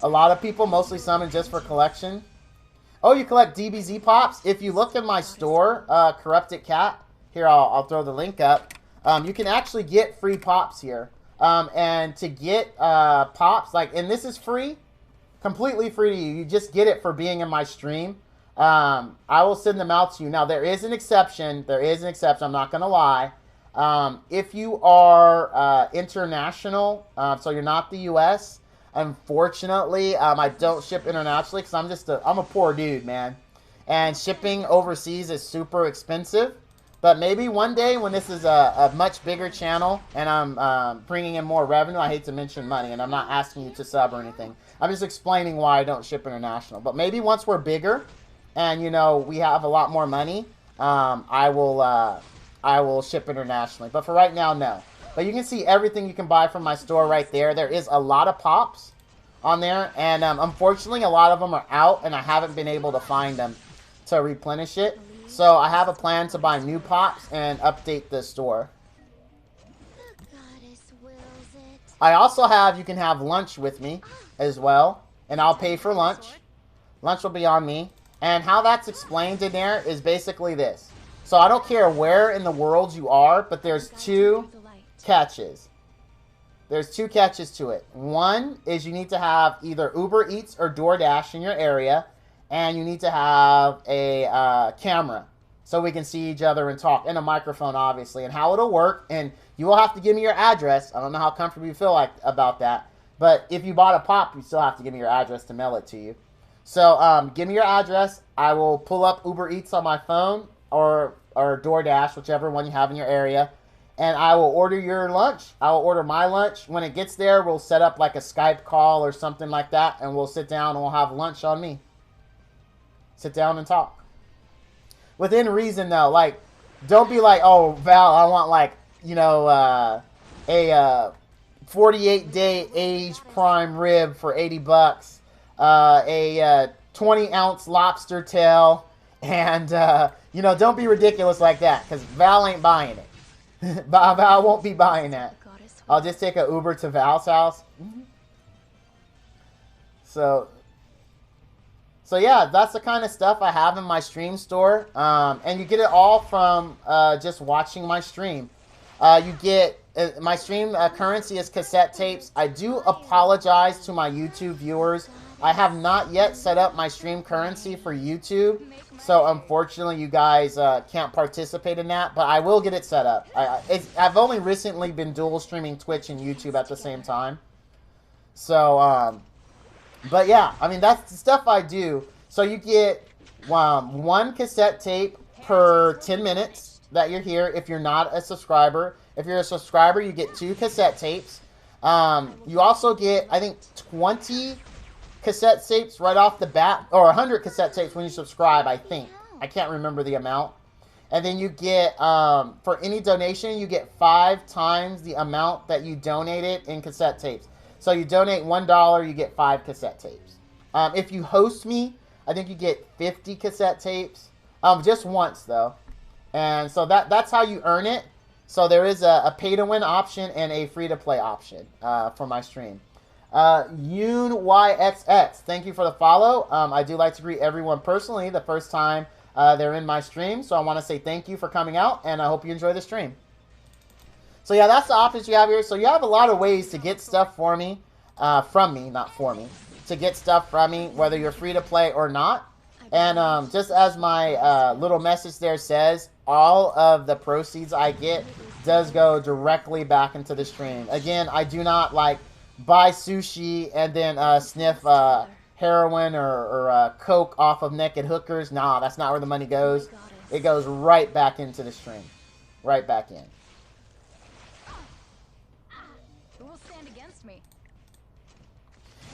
A lot of people mostly summon just for collection. Oh, you collect DBZ pops? If you look in my store, Corrupted Cat, here I'll throw the link up. You can actually get free pops here. And to get pops, and this is free, completely free to you. You just get it for being in my stream. I will send them out to you. Now, there is an exception. There is an exception. I'm not going to lie. If you are international, so you're not the U.S., unfortunately, I don't ship internationally because I'm a poor dude, man. And shipping overseas is super expensive. But maybe one day when this is a much bigger channel and I'm bringing in more revenue, I hate to mention money, and I'm not asking you to sub or anything. I'm just explaining why I don't ship international. But maybe once we're bigger and, you know, we have a lot more money, I will ship internationally. But for right now, no. But you can see everything you can buy from my store right there. There is a lot of pops on there. And unfortunately, a lot of them are out, and I haven't been able to find them to replenish it. So I have a plan to buy new pops and update the store. I also have, you can have lunch with me as well. And I'll pay for lunch. Lunch will be on me. And how that's explained in there is basically this. So I don't care where in the world you are, but there's two catches. There's two catches to it. One is you need to have either Uber Eats or DoorDash in your area. And you need to have a camera so we can see each other and talk. And a microphone, obviously. And how it'll work. And you will have to give me your address. I don't know how comfortable you feel like about that. But if you bought a pop, you still have to give me your address to mail it to you. So give me your address. I will pull up Uber Eats on my phone or DoorDash, whichever one you have in your area. And I will order your lunch. I will order my lunch. When it gets there, we'll set up like a Skype call or something like that. And we'll sit down and we'll have lunch on me. Sit down and talk. Within reason, though. Like, don't be like, oh, Val, I want, like, you know, a 48-day aged prime rib for 80 bucks. A 20-ounce lobster tail. And, you know, don't be ridiculous like that. Because Val ain't buying it. Val won't be buying that. I'll just take an Uber to Val's house. So yeah, that's the kind of stuff I have in my stream store. And you get it all from just watching my stream. You get my stream currency is cassette tapes. I do apologize to my YouTube viewers. I have not yet set up my stream currency for YouTube. So unfortunately, you guys can't participate in that. But I will get it set up. I've only recently been dual streaming Twitch and YouTube at the same time. So, but yeah, I mean, that's the stuff I do. So you get one cassette tape per 10 minutes that you're here if you're not a subscriber. If you're a subscriber, you get 2 cassette tapes. You also get, I think, 20 cassette tapes right off the bat. Or 100 cassette tapes when you subscribe, I think. I can't remember the amount. And then you get, for any donation, you get 5 times the amount that you donated in cassette tapes. So you donate $1, you get 5 cassette tapes. If you host me, I think you get 50 cassette tapes. Just once, though. And so that's how you earn it. So there is a pay-to-win option and a free-to-play option for my stream. YXX, thank you for the follow. I do like to greet everyone personally the first time they're in my stream. So I want to say thank you for coming out, and I hope you enjoy the stream. So yeah, that's the options you have here. So you have a lot of ways to get stuff from me, not for me, to get stuff from me, whether you're free to play or not. And just as my little message there says, all of the proceeds I get does go directly back into the stream. Again, I do not like buy sushi and then sniff heroin or coke off of naked hookers. Nah, that's not where the money goes. It goes right back into the stream. Right back in.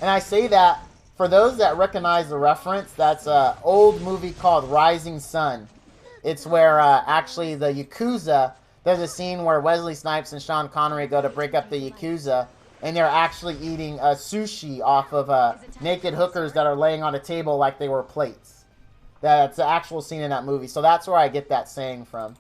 And I say that for those that recognize the reference, that's an old movie called Rising Sun. It's where actually the Yakuza, there's a scene where Wesley Snipes and Sean Connery go to break up the Yakuza, and they're actually eating sushi off of naked hookers that are laying on a table like they were plates. That's the actual scene in that movie. So that's where I get that saying from.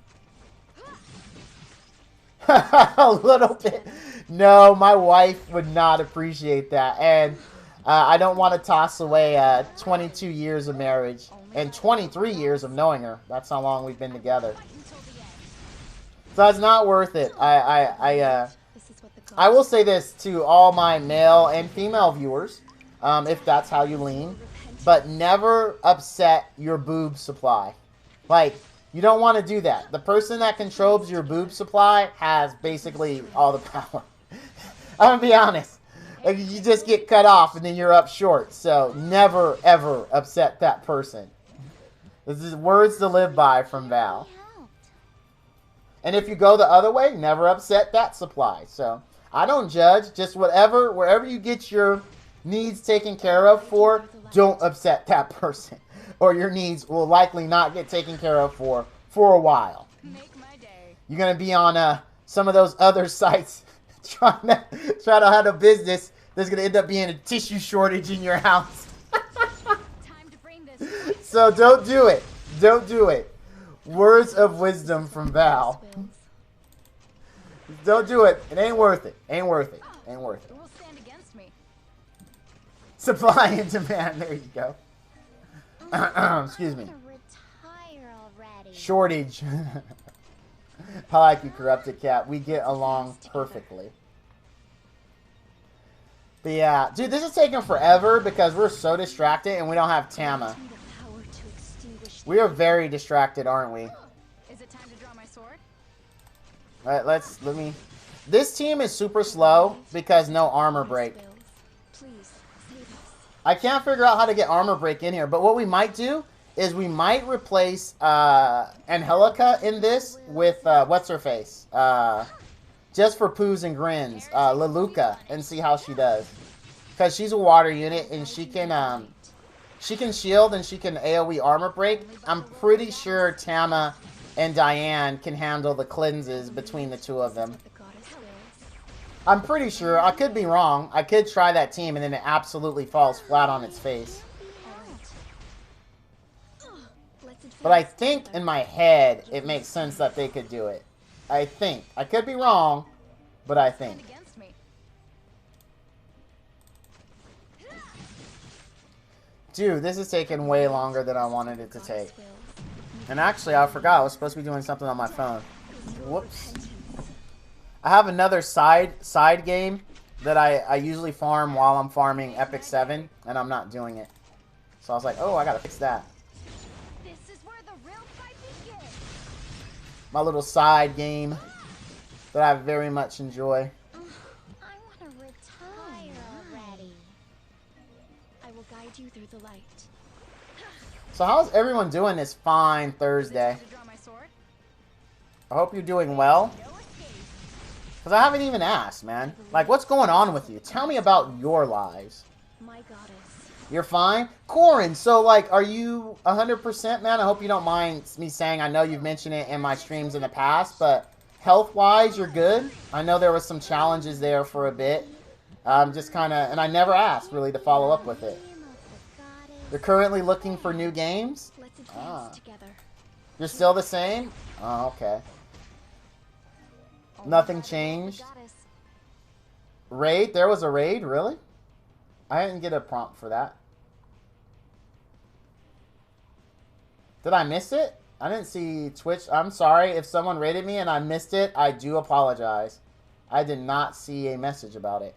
A little bit. No, my wife would not appreciate that. And I don't want to toss away 22 years of marriage and 23 years of knowing her. That's how long we've been together. So it's not worth it. I will say this to all my male and female viewers, if that's how you lean, but never upset your boob supply. Like, You don't want to do that. The person that controls your boob supply has basically all the power. I'm going to be honest. Like, you just get cut off and then you're up short. So never, ever upset that person. This is words to live by from Val. And if you go the other way, never upset that supply. So I don't judge. Just wherever you get your needs taken care of for, don't upset that person. Or your needs will likely not get taken care of for a while. Make my day. You're going to be on some of those other sites trying to have a business. There's going to end up being a tissue shortage in your house. Time to bring this. So don't do it. Don't do it. Words of wisdom from Val. Don't do it. It ain't worth it. Ain't worth it. Ain't worth it. It will stand against me. Supply and demand. There you go. Excuse me. Retire already. Shortage. I like you, Corrupted Cat. We get along perfectly. But yeah, dude, this is taking forever because we're so distracted and we don't have Tama. We are very distracted, aren't we? Is it time to draw my sword? Alright, let me... This team is super slow because no armor break. I can't figure out how to get armor break in here, but what we might do is we might replace Angelica in this with, what's-her-face? Just for poos and grins, Leluca, and see how she does. Because she's a water unit, and she can shield, and she can AoE armor break. I'm pretty sure Tama and Diane can handle the cleanses between the two of them. I'm pretty sure. I could be wrong. I could try that team, and then it absolutely falls flat on its face. But I think in my head, it makes sense that they could do it. I think. I could be wrong, but I think. Dude, this is taking way longer than I wanted it to take. And actually, I forgot I was supposed to be doing something on my phone. Whoops. I have another side game that I usually farm while I'm farming Epic 7, and I'm not doing it. So I was like, oh, I gotta fix that. This is where the real fight begins. My little side game that I very much enjoy. I want to retire already. I will guide you through the light. So how's everyone doing this fine Thursday? I hope you're doing well. Because I haven't even asked, man. Like, what's going on with you? Tell me about your lives. My goddess. You're fine? Corin, so, like, are you 100%, man? I hope you don't mind me saying, I know you've mentioned it in my streams in the past, but health-wise, you're good? I know there was some challenges there for a bit. Just kind of, and I never asked, really, to follow up with it. You're currently looking for new games? You're still the same? Oh, okay. Nothing changed. Raid? There was a raid? Really? I didn't get a prompt for that. Did I miss it? I didn't see Twitch. I'm sorry if someone raided me and I missed it. I do apologize. I did not see a message about it.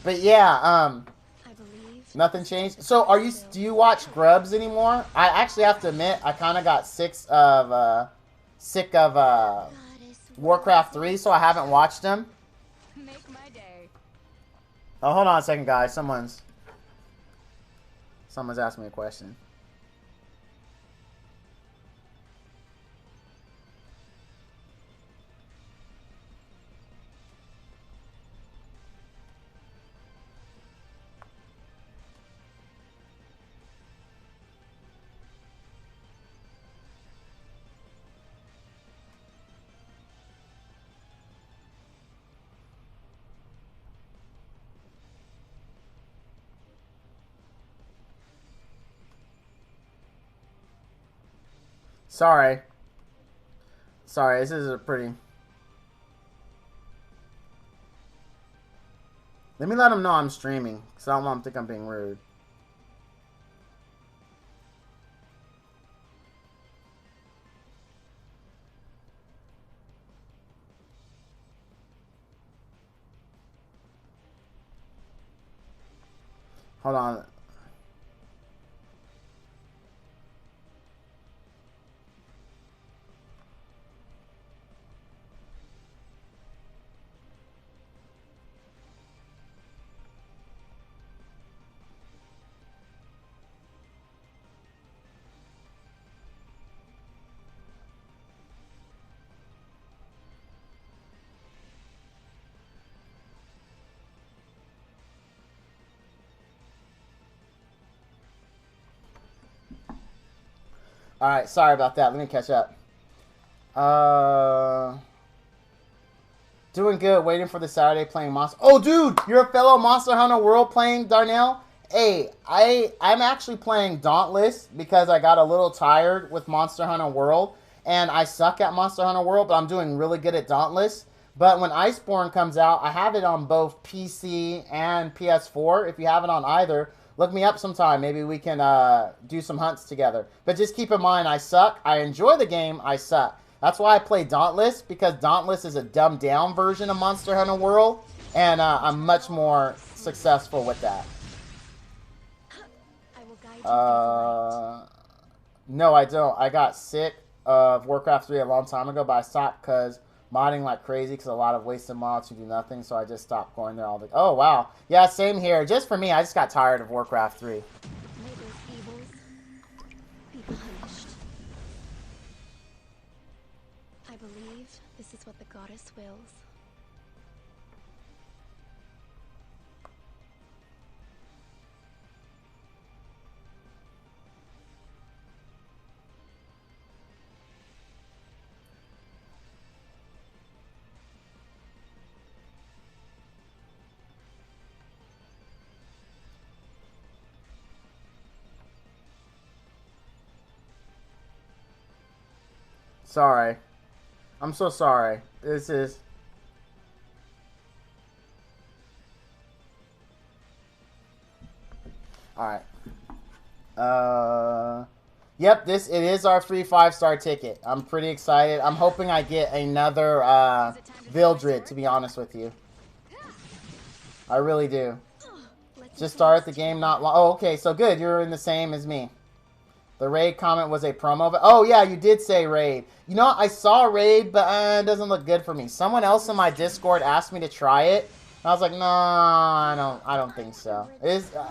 But yeah, nothing changed. So do you watch Grubs anymore? I actually have to admit, I kind of got sick of Warcraft 3, so I haven't watched them. Make my day. Oh, hold on a second, guys. Someone's asking me a question. Sorry. Sorry, this is a pretty... Let me let them know I'm streaming, because I don't want them to think I'm being rude. Hold on. Alright, sorry about that. Let me catch up. Doing good. Waiting for the Saturday playing Monster. Oh, dude! You're a fellow Monster Hunter World playing, Darnell? Hey, I'm actually playing Dauntless because I got a little tired with Monster Hunter World. And I suck at Monster Hunter World, but I'm doing really good at Dauntless. But when Iceborne comes out, I have it on both PC and PS4. If you have it on either, look me up sometime. Maybe we can do some hunts together. But just keep in mind, I suck. I enjoy the game. I suck. That's why I play Dauntless, because Dauntless is a dumbed-down version of Monster Hunter World. And I'm much more successful with that. I will guide you through the light. No, I don't. I got sick of Warcraft 3 a long time ago, but I stopped because modding like crazy because a lot of wasted mods who do nothing, so I just stopped going there all the... Oh, wow. Yeah, same here. Just for me, I just got tired of Warcraft 3. May those evils be punished. I believe this is what the goddess wills. Sorry. I'm so sorry. This is... Alright. Yep, it is our free 5-star ticket. I'm pretty excited. I'm hoping I get another Vildred, to be honest with you. I really do. Just started the game not long... Oh, okay, so good. You're in the same as me. The raid comment was a promo. But oh, yeah, you did say raid. You know, I saw raid, but it doesn't look good for me. Someone else in my Discord asked me to try it. And I was like, no, I don't think so.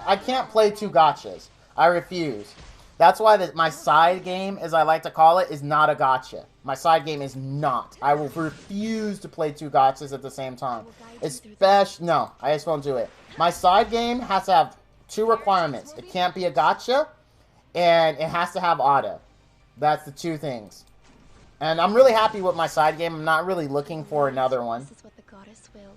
I can't play two gotchas. I refuse. That's why my side game, as I like to call it, is not a gotcha. My side game is not. I will refuse to play two gotchas at the same time. Especially... No, I just won't do it. My side game has to have two requirements. It can't be a gotcha. And it has to have auto. That's the two things. And I'm really happy with my side game. I'm not really looking for another one. This is what the goddess wills.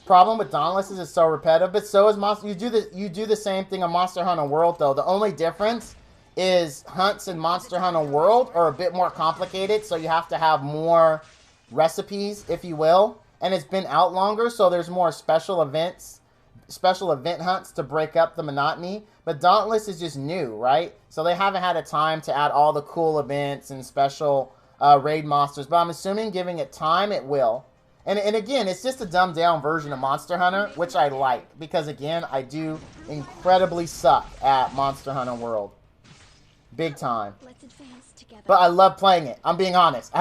Problem with Dauntless is it's so repetitive, but so is Monster. You do the same thing on Monster Hunter World though. The only difference is hunts in Monster Hunter World are a bit more complicated, so you have to have more recipes, if you will. And it's been out longer, so there's more special event hunts to break up the monotony. But Dauntless is just new, right? So they haven't had a time to add all the cool events and special raid monsters. But I'm assuming giving it time, it will. And again, it's just a dumbed down version of Monster Hunter, which I like. Because again, I do incredibly suck at Monster Hunter World. Big time. Let's advance together. But I love playing it. I'm being honest.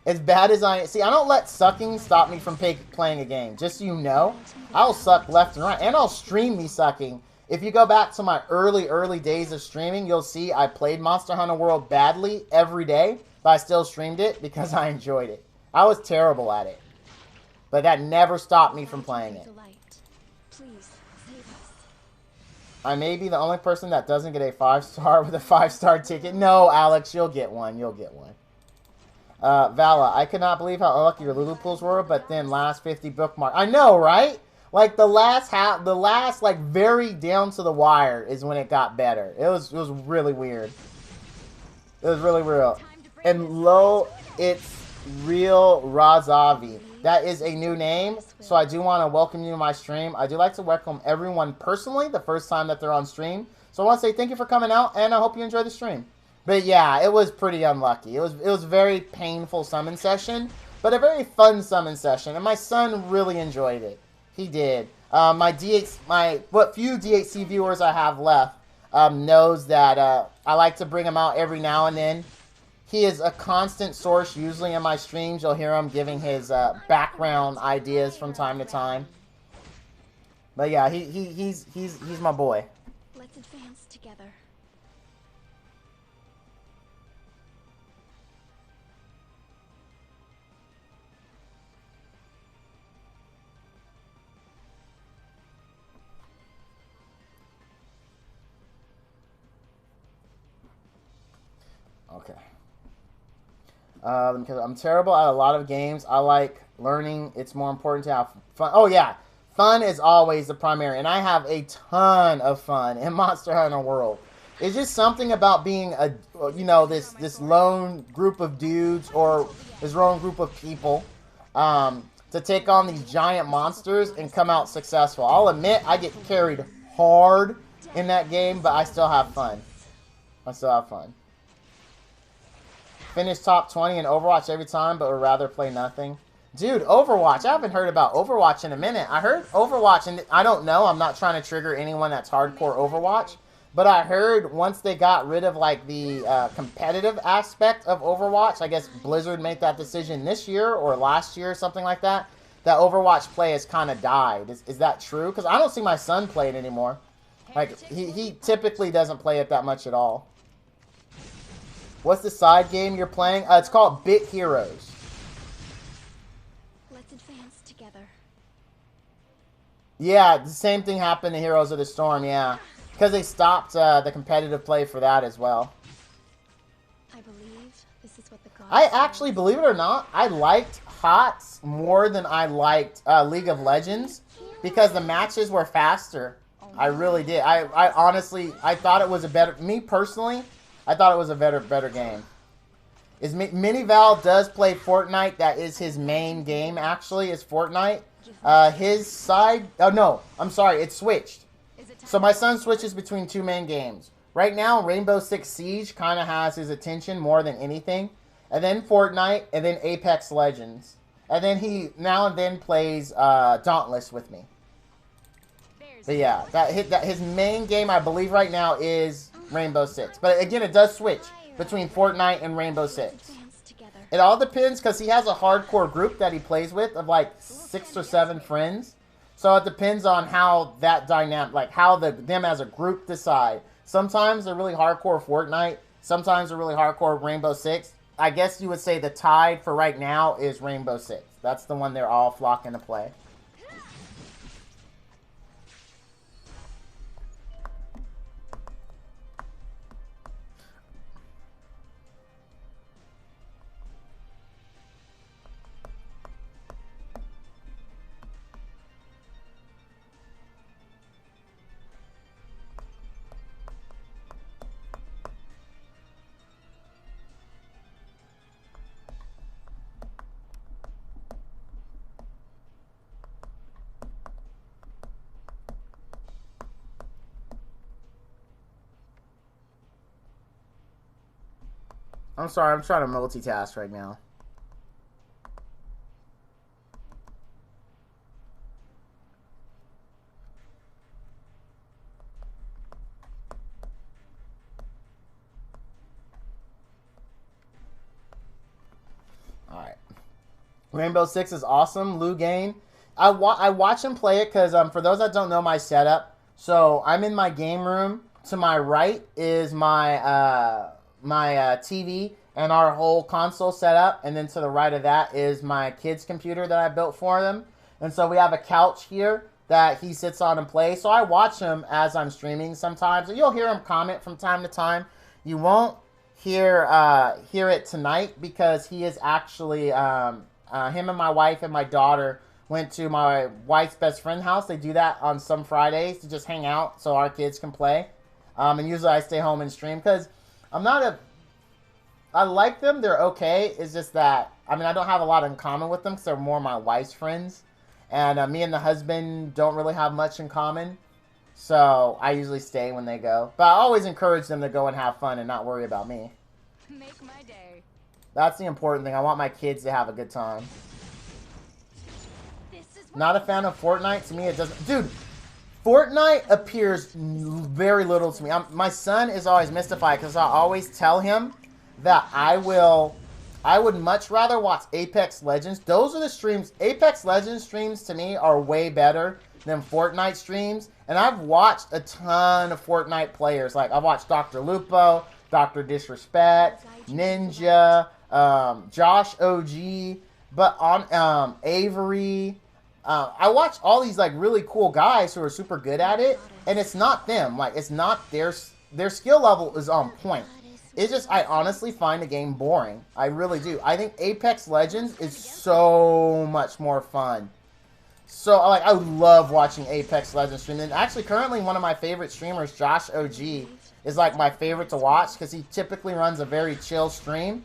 As bad as I... See, I don't let sucking stop me from playing a game. Just so you know, I'll suck left and right. And I'll stream me sucking. If you go back to my early days of streaming, you'll see I played Monster Hunter World badly every day. But I still streamed it because I enjoyed it. I was terrible at it. But that never stopped me from playing it. Please, save us. I may be the only person that doesn't get a 5-star with a 5-star ticket. No, Alex, you'll get one. You'll get one. Vala, I cannot believe how unlucky your Lulu pools were, but then last 50 bookmark. I know, right? Like the last like very down to the wire is when it got better. It was really weird. It was really real. And low, it's Real Razavi. That is a new name, so I do want to welcome you to my stream. I do like to welcome everyone personally the first time that they're on stream. So I want to say thank you for coming out, and I hope you enjoy the stream. But yeah, it was pretty unlucky. It was a very painful summon session, but a very fun summon session, and my son really enjoyed it. He did. What few DHC viewers I have left knows that I like to bring him out every now and then. He is a constant source. Usually in my streams, you'll hear him giving his background ideas from time to time. But yeah, he's my boy. Let's advance together. Okay. Because I'm terrible at a lot of games. I like learning. It's more important to have fun. Oh, yeah. Fun is always the primary. And I have a ton of fun in Monster Hunter World. It's just something about being a, you know, this lone group of dudes or this lone group of people to take on these giant monsters and come out successful. I'll admit I get carried hard in that game, but I still have fun. I still have fun. Finish top 20 in Overwatch every time, but would rather play nothing. Dude, Overwatch. I haven't heard about Overwatch in a minute. I heard Overwatch, and I don't know. I'm not trying to trigger anyone that's hardcore Overwatch. But I heard once they got rid of, like, the competitive aspect of Overwatch, I guess Blizzard made that decision this year or last year or something like that, that Overwatch play has kind of died. Is that true? Because I don't see my son play it anymore. Like, he typically doesn't play it that much at all. What's the side game you're playing? It's called Bit Heroes. Let's advance together. Yeah, the same thing happened to Heroes of the Storm, yeah. Because they stopped the competitive play for that as well. I believe this is what the gods I actually, believe it or not, I liked HOTS more than I liked League of Legends. Because the matches were faster. I really did. I honestly, I thought it was a better, me personally, I thought it was a better game. Minival does play Fortnite. That is his main game, actually, is Fortnite. His side, oh no, I'm sorry, it switched. So my son switches between two main games. Right now, Rainbow Six Siege kind of has his attention more than anything. And then Fortnite, and then Apex Legends. And then he now and then plays Dauntless with me. But yeah, his main game, I believe right now, is Rainbow Six. But again, it does switch between Fortnite and Rainbow Six. It all depends, because he has a hardcore group that he plays with of like 6 or 7 friends. So it depends on how that dynamic, like how them as a group decide. Sometimes they're really hardcore Fortnite. Sometimes they're really hardcore Rainbow Six. I guess you would say the tide for right now is Rainbow Six. That's the one they're all flocking to play. I'm sorry, I'm trying to multitask right now. Alright. Rainbow Six is awesome. Lou Gain. I watch him play it because, for those that don't know my setup, so I'm in my game room. To my right is my TV and our whole console setup, and then to the right of that is my kid's computer that I built for them. And so we have a couch here that he sits on and plays. So I watch him as I'm streaming sometimes, and you'll hear him comment from time to time. You won't hear it tonight because he is actually him and my wife and my daughter went to my wife's best friend's house. They do that on some Fridays to just hang out so our kids can play. And usually I stay home and stream because I like them. They're okay. It's just that, I mean, I don't have a lot in common with them because they're more my wife's friends. And me and the husband don't really have much in common. So I usually stay when they go. But I always encourage them to go and have fun and not worry about me. Make my day. That's the important thing. I want my kids to have a good time. Not a fan of Fortnite. To me, it doesn't... Dude, Fortnite appears very little to me. My son is always mystified because I always tell him that I would much rather watch Apex Legends. Those are the streams. Apex Legends streams to me are way better than Fortnite streams. And I've watched a ton of Fortnite players. Like, I've watched Dr. Lupo, Dr. Disrespect, Ninja, Josh OG, but on Avery. I watch all these like really cool guys who are super good at it, and it's not them. Like, it's not their skill level is on point. It's just, I honestly find the game boring. I really do. I think Apex Legends is so much more fun. So, like, I love watching Apex Legends stream. And actually, currently, one of my favorite streamers, Josh OG, is, like, my favorite to watch. Because he typically runs a very chill stream.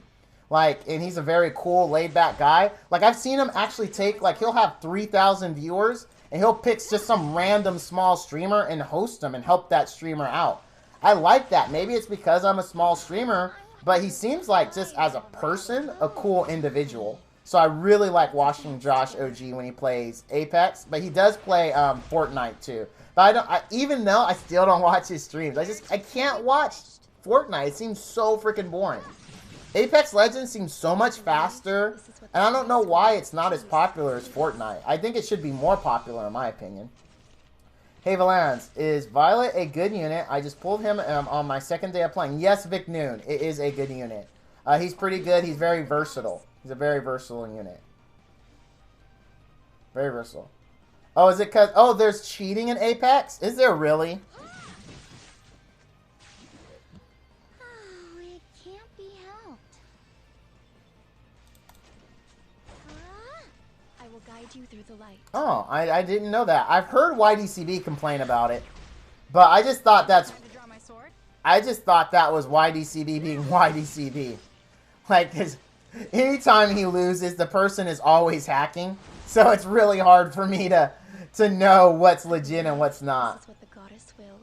Like, and he's a very cool, laid-back guy. Like, I've seen him actually take, like, he'll have 3,000 viewers. And he'll pick just some random small streamer and host them and help that streamer out. I like that. Maybe it's because I'm a small streamer, but he seems like, just as a person, a cool individual. So I really like watching Josh OG when he plays Apex. But he does play Fortnite too. But even though I still don't watch his streams, I can't watch Fortnite. It seems so freaking boring. Apex Legends seems so much faster, and I don't know why it's not as popular as Fortnite. I think it should be more popular in my opinion. Hey Valance, is Violet a good unit? I just pulled him on my second day of playing. Yes, Vic Noon, it is a good unit. He's pretty good. He's very versatile. He's a very versatile unit. Very versatile. Oh, is it because... Oh, there's cheating in Apex? Is there really? Oh, it can't be helped. I will guide you through the light. Oh, I didn't know that. I've heard YDCB complain about it. But I just thought that's... I just thought that was YDCB being YDCB. Like, because anytime he loses, the person is always hacking. So it's really hard for me to know what's legit and what's not. This is what the goddess wills.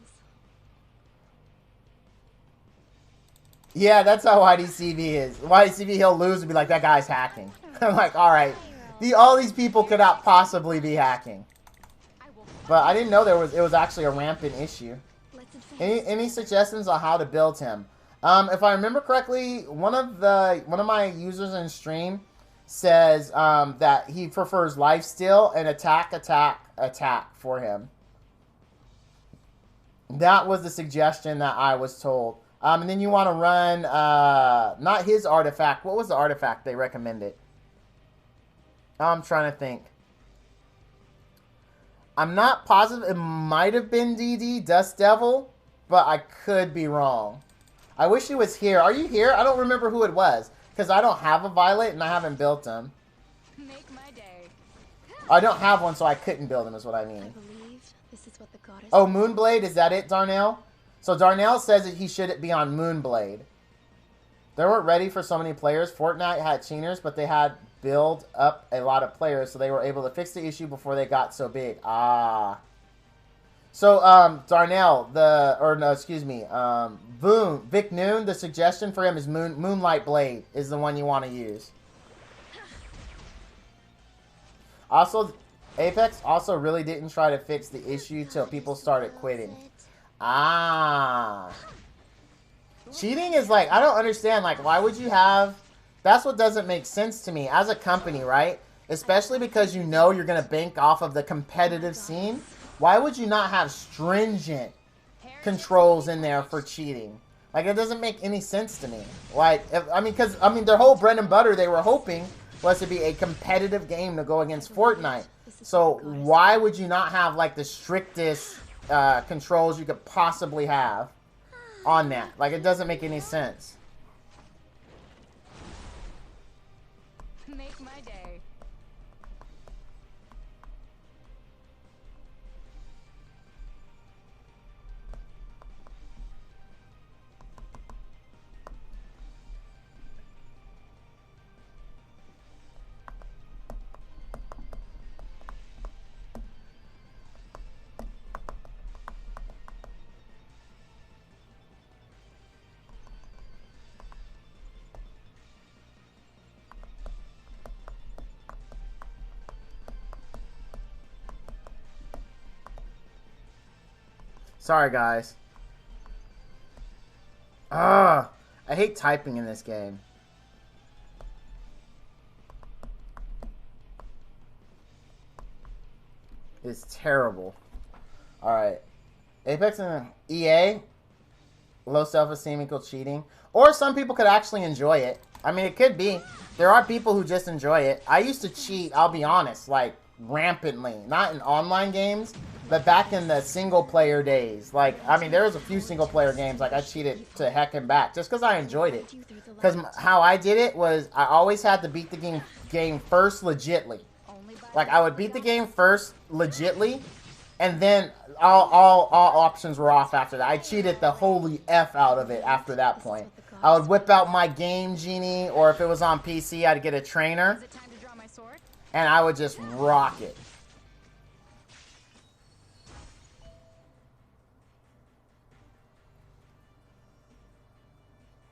Yeah, that's how YDCB is. YDCB, he'll lose and be like, that guy's hacking. I'm like, alright. All these people could not possibly be hacking. But I didn't know it was actually a rampant issue. Any suggestions on how to build him? If I remember correctly, one of my users in stream says that he prefers lifesteal and attack for him. That was the suggestion that I was told. And then you want to run not his artifact. What was the artifact they recommended? I'm trying to think. I'm not positive. It might have been DD, Dust Devil, but I could be wrong. I wish he was here. Are you here? I don't remember who it was, because I don't have a Violet and I haven't built him. Make my day. I don't have one, so I couldn't build him, is what I mean. I believe this is what the goddess... Oh, Moonblade, is that it, Darnell? So Darnell says that he should be on Moonblade. They weren't ready for so many players. Fortnite had cheaters, but they had build up a lot of players, so they were able to fix the issue before they got so big. Ah. So, Darnell, Vic Noon, the suggestion for him is Moonlight Blade is the one you want to use. Also, Apex also really didn't try to fix the issue till people started quitting. Ah. Cheating is like, I don't understand, like, why would you have... That's what doesn't make sense to me as a company, right? Especially because you know you're going to bank off of the competitive scene. Why would you not have stringent controls in there for cheating? Like, it doesn't make any sense to me. Like, because their whole bread and butter they were hoping was to be a competitive game to go against Fortnite. So why would you not have, like, the strictest controls you could possibly have on that? Like, it doesn't make any sense. Make my day. Sorry, guys. I hate typing in this game. It's terrible. Alright. Apex and EA. Low self-esteem equals cheating. Or some people could actually enjoy it. I mean, it could be. There are people who just enjoy it. I used to cheat, I'll be honest, like, rampantly. Not in online games, but back in the single player days, like, I mean, there was a few single player games, like, I cheated to heck and back, just because I enjoyed it. Because how I did it was, I always had to beat the game first legitly. Like, I would beat the game first legitly, and then all options were off after that. I cheated the holy F out of it after that point. I would whip out my game genie, or if it was on PC, I'd get a trainer, and I would just rock it.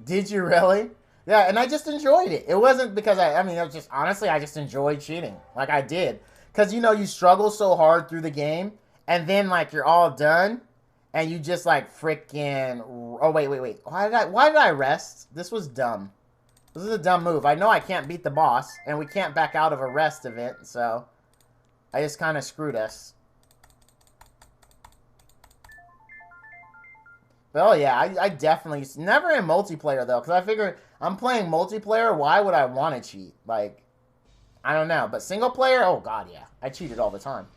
Did you really? Yeah, and I just enjoyed it. It wasn't because I mean, it was just, honestly, I just enjoyed cheating. Like, I did. Because, you know, you struggle so hard through the game, and then, like, you're all done, and you just, like, freaking... Oh, wait. Why did I rest? This was dumb. This is a dumb move. I know I can't beat the boss, and we can't back out of a rest event, so... I just kind of screwed us. But, oh, yeah, I definitely... Never in multiplayer, though, because I figure I'm playing multiplayer, why would I want to cheat? Like... I don't know, but single player, oh god, yeah. I cheated all the time.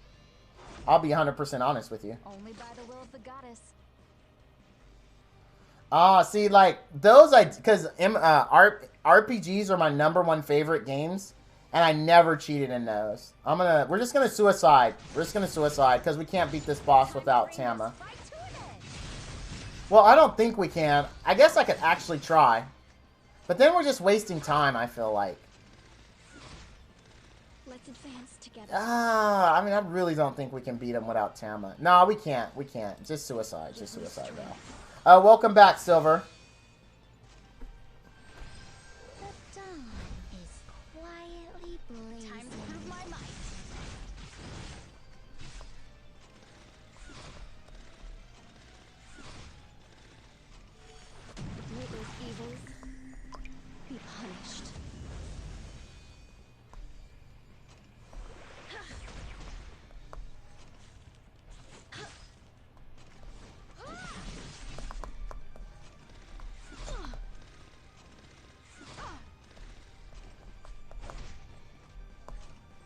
I'll be 100% honest with you. Only by the will of the goddess. See, like, those because RPGs are my #1 favorite games, and I never cheated in those. We're just gonna suicide. We're just gonna suicide, because we can't beat this boss without Tama. Well, I don't think we can. I guess I could actually try. But then we're just wasting time, I feel like. Let's advance together. I mean, I really don't think we can beat him without Tama. No, we can't. We can't. Just suicide. Just suicide now. Welcome back, Silver. The dawn is quietly blazing. Time to prove my might. May those evils be punished.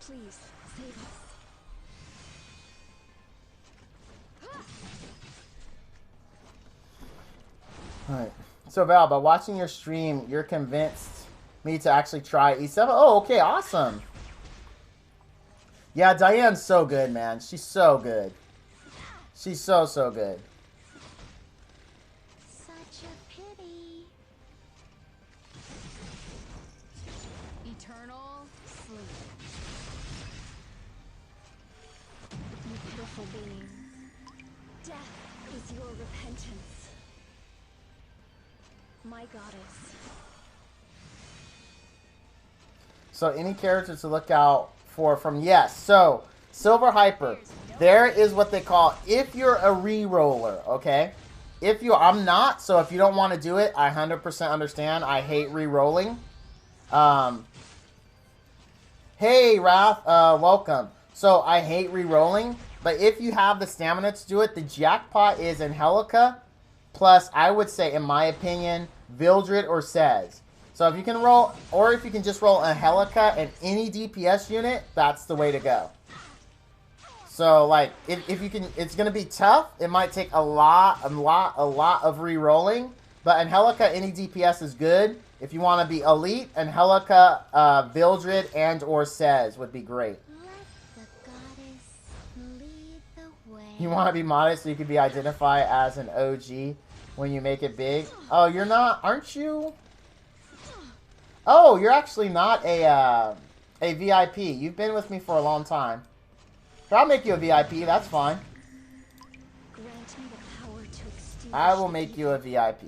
Please, save us. Alright. So, Val, by watching your stream, you're convinced me to actually try E7? Oh, okay, awesome. Yeah, Diane's so good, man. She's so good. She's so good. Such a pity. Eternal sleep. You pitiful beings. Death is your repentance. My goddess. So, any characters to look out for from... Yes, so, Silver Hyper. There is what they call, if you're a re-roller, okay? If you... I'm not, so if you don't want to do it, I 100% understand. I hate re-rolling. Hey, Wrath, welcome. So, I hate re-rolling, but if you have the stamina to do it, the jackpot is Angelica, plus, I would say, in my opinion, Vildred or Sez. So if you can roll, or if you can just roll Angelica and any DPS unit, that's the way to go. So, like, if you can, it's going to be tough. It might take a lot of re-rolling, but Angelica, any DPS is good. If you want to be elite, Angelica, Vildred, and or Sez would be great. Let the goddess lead the way. You want to be modest so you can be identified as an OG when you make it big. Oh, you're not, aren't you? Oh, you're actually not a VIP. You've been with me for a long time. But I'll make you a VIP, that's fine. Grant me the power to extinguish I will make you a VIP.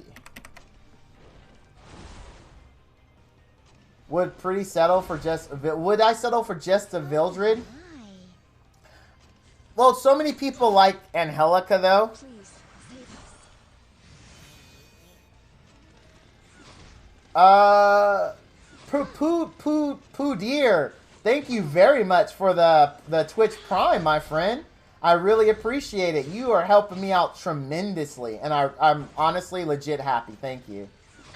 Would I settle for just a Vildred? my. Well, so many people like Angelica, though. Please, save us. Poo dear. Thank you very much for the Twitch Prime, my friend. I really appreciate it. You are helping me out tremendously, and I'm honestly legit happy. Thank you.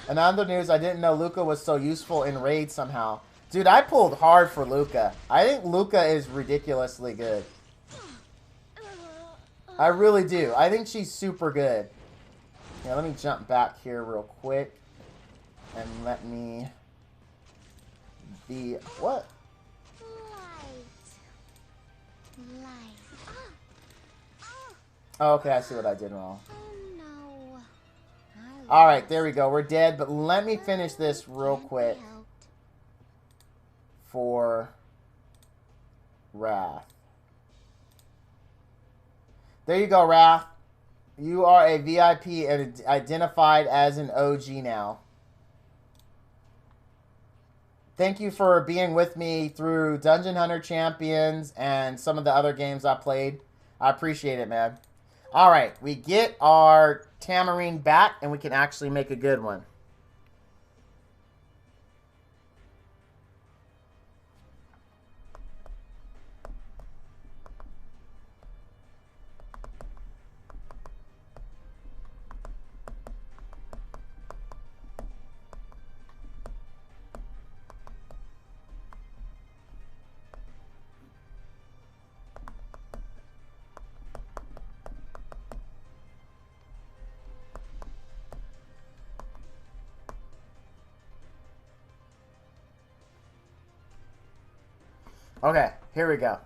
In other news, I didn't know Luca was so useful in Raid somehow. Dude, I pulled hard for Luca. I think Luca is ridiculously good. I really do. I think she's super good. Yeah, let me jump back here real quick. And let me be... What? Light. Oh, okay, I see what I did wrong. Oh no. Alright, there we go. We're dead, but let me finish this real quick for Wrath. There you go, Wrath. You are a VIP and identified as an OG now. Thank you for being with me through Dungeon Hunter Champions and some of the other games I played. I appreciate it, man. Alright, we get our Tamarine back and we can actually make a good one. Okay, here we go.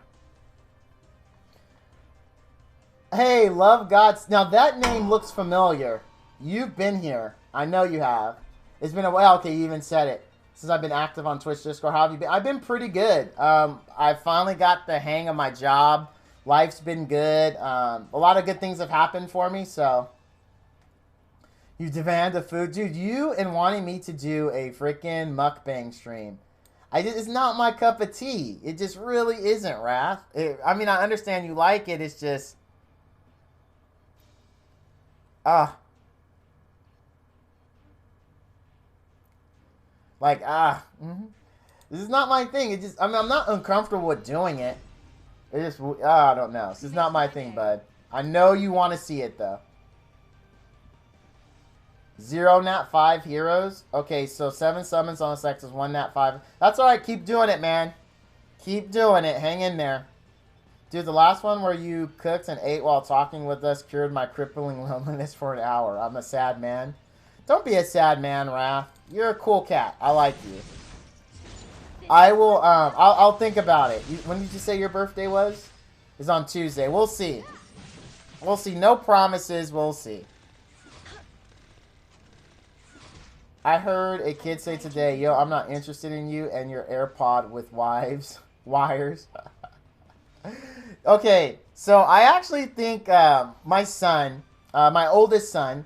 Hey, Love Gods. Now, that name looks familiar. You've been here. I know you have. It's been a while. Okay, you even said it. Since I've been active on Twitch, Discord. How have you been? I've been pretty good. I finally got the hang of my job. Life's been good. A lot of good things have happened for me, so... You demand a food. Dude, you and wanting me to do a freaking mukbang stream. It's not my cup of tea. It just really isn't, Wrath. I mean, I understand you like it. It's just... Like, This is not my thing. It just... I mean, I'm not uncomfortable with doing it. It just... I don't know. This is not my thing, bud. I know you want to see it, though. 0 nat 5 heroes. Okay, so 7 summons on a sect is 1 nat 5. That's alright, keep doing it, man. Keep doing it. Hang in there. Dude, the last one where you cooked and ate while talking with us cured my crippling loneliness for an hour. I'm a sad man. Don't be a sad man, Wrath. You're a cool cat. I like you. I will, I'll think about it. When did you say your birthday was? It's on Tuesday. We'll see. We'll see. No promises. We'll see. I heard a kid say today, yo, I'm not interested in you and your AirPod with wires. Okay, so I actually think my son, my oldest son,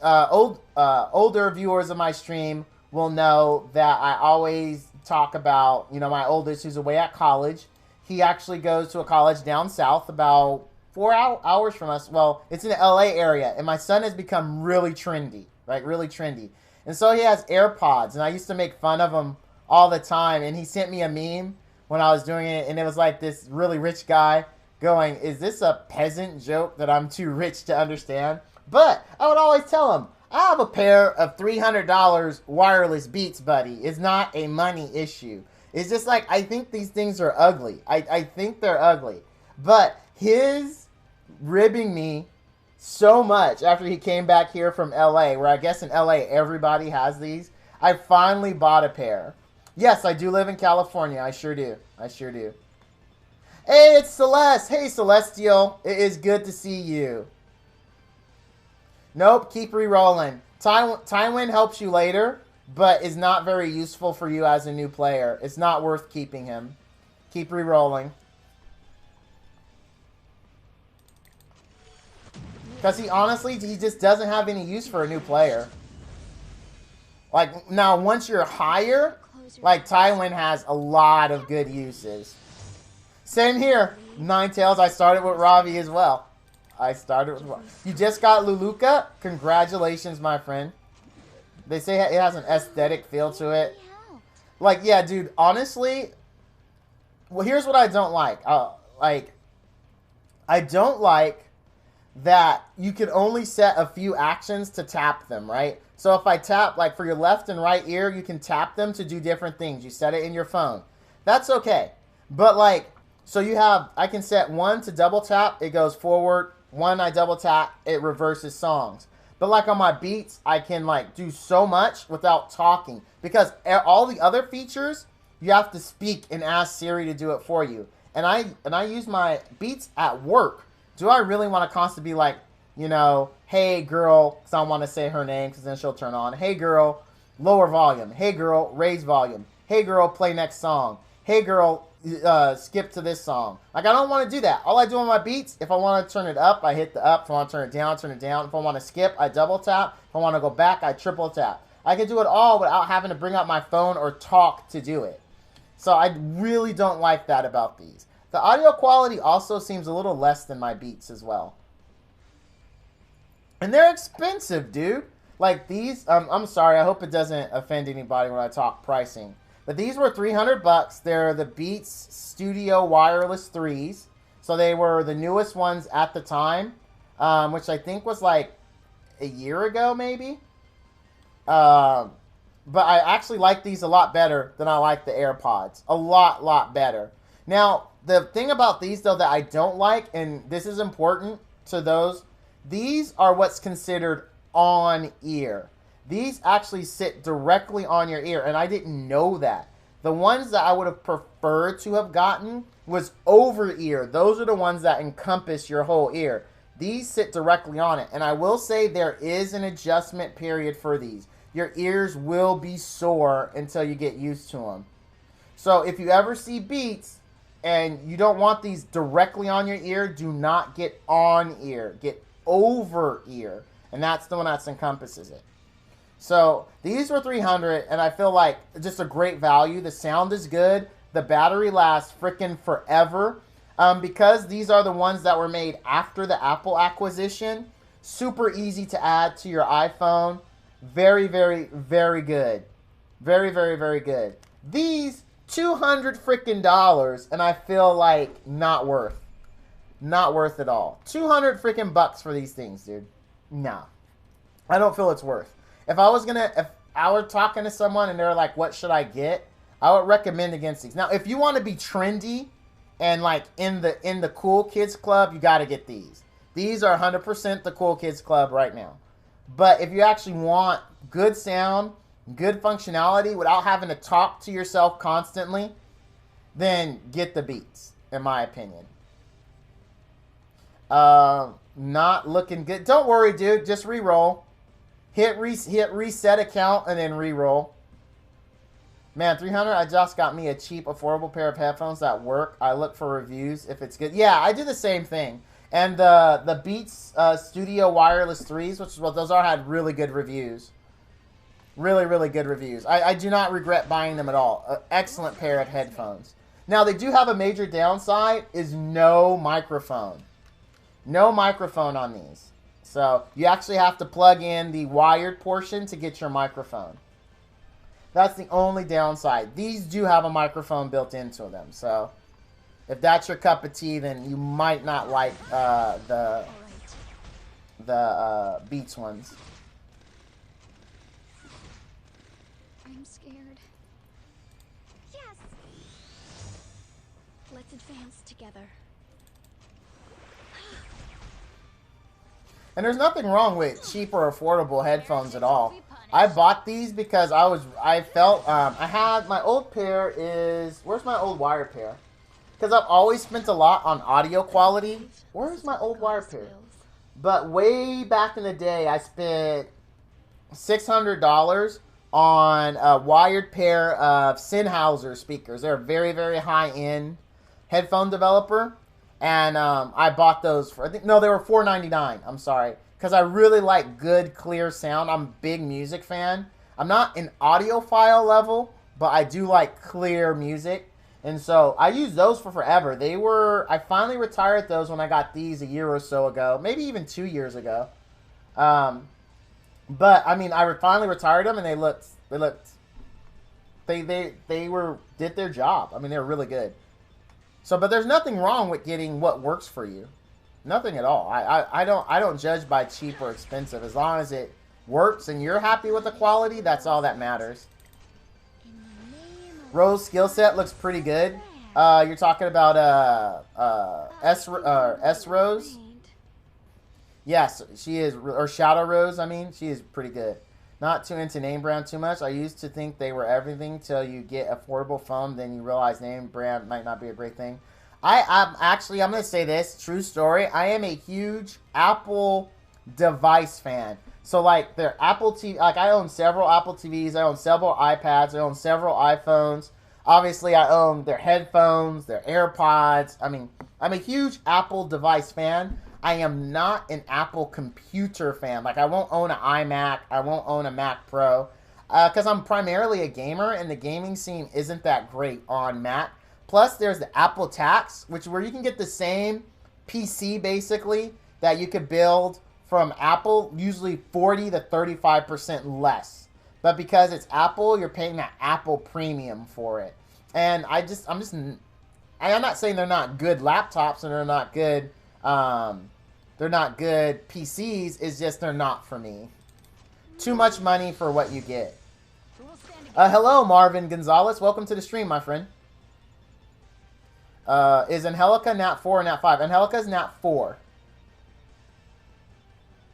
older viewers of my stream will know that I always talk about, you know, my oldest who's away at college. He actually goes to a college down south about 4 hours from us. Well, it's in the LA area, and my son has become really trendy, like really trendy. And so he has AirPods, and I used to make fun of him all the time. And he sent me a meme when I was doing it, and it was like this really rich guy going, is this a peasant joke that I'm too rich to understand? But I would always tell him, I have a pair of $300 wireless Beats, buddy. It's not a money issue. It's just like, I think these things are ugly. I think they're ugly. But his ribbing me so much after he came back here from LA, where I guess in LA everybody has these, I finally bought a pair. Yes, I do live in California. I sure do. I sure do. Hey, it's Celeste. Hey, Celestial. It is good to see you. Nope, keep re-rolling. Tywin helps you later, but is not very useful for you as a new player. It's not worth keeping him. Keep re-rolling. Because he honestly, he just doesn't have any use for a new player. Like, now, once you're higher, like, Tywin has a lot of good uses. Same here. Ninetales, I started with Ravi as well. I started with Ravi. You just got Luluka? Congratulations, my friend. They say it has an aesthetic feel to it. Like, yeah, dude, honestly, well, here's what I don't like. I don't like that you can only set a few actions to tap them, right? So if I tap, like for your left and right ear, you can tap them to do different things. You set it in your phone. That's okay. But like, So you have, I can set 1 to double tap, it goes forward. 1 I double tap, it reverses songs. But like on my Beats, I can like do so much without talking. Because all the other features, you have to speak and ask Siri to do it for you. And I use my Beats at work. Do I really want to constantly be like, you know, hey girl, because I want to say her name because then she'll turn on. Hey girl, lower volume. Hey girl, raise volume. Hey girl, play next song. Hey girl, skip to this song. Like, I don't want to do that. All I do on my Beats, if I want to turn it up, I hit the up. If I want to turn it down, turn it down. If I want to skip, I double tap. If I want to go back, I triple tap. I can do it all without having to bring out my phone or talk to do it. So I really don't like that about these. The audio quality also seems a little less than my Beats as well. And they're expensive, dude. Like these, I'm sorry, I hope it doesn't offend anybody when I talk pricing. But these were $300. They're the Beats Studio Wireless 3s. So they were the newest ones at the time, which I think was like a year ago, maybe. But I actually like these a lot better than I like the AirPods. A lot better. Now, the thing about these, though, that I don't like, and this is important to those, these are what's considered on-ear. These actually sit directly on your ear, and I didn't know that. The ones that I would have preferred to have gotten was over-ear. Those are the ones that encompass your whole ear. These sit directly on it, and I will say there is an adjustment period for these. Your ears will be sore until you get used to them. So if you ever see Beats and you don't want these directly on your ear, do not get on ear. Get over ear. And that's the one that encompasses it. So these were $300, and I feel like just a great value. The sound is good. The battery lasts freaking forever. Because these are the ones that were made after the Apple acquisition. Super easy to add to your iPhone. Very, very, very good. Very, very, very good. These $200 freaking dollars, and I feel like not worth. Not worth it all. 200 freaking bucks for these things, dude. No. I don't feel it's worth. If I were talking to someone and they're like, what should I get? I would recommend against these. Now, if you want to be trendy and like in the cool kids club, you got to get these. These are 100% the cool kids club right now. But if you actually want good sound, good functionality without having to talk to yourself constantly, then get the Beats, in my opinion. Not looking good. Don't worry, dude. Just re-roll. Hit reset account and then re-roll. Man, $300. I just got me a cheap, affordable pair of headphones that work. I look for reviews if it's good. Yeah, I do the same thing. And the Beats Studio Wireless 3s, which is what those are, had really good reviews. Really, really good reviews. I do not regret buying them at all. Excellent pair of headphones. Now, they do have a major downside, is no microphone. No microphone on these. So, you actually have to plug in the wired portion to get your microphone. That's the only downside. These do have a microphone built into them. So, if that's your cup of tea, then you might not like the Beats ones. I'm scared. Yes! Let's advance together. And there's nothing wrong with cheap or affordable headphones at all. I bought these because I felt, I had, my old pair is, where's my old wire pair? Because I've always spent a lot on audio quality. Where's my old wire pair? But way back in the day, I spent $600 on a wired pair of Sennheiser speakers. They're a very, very high-end headphone developer. And I bought those for, I think, no, they were $4.99. I'm sorry. Because I really like good, clear sound. I'm a big music fan. I'm not an audiophile level, but I do like clear music. And so I used those for forever. I finally retired those when I got these a year or so ago. Maybe even 2 years ago. But, I mean, I finally retired them and they did their job. I mean, they were really good. So, but there's nothing wrong with getting what works for you. Nothing at all. I don't judge by cheap or expensive. As long as it works and you're happy with the quality, that's all that matters. Rose skill set looks pretty good. You're talking about S Rose. Yes, she is, or Shadow Rose. I mean, she is pretty good. Not too into name brand too much. I used to think they were everything till you get affordable phone, then you realize name brand might not be a great thing. I'm gonna say this true story. I am a huge Apple device fan. So like their Apple TV, like I own several Apple TVs, I own several iPads, I own several iPhones. Obviously, I own their headphones, their AirPods. I mean, I'm a huge Apple device fan. I am not an Apple computer fan. Like, I won't own an iMac. I won't own a Mac Pro. Because I'm primarily a gamer, and the gaming scene isn't that great on Mac. Plus, there's the Apple tax, where you can get the same PC, basically, that you could build from Apple, usually 40 to 35% less. But because it's Apple, you're paying that Apple premium for it. And I'm not saying they're not good laptops and they're not good PCs. It's just they're not for me. Too much money for what you get. Hello, Marvin Gonzalez. Welcome to the stream, my friend. Is Angelica Nat 4 or Nat 5? Angelica's Nat 4.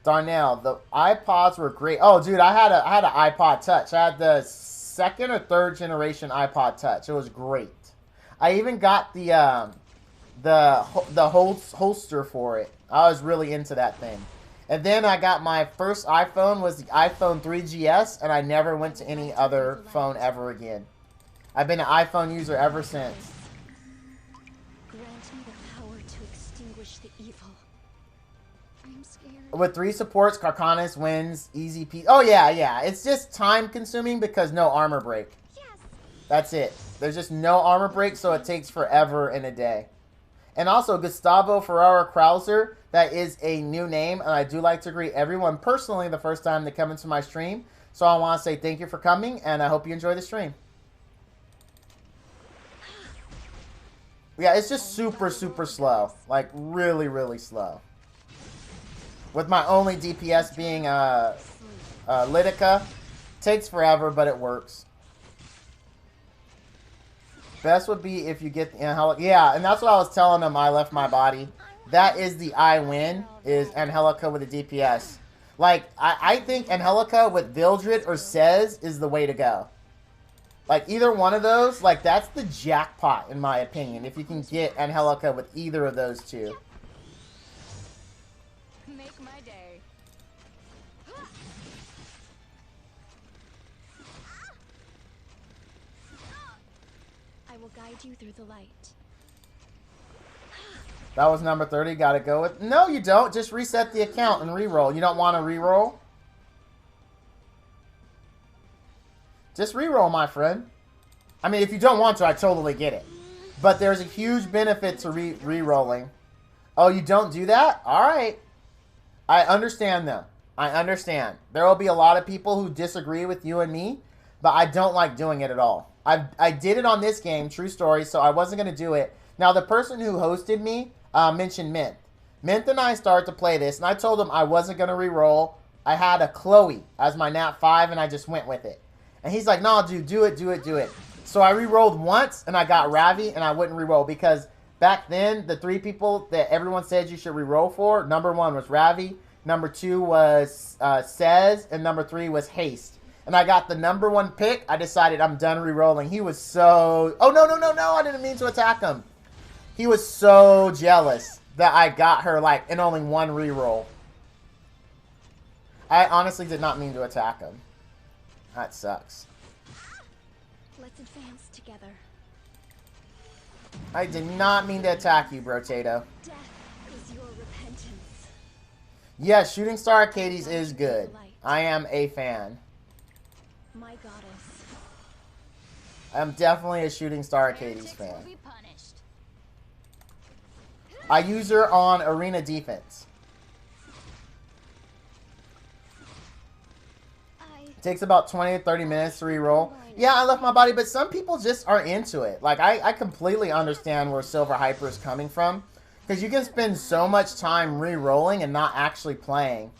Darnell, the iPods were great. Oh, dude, I had an iPod Touch. I had the second or third generation iPod Touch. It was great. I even got the holster for it. I was really into that thing. And then I got my first iPhone was the iPhone 3GS, and I never went to any other phone ever again. I've been an iPhone user ever since. Grant me the power to extinguish the evil. I'm scared. With 3 supports, Carcanis wins easy peasy. Oh yeah. It's just time consuming because no armor break. Yes. That's it. There's just no armor break, so it takes forever in a day. And also, Gustavo Ferrara Krauser, that is a new name, and I do like to greet everyone personally the first time they come into my stream. So I want to say thank you for coming, and I hope you enjoy the stream. Yeah, it's just super, super slow. Like, really, really slow. With my only DPS being Lidica. Takes forever, but it works. Best would be if you get the Angelica. Yeah, and that's what I was telling them. I left my body. That is the I win, is Angelica with a DPS. Like, I think Angelica with Vildred or Sez is the way to go. Like, either one of those, like, that's the jackpot, in my opinion, if you can get Angelica with either of those two. Make my day. I will guide you through the light. That was number 30. Gotta go with... No, you don't. Just reset the account and reroll. You don't want to reroll? Just reroll, my friend. I mean, if you don't want to, I totally get it. But there's a huge benefit to re-rolling. Oh, you don't do that? Alright. I understand, though. I understand. There will be a lot of people who disagree with you and me, but I don't like doing it at all. I did it on this game, true story, so I wasn't going to do it. Now, the person who hosted me mentioned Mint. Mint and I started to play this, and I told him I wasn't going to re-roll. I had a Chloe as my Nat 5, and I just went with it. And he's like, no, dude, do it. So I re-rolled once, and I got Ravi, and I wouldn't re-roll, because back then, the 3 people that everyone said you should re-roll for, number 1 was Ravi, number 2 was Sez, and number 3 was Haste. And I got the number 1 pick. I decided I'm done re-rolling. He was so... Oh, no, I didn't mean to attack him. He was so jealous that I got her, like, in only 1 re-roll. I honestly did not mean to attack him. That sucks. Let's advance together. I did not mean to attack you, Brotato. Death is your repentance. Yes, Shooting Star Arcades is good. I am a fan. My goddess. I'm definitely a Shooting Star Arcades fan. I use her on Arena Defense. It takes about 20 to 30 minutes to reroll. Yeah, I left my body, but some people just aren't into it. Like, I completely understand where Silver Hyper is coming from. Because you can spend so much time re-rolling and not actually playing.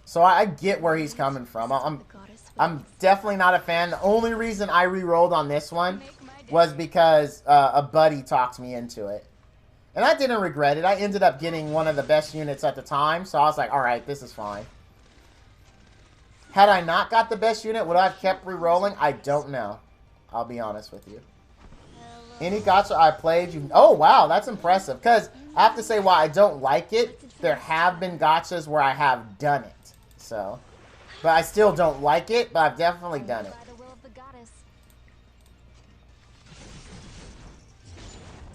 So I get where he's coming from. I'm definitely not a fan. The only reason I re-rolled on this one was because a buddy talked me into it. And I didn't regret it. I ended up getting one of the best units at the time, so I was like, alright, this is fine. Had I not got the best unit, would I have kept re-rolling? I don't know. I'll be honest with you. Any gacha I played, you... Oh, wow, that's impressive. Because I have to say, while I don't like it, there have been gachas where I have done it. So, but I still don't like it, but I've definitely done it. By the will of the goddess.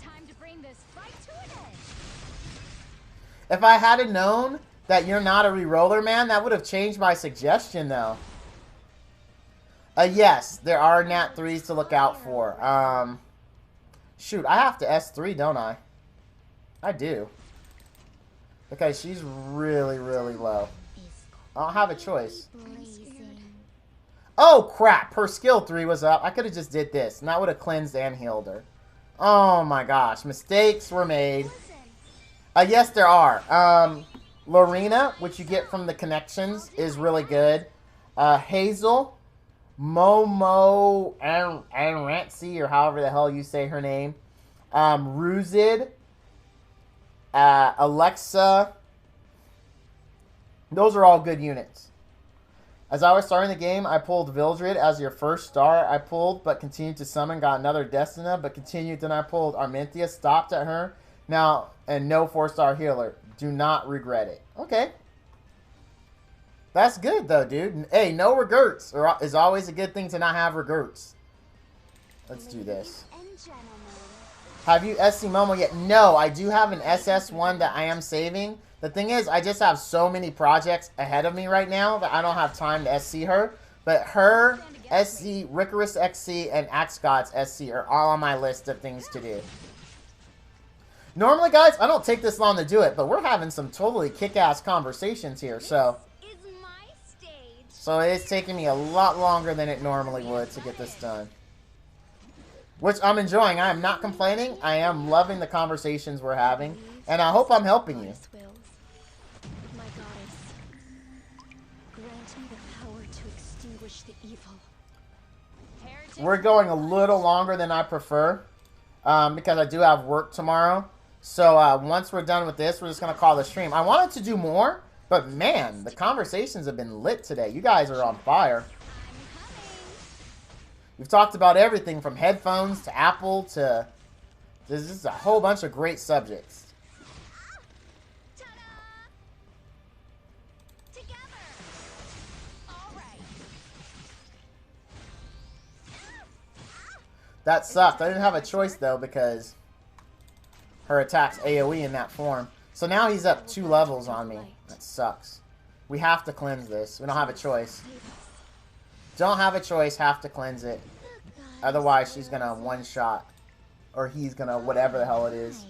Time to bring this fight to an end. If I had known that you're not a re-roller, man, that would have changed my suggestion, though. Yes, there are Nat 3s to look out for. Shoot, I have to S3, don't I? I do. Because she's really, really low. I don't have a choice. Oh, crap. Her skill 3 was up. I could have just did this, and that would have cleansed and healed her. Oh, my gosh. Mistakes were made. Yes, there are. Lorena, which you get from the connections, is really good. Hazel, Momo, and Rancy, or however the hell you say her name. Ruzid, Alexa. Those are all good units. As I was starting the game, I pulled Vildred as your first star. I pulled, but continued to summon. Got another Destina, but continued. Then I pulled Armentia, stopped at her. Now, and no 4-star healer. Do not regret it. Okay. That's good, though, dude. Hey, no regrets is always a good thing to not have regrets. Let's do this. Have you SC Momo yet? No, I do have an SS1 that I am saving. The thing is, I just have so many projects ahead of me right now that I don't have time to SC her. But her, SC, Ricorous XC, and Axe Gods SC are all on my list of things to do. Normally, guys, I don't take this long to do it, but we're having some totally kick-ass conversations here, so it's taking me a lot longer than it normally would to get this done. Which I'm enjoying. I am not complaining. I am loving the conversations we're having, and I hope I'm helping you. My goddess, grant me the power to extinguish the evil. We're going a little longer than I prefer, because I do have work tomorrow. So once we're done with this, we're just going to call the stream. I wanted to do more, but man, the conversations have been lit today. You guys are on fire. We've talked about everything from headphones to Apple to... There's just a whole bunch of great subjects. That sucked. I didn't have a choice, though, because her attack's AoE in that form. So now he's up 2 levels on me. That sucks. We have to cleanse this. We don't have a choice. Don't have a choice. Have to cleanse it. Otherwise, she's going to one-shot. Or he's going to whatever the hell it is.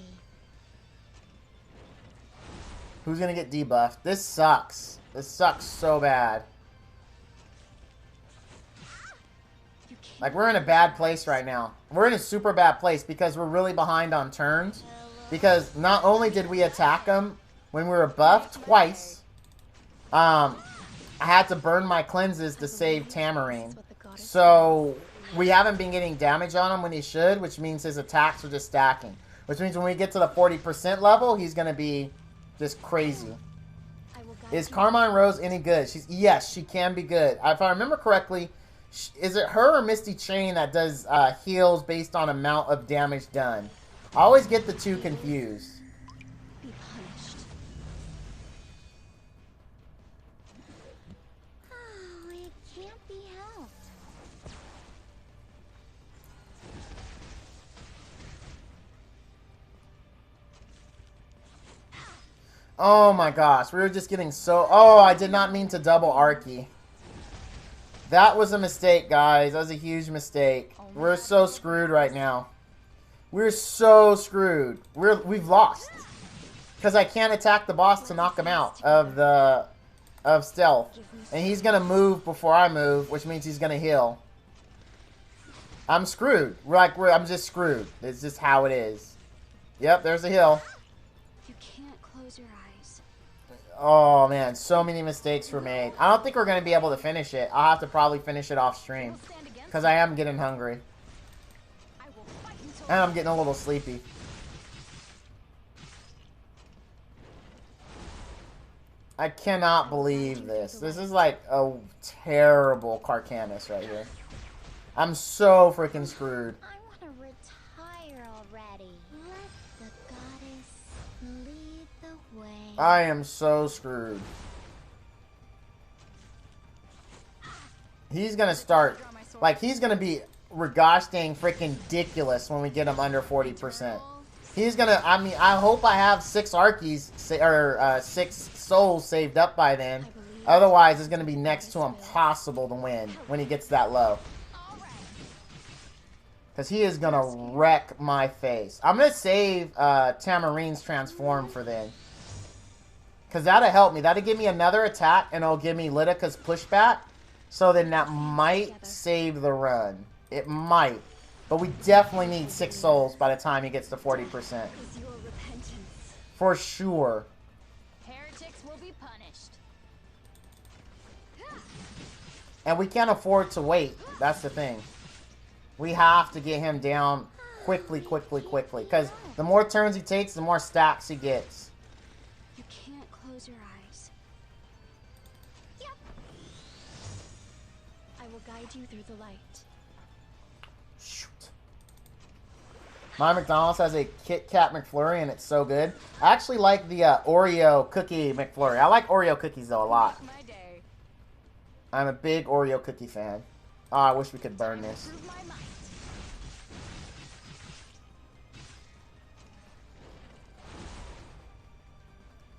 Who's going to get debuffed? This sucks. This sucks so bad. Like, we're in a bad place right now. We're in a super bad place because we're really behind on turns. Because not only did we attack them when we were buffed twice, I had to burn my cleanses to save Tamarine. So, we haven't been getting damage on him when he should, which means his attacks are just stacking. Which means when we get to the 40% level, he's going to be just crazy. Is Carmine Rose any good? Yes, she can be good. If I remember correctly, is it her or Misty Chain that does heals based on amount of damage done? I always get the two confused. Be punished. Oh, it can't be helped. Oh my gosh, we were just getting so... Oh, I did not mean to double Arky. That was a mistake, guys. That was a huge mistake. We're so screwed right now. We're so screwed. We've lost. Because I can't attack the boss to knock him out of stealth. And he's going to move before I move, which means he's going to heal. I'm screwed. I'm just screwed. It's just how it is. Yep, there's a heal. You can't close your eyes. Oh, man. So many mistakes were made. I don't think we're going to be able to finish it. I'll have to probably finish it off stream. Because I am getting hungry. And I'm getting a little sleepy. I cannot believe this. This is like a terrible Carcanis right here. I'm so freaking screwed. I want to retire already. Let the goddess lead the way. I am so screwed. He's gonna start, like, he's gonna be gosh dang freaking ridiculous when we get him under 40%. He's gonna, I mean, I hope I have 6 Arkies, or 6 souls saved up by then. Otherwise, it's gonna be next to impossible to win when he gets that low. Because he is gonna wreck my face. I'm gonna save Tamarine's Transform for then. Because that'll help me. That'll give me another attack, and it'll give me Lydica's pushback. So then that might save the run. It might. But we definitely need 6 souls by the time he gets to 40%. For sure. Heretics will be punished. And we can't afford to wait. That's the thing. We have to get him down quickly, quickly, quickly. Because the more turns he takes, the more stacks he gets. You can't close your eyes. Yep. I will guide you through the light. Shoot. My McDonald's has a Kit Kat McFlurry, and it's so good. I actually like the Oreo cookie McFlurry. I like Oreo cookies, though, a lot. I'm a big Oreo cookie fan. Oh, I wish we could burn this.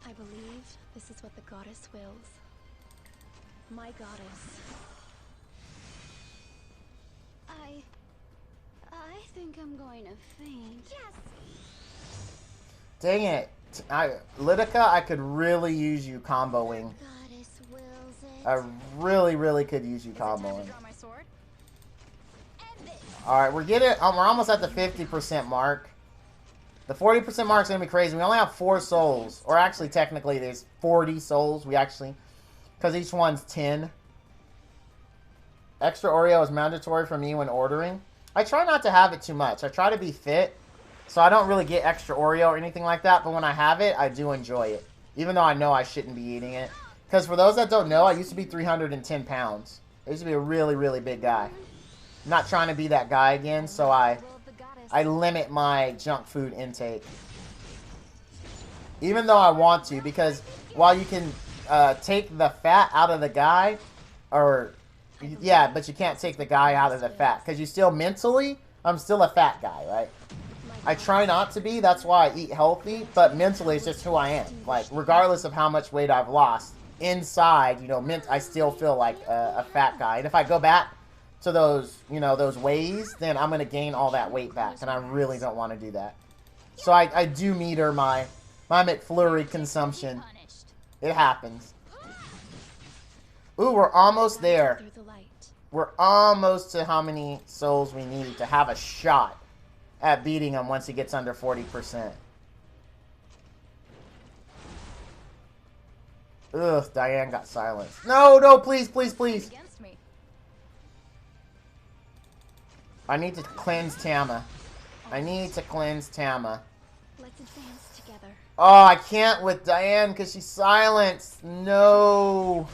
I believe this is what the goddess wills. My goddess. I think I'm going to faint. Yes. Dang it. Lydica, I could really use you comboing. Goddess wills it. I really, really could use you comboing. Alright, we're almost at the 50% mark. The 40% mark is going to be crazy. We only have 4 souls. Or actually, technically, there's 40 souls. Because each one's 10. Extra Oreo is mandatory for me when ordering. I try not to have it too much. I try to be fit. So I don't really get extra Oreo or anything like that. But when I have it, I do enjoy it. Even though I know I shouldn't be eating it. Because for those that don't know, I used to be 310 pounds. I used to be a really, really big guy. I'm not trying to be that guy again. So I limit my junk food intake. Even though I want to. Because while you can take the fat out of the guy. Yeah, but you can't take the guy out of the fat. Because you still mentally, I'm still a fat guy, right? I try not to be. That's why I eat healthy. But mentally, it's just who I am. Like, regardless of how much weight I've lost. Inside, you know, I still feel like a fat guy. And if I go back to those, you know, those ways, then I'm going to gain all that weight back. And I really don't want to do that. So I do meter my McFlurry consumption. It happens. Ooh, we're almost there. We're almost to how many souls we need to have a shot at beating him once he gets under 40%. Ugh, Diane got silenced. No, no, please, please, please. I need to cleanse Tama. I need to cleanse Tama. Let's advance together. Oh, I can't with Diane because she's silenced. No.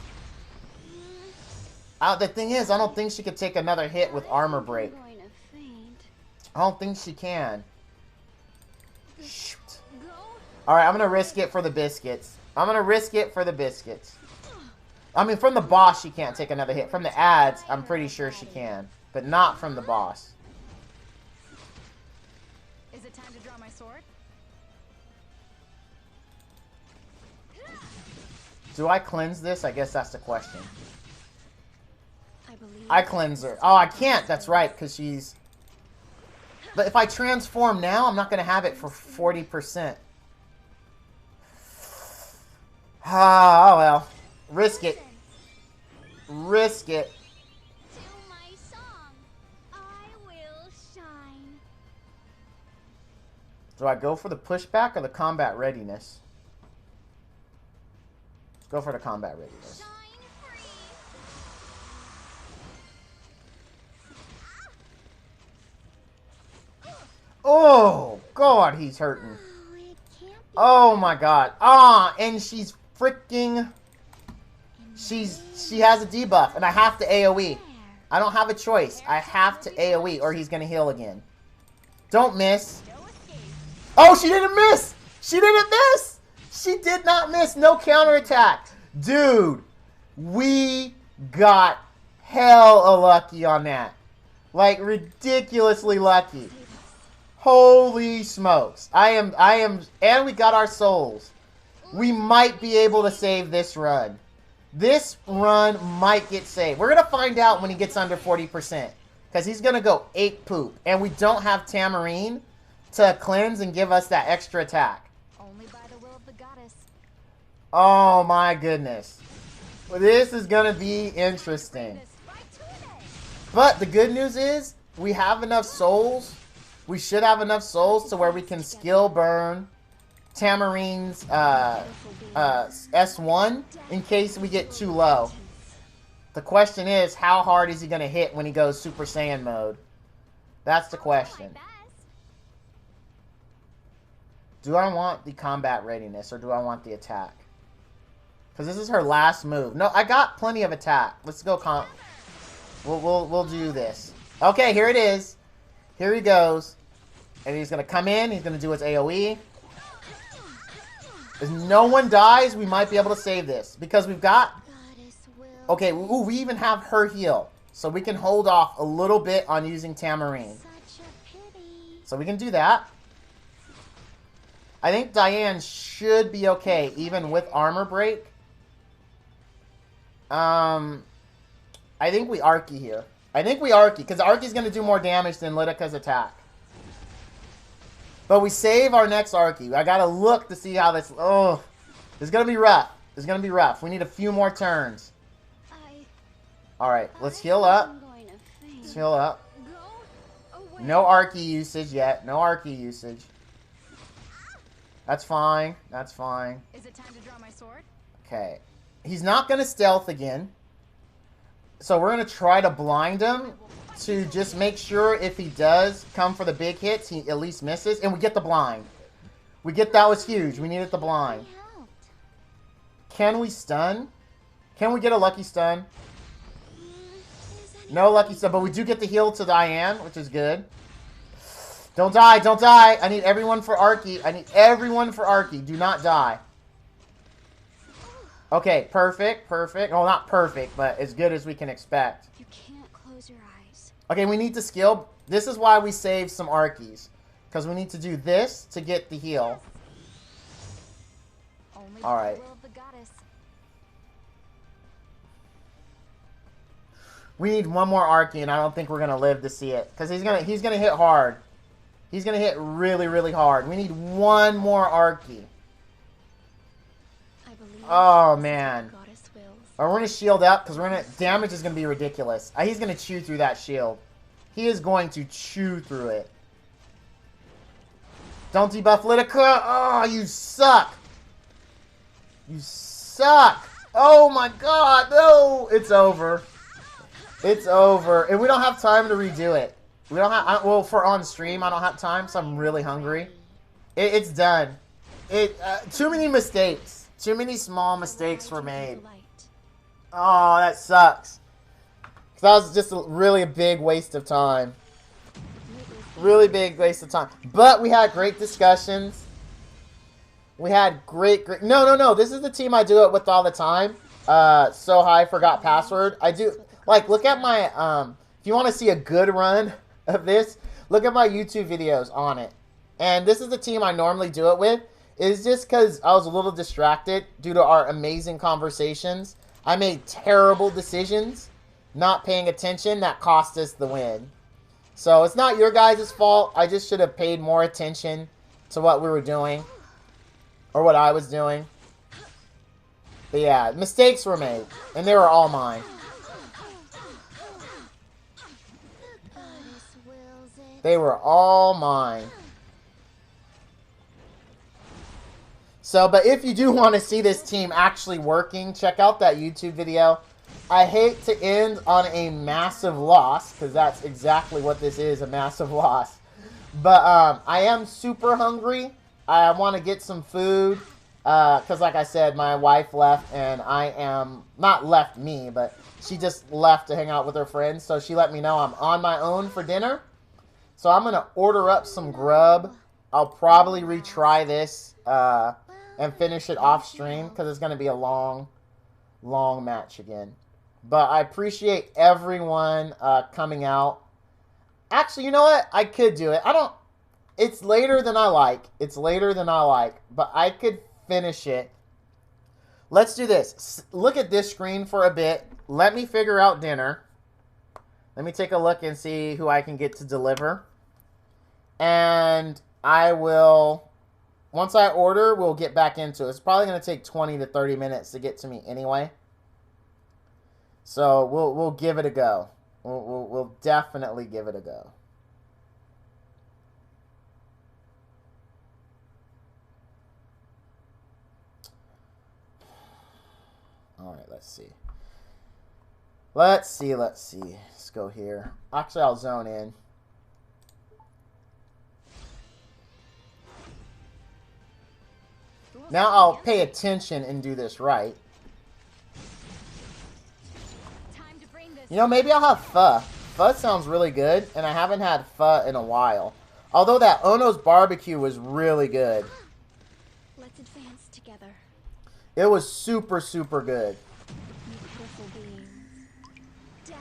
The thing is, I don't think she could take another hit with armor break. I don't think she can. Shoot. Alright, I'm going to risk it for the biscuits. I'm going to risk it for the biscuits. I mean, from the boss, she can't take another hit. From the ads, I'm pretty sure she can. But not from the boss. Is it time to draw my sword? Do I cleanse this? I guess that's the question. believe I cleanse her. Oh, I can't. That's right, because she's... But if I transform now, I'm not going to have it for 40%. Ah, oh well. Risk it. Risk it. To my song, I will shine. Do I go for the pushback or the combat readiness? Go for the combat readiness. Shine free. Oh, God, he's hurting. Oh, it can't be Oh, my God. Ah, and she's freaking... She has a debuff, and I have to AoE. I don't have a choice. I have to AoE, or he's going to heal again. Don't miss. Oh, she didn't miss! She didn't miss! She did not miss. No counterattack. Dude, we got hella lucky on that. Like, ridiculously lucky. Holy smokes. I am, and we got our souls. We might be able to save this run. This run might get saved. We're going to find out when he gets under 40%. Because he's going to go ape poop. And we don't have Tamarine to cleanse and give us that extra attack. Only by the will of the goddess. Oh my goodness. Well, this is going to be interesting. But the good news is, we have enough souls. We should have enough souls to where we can skill burn Tamarine's S1 in case we get too low. The question is, how hard is he going to hit when he goes Super Saiyan mode? That's the question. Do I want the combat readiness or do I want the attack? Because this is her last move. No, I got plenty of attack. Let's go we'll do this. Okay, here it is. Here he goes. And he's going to come in. He's going to do his AoE. If no one dies, we might be able to save this. Because we've got... Okay, ooh, we even have her heal. So we can hold off a little bit on using Tamarine. So we can do that. I think Diane should be okay, even with armor break. I think we Arky here. I think we Arky, because Arky's going to do more damage than Lydica's attack. But we save our next Arky. I got to look to see how this... Oh, it's going to be rough. It's going to be rough. We need a few more turns. Alright, let's heal up. Let's heal up. No Arky usage yet. No Arky usage. That's fine. That's fine. Is it time to draw my sword? Okay. He's not going to stealth again. So we're going to try to blind him to just make sure if he does come for the big hits, he at least misses. And we get the blind. We get that was huge. We needed the blind. Can we stun? Can we get a lucky stun? No lucky stun, but we do get the heal to Diane, which is good. Don't die, don't die. I need everyone for Arky. I need everyone for Arky. Do not die. Okay, perfect, perfect. Well, not perfect, but as good as we can expect. You can't close your eyes. Okay, we need to skill. This is why we saved some Arkies. Because we need to do this to get the heal. All right. We need one more Arky, and I don't think we're gonna live to see it. Because he's gonna hit hard. He's gonna hit really, really hard. We need one more Arky. Oh man. Or we're gonna shield up because damage is gonna be ridiculous. He's gonna chew through that shield. He is going to chew through it. Don't debuff Lydica. Oh, you suck. You suck. Oh my god, no. It's over. It's over. And we don't have time to redo it. We don't have, well, for on stream, I don't have time, so I'm really hungry. It's done. Too many mistakes. Too many small mistakes were made. Oh, that sucks. That was just really a big waste of time. Really big waste of time. But we had great discussions. We had great... No. This is the team I do it with all the time. So high, forgot password. I do... Like, look at my... if you want to see a good run of this, look at my YouTube videos on it. And this is the team I normally do it with. It's just because I was a little distracted due to our amazing conversations. I made terrible decisions, not paying attention, that cost us the win. So it's not your guys' fault. I just should have paid more attention to what we were doing. Or what I was doing. But yeah, mistakes were made. And they were all mine. They were all mine. So, but if you do want to see this team actually working, check out that YouTube video. I hate to end on a massive loss, because that's exactly what this is, a massive loss. But I am super hungry. I want to get some food, because like I said, my wife left, and I am, not left me, but she just left to hang out with her friends. So she let me know I'm on my own for dinner. So I'm going to order up some grub. I'll probably retry this and finish it off stream, because it's going to be a long match again. But I appreciate everyone coming out. Actually, you know what? I could do it. It's later than I like. It's later than I like. But I could finish it. Let's do this. Look at this screen for a bit. Let me figure out dinner. Let me take a look and see who I can get to deliver. And I will, once I order, we'll get back into it. It's probably going to take 20 to 30 minutes to get to me anyway. So we'll give it a go. We'll definitely give it a go. All right, let's see. Let's see. Let's go here. Actually, I'll zone in. Now I'll pay attention and do this right. You know, maybe I'll have pho. Pho sounds really good, and I haven't had pho in a while. Although that Ono's barbecue was really good. Let's advance together. It was super, super good. You pitiful beings. Death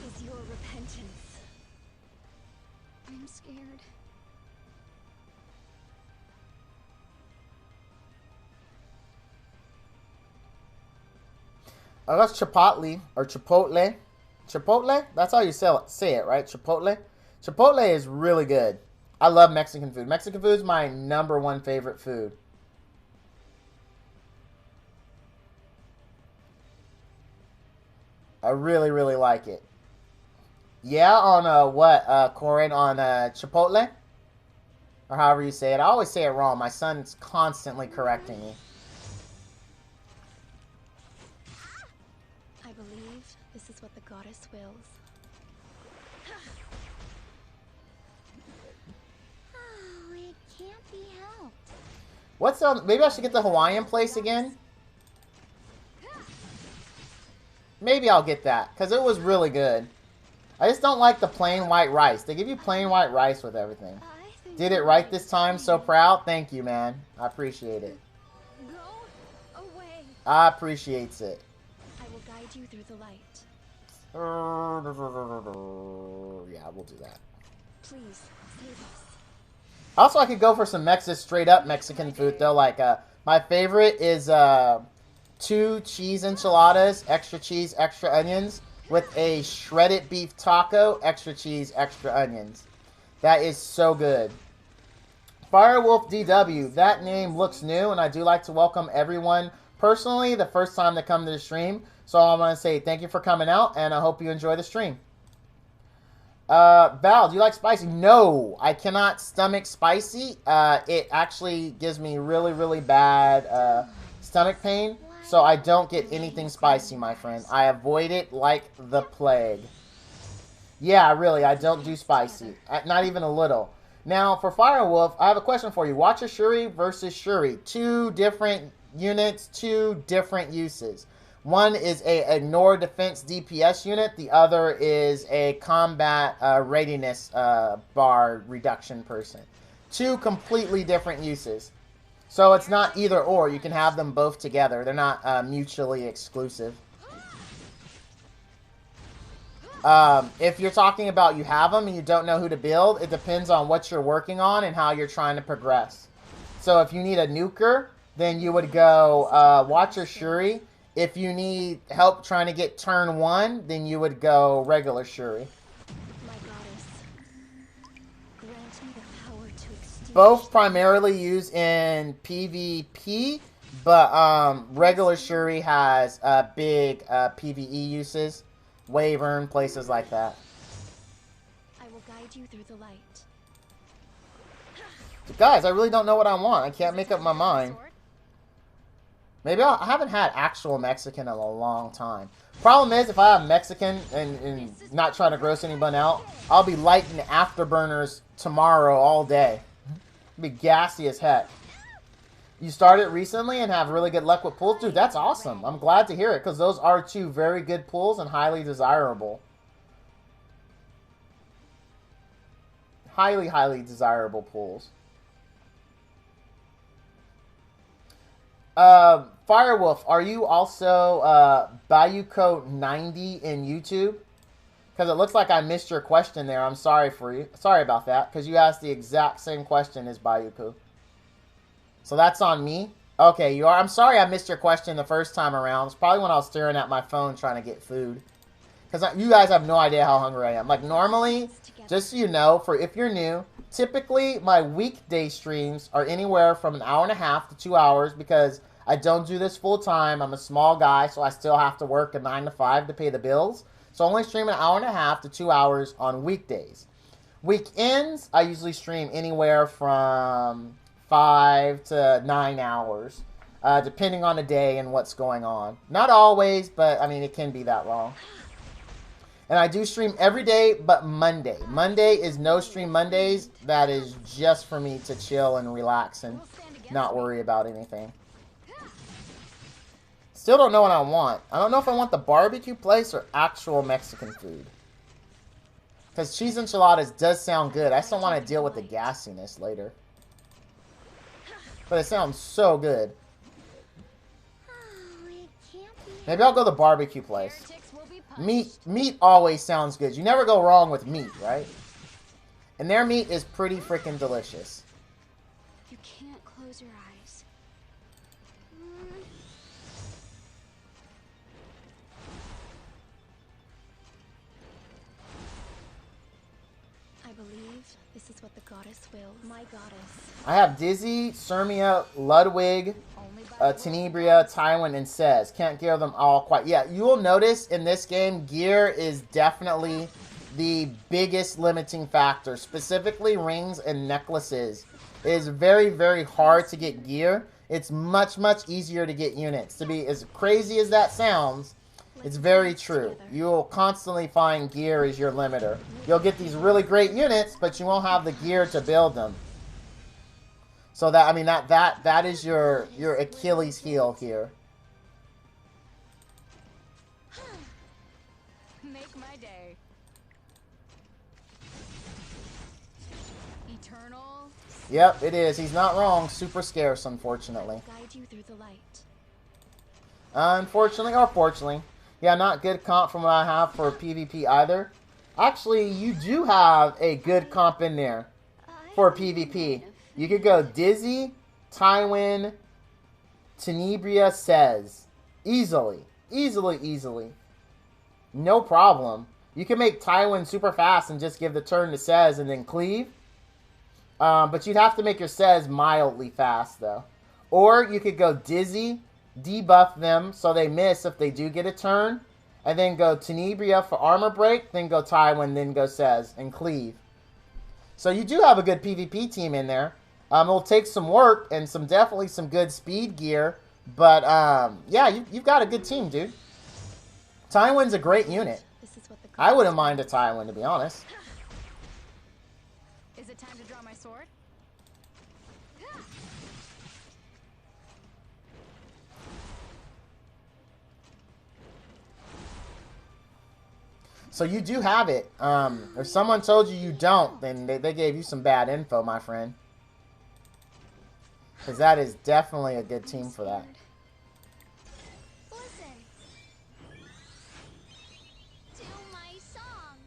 is your repentance. I'm scared. Oh, that's Chipotle, or Chipotle. Chipotle? That's how you say it, right? Chipotle? Chipotle is really good. I love Mexican food. Mexican food is my #1 favorite food. I really, really like it. Yeah, on what, Corin? On Chipotle? Or however you say it. I always say it wrong. My son's constantly correcting me. I believe this is what the goddess wills. Oh, it can't be helped. What's on? Maybe I should get the Hawaiian place again. Maybe I'll get that, because it was really good. I just don't like the plain white rice. They give you plain white rice with everything. Did it right this time. So proud. Thank you, man. I appreciate it. Go away. I appreciate it. I will guide you through the light. Yeah, we'll do that. Please, save us. Also, I could go for some straight up Mexican food, though. Like, my favorite is 2 cheese enchiladas, extra cheese, extra onions, with a shredded beef taco, extra cheese, extra onions. That is so good. Firewolf DW, that name looks new, and I do like to welcome everyone personally the first time they come to the stream. So I want to say thank you for coming out, and I hope you enjoy the stream. Val, do you like spicy? No, I cannot stomach spicy. It actually gives me really, really bad stomach pain. So I don't get anything spicy, my friend. I avoid it like the plague. Yeah, really, I don't do spicy. Not even a little. Now, for Firewolf, I have a question for you. Watcher Shuri versus Shuri. 2 different units, 2 different uses. One is a ignore defense DPS unit. The other is a combat readiness bar reduction person. 2 completely different uses. So it's not either or. You can have them both together. They're not mutually exclusive. If you're talking about you have them and you don't know who to build, it depends on what you're working on and how you're trying to progress. So if you need a nuker, then you would go Watcher Shuri. If you need help trying to get turn 1, then you would go regular Shuri. My goddess, grant me the power to extinguish. Both primarily used in PvP, but regular Shuri has big PvE uses. Wyvern, places like that. I will guide you through the light. Guys, I really don't know what I want. I can't make up my mind. Maybe I haven't had actual Mexican in a long time. Problem is, if I have Mexican and not trying to gross anyone out, I'll be lighting afterburners tomorrow all day. Be gassy as heck. You started recently and have really good luck with pulls? Dude, that's awesome. I'm glad to hear it, because those are two very good pulls and highly desirable. Highly, highly desirable pulls. Firewolf, are you also Bayuko90 in YouTube? Because it looks like I missed your question there. I'm sorry for you. Sorry about that, because you asked the exact same question as Bayuko. So that's on me. Okay, you are. I'm sorry I missed your question the first time around. It's probably when I was staring at my phone trying to get food. Because you guys have no idea how hungry I am. Like, normally, just so you know, for if you're new, typically my weekday streams are anywhere from an hour and a half to 2 hours, because I don't do this full time. I'm a small guy, so I still have to work a 9 to 5 to pay the bills. So I only stream an hour and a half to 2 hours on weekdays. Weekends, I usually stream anywhere from 5 to 9 hours, depending on the day and what's going on. Not always, but I mean, it can be that long. And I do stream every day but Monday. Monday is no stream Mondays. That is just for me to chill and relax and not worry about anything. Still don't know what I want. I don't know if I want the barbecue place or actual Mexican food. Because cheese enchiladas does sound good. I just don't want to deal with the gassiness later. But it sounds so good. Maybe I'll go to the barbecue place. Meat always sounds good. You never go wrong with meat, right? And their meat is pretty freaking delicious. You can't close your eyes. I believe this is what the goddess wills. My goddess. I have Dizzy, Sirmia, Ludwig, Tenebria, Tywin, and Sez. Can't gear them all quite. Yeah, you will notice in this game, gear is definitely the biggest limiting factor. Specifically, rings and necklaces. It is very, very hard to get gear. It's much, much easier to get units. To be as crazy as that sounds, it's very true. You'll constantly find gear as your limiter. You'll get these really great units, but you won't have the gear to build them. So that, I mean, that is your Achilles heel here. Make my day. Eternal. Yep, it is. He's not wrong. Super scarce, unfortunately. Guide you through the light. Unfortunately or fortunately. Yeah, not good comp from what I have for PvP either. Actually, you do have a good comp in there for PvP. You could go Dizzy, Tywin, Tenebria, Sez. Easily. Easily. No problem. You can make Tywin super fast and just give the turn to Sez and then cleave. But you'd have to make your Sez mildly fast, though. Or you could go Dizzy, debuff them so they miss if they do get a turn, and then go Tenebria for armor break, then go Tywin, then go Sez, and cleave. So you do have a good PvP team in there. It'll take some work and definitely some good speed gear, but yeah, you've got a good team, dude. Tywin's a great unit. I wouldn't mind a Tywin, to be honest. Is it time to draw my sword? So you do have it. If someone told you you don't, then they gave you some bad info, my friend. Because that is definitely a good team for that. Listen to my song.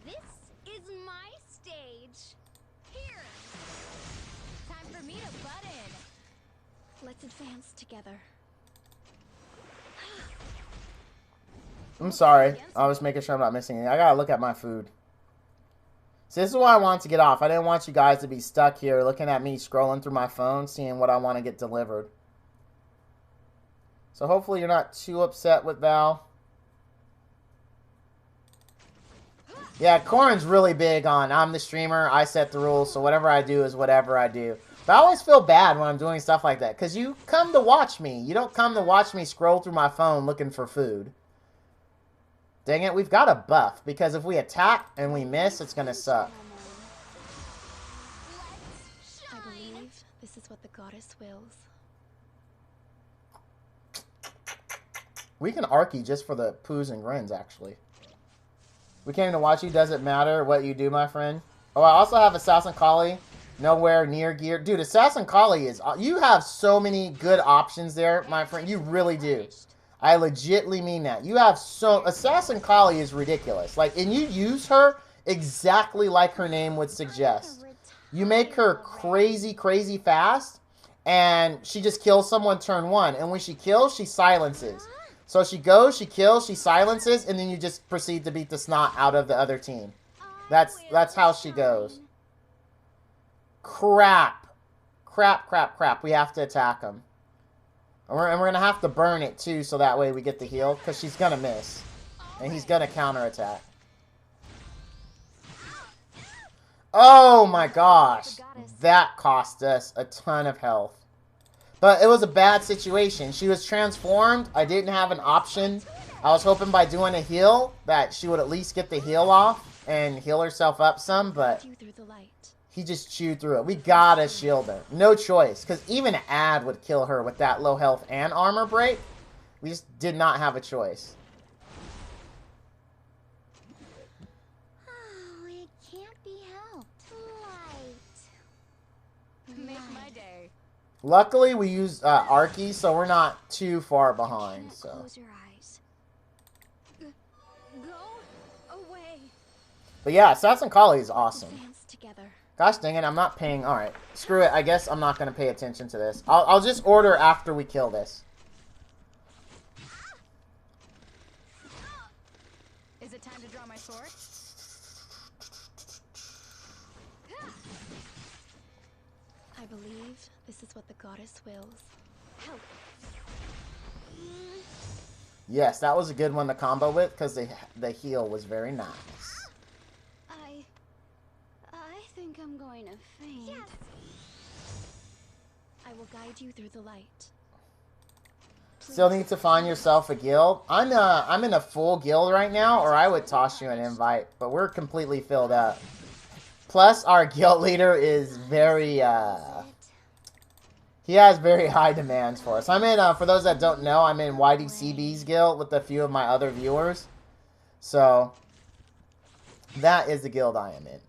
This is my stage. Here. Time for me to butt in. Let's advance together. I'm sorry. I was making sure I'm not missing anything. I gotta look at my food. See, this is why I wanted to get off. I didn't want you guys to be stuck here looking at me scrolling through my phone, seeing what I want to get delivered. So hopefully you're not too upset with Val. Yeah, Corin's really big on, I'm the streamer, I set the rules, so whatever I do is whatever I do. But I always feel bad when I'm doing stuff like that. Because you come to watch me. You don't come to watch me scroll through my phone looking for food. Dang it, we've got a buff. Because if we attack and we miss, it's going to suck. I believe this is what the goddess wills. We can Arky just for the poos and grins, actually. We came to watch you. Doesn't matter what you do, my friend. Oh, I also have Assassin Collie. Nowhere near gear. Dude, Assassin Collie is... You have so many good options there, my friend. You really do. I legitimately mean that. You have so... Assassin Collie is ridiculous. Like, and you use her exactly like her name would suggest. You make her crazy, crazy fast, and she just kills someone turn one. And when she kills, she silences. So she goes, she kills, she silences, and then you just proceed to beat the snot out of the other team. That's how she goes. Crap. Crap, crap, crap. We have to attack him. And we're going to have to burn it, too, so that way we get the heal. Because she's going to miss. And he's going to counterattack. Oh, my gosh. That cost us a ton of health. But it was a bad situation. She was transformed. I didn't have an option. I was hoping by doing a heal that she would at least get the heal off and heal herself up some, but he just chewed through it. We gotta shield her. No choice, because even an ad would kill her with that low health and armor break. We just did not have a choice. Oh, it can't be helped. Light. Make my day. Luckily, we used Arky, so we're not too far behind. So. Close your eyes. Go away. But yeah, Assassin Collie is awesome. Dance together. Gosh dang it, I'm not paying... Alright, screw it. I guess I'm not going to pay attention to this. I'll just order after we kill this. Is it time to draw my sword? I believe this is what the goddess wills. Help. Yes, that was a good one to combo with, because the heal was very nice. I think I'm going to faint. Yes. I will guide you through the light. Still need to find yourself a guild. I'm in a full guild right now, or I would toss you an invite, but we're completely filled up. Plus, our guild leader is very, he has very high demands for us. I'm in, for those that don't know, I'm in YDCB's guild with a few of my other viewers. So, that is the guild I am in.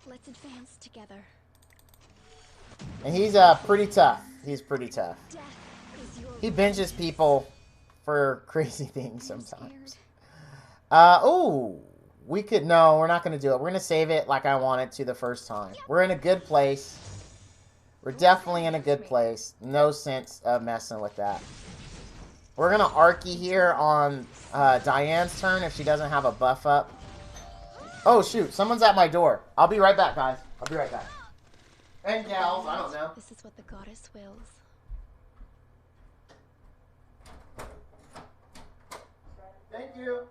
Let's advance together. And he's pretty tough. He's pretty tough. He binges people for crazy things sometimes. Ooh. We could... No, we're not going to do it. We're going to save it like I wanted to the first time. We're in a good place. We're definitely in a good place. No sense of messing with that. We're going to Arky here on Diane's turn if she doesn't have a buff up. Oh, shoot. Someone's at my door. I'll be right back, guys. I'll be right back. And gals, I don't know. This is what the goddess wills. Thank you.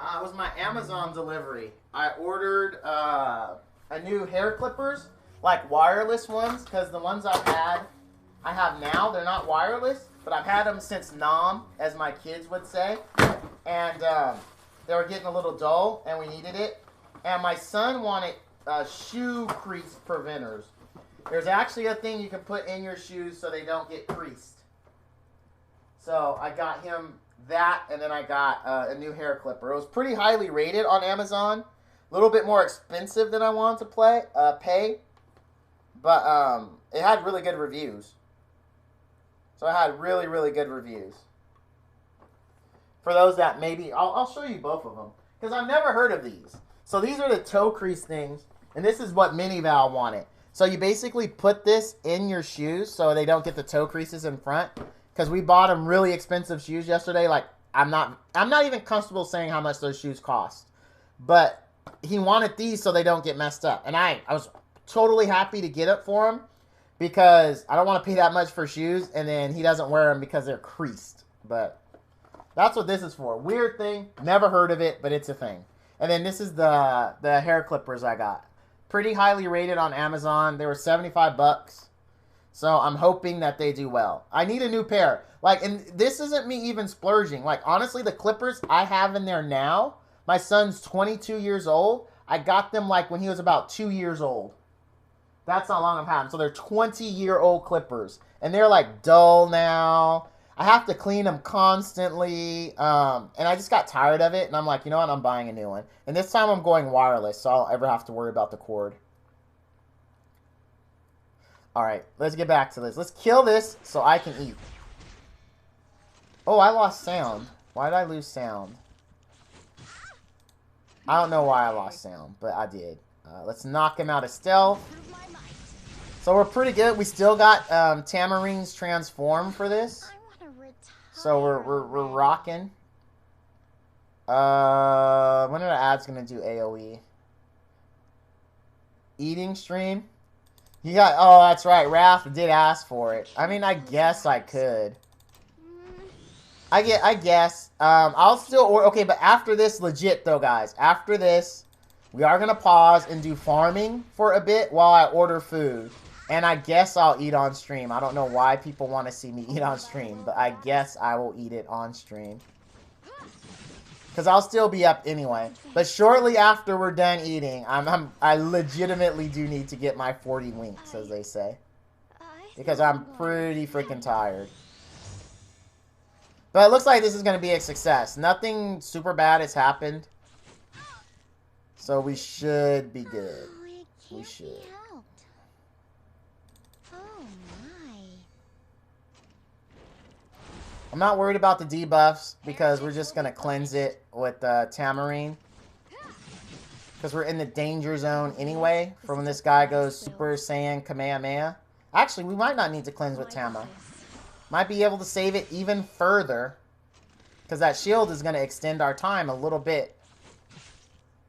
It was my Amazon delivery. I ordered a new hair clippers, like wireless ones, because the ones I have now, they're not wireless, but I've had them since Nam, as my kids would say, and they were getting a little dull, and we needed it, and my son wanted shoe crease preventers. There's actually a thing you can put in your shoes so they don't get creased. So I got him that, and then I got a new hair clipper. It was pretty highly rated on Amazon. A little bit more expensive than I wanted to pay. But it had really good reviews. So I had really, really good reviews. For those that maybe... I'll show you both of them. Because I've never heard of these. So these are the toe crease things. And this is what Minival wanted. So you basically put this in your shoes so they don't get the toe creases in front. Because we bought him really expensive shoes yesterday. Like, I'm not even comfortable saying how much those shoes cost. But he wanted these so they don't get messed up. And I was totally happy to get it for him. Because I don't want to pay that much for shoes. And then he doesn't wear them because they're creased. But That's what this is for. Weird thing. Never heard of it, but it's a thing. And then this is the hair clippers I got. Pretty highly rated on Amazon. They were 75 bucks. So I'm hoping that they do well. I need a new pair. Like, and this isn't me even splurging. Like, honestly, the clippers I have in there now, my son's 22 years old. I got them like when he was about 2 years old. That's how long I've had them. So they're 20-year-old clippers. And they're like dull now. I have to clean them constantly. And I just got tired of it. And I'm like, you know what? I'm buying a new one. And this time I'm going wireless. So I don't ever have to worry about the cord. Alright, let's get back to this. Let's kill this so I can eat. Oh, I lost sound. Why did I lose sound? I don't know why I lost sound, but I did. Let's knock him out of stealth. So we're pretty good. We still got Tamarine's transform for this. So we're rocking. When are the ads gonna do AoE? Eating stream? You got, oh, that's right. Raph did ask for it. I mean, I guess I could. I guess. I'll still order. Okay, but after this, legit though, guys. After this, we are gonna pause and do farming for a bit while I order food. And I guess I'll eat on stream. I don't know why people want to see me eat on stream, but I guess I will eat it on stream. Because I'll still be up anyway. But shortly after we're done eating, I legitimately do need to get my 40 winks, as they say. Because I'm pretty freaking tired. But it looks like this is going to be a success. Nothing super bad has happened. So we should be good. We should. I'm not worried about the debuffs because we're just going to cleanse it with Tamarine. Because we're in the danger zone anyway for when this guy goes Super Saiyan Kamehameha. Actually, we might not need to cleanse with Tama. Might be able to save it even further. Because that shield is going to extend our time a little bit.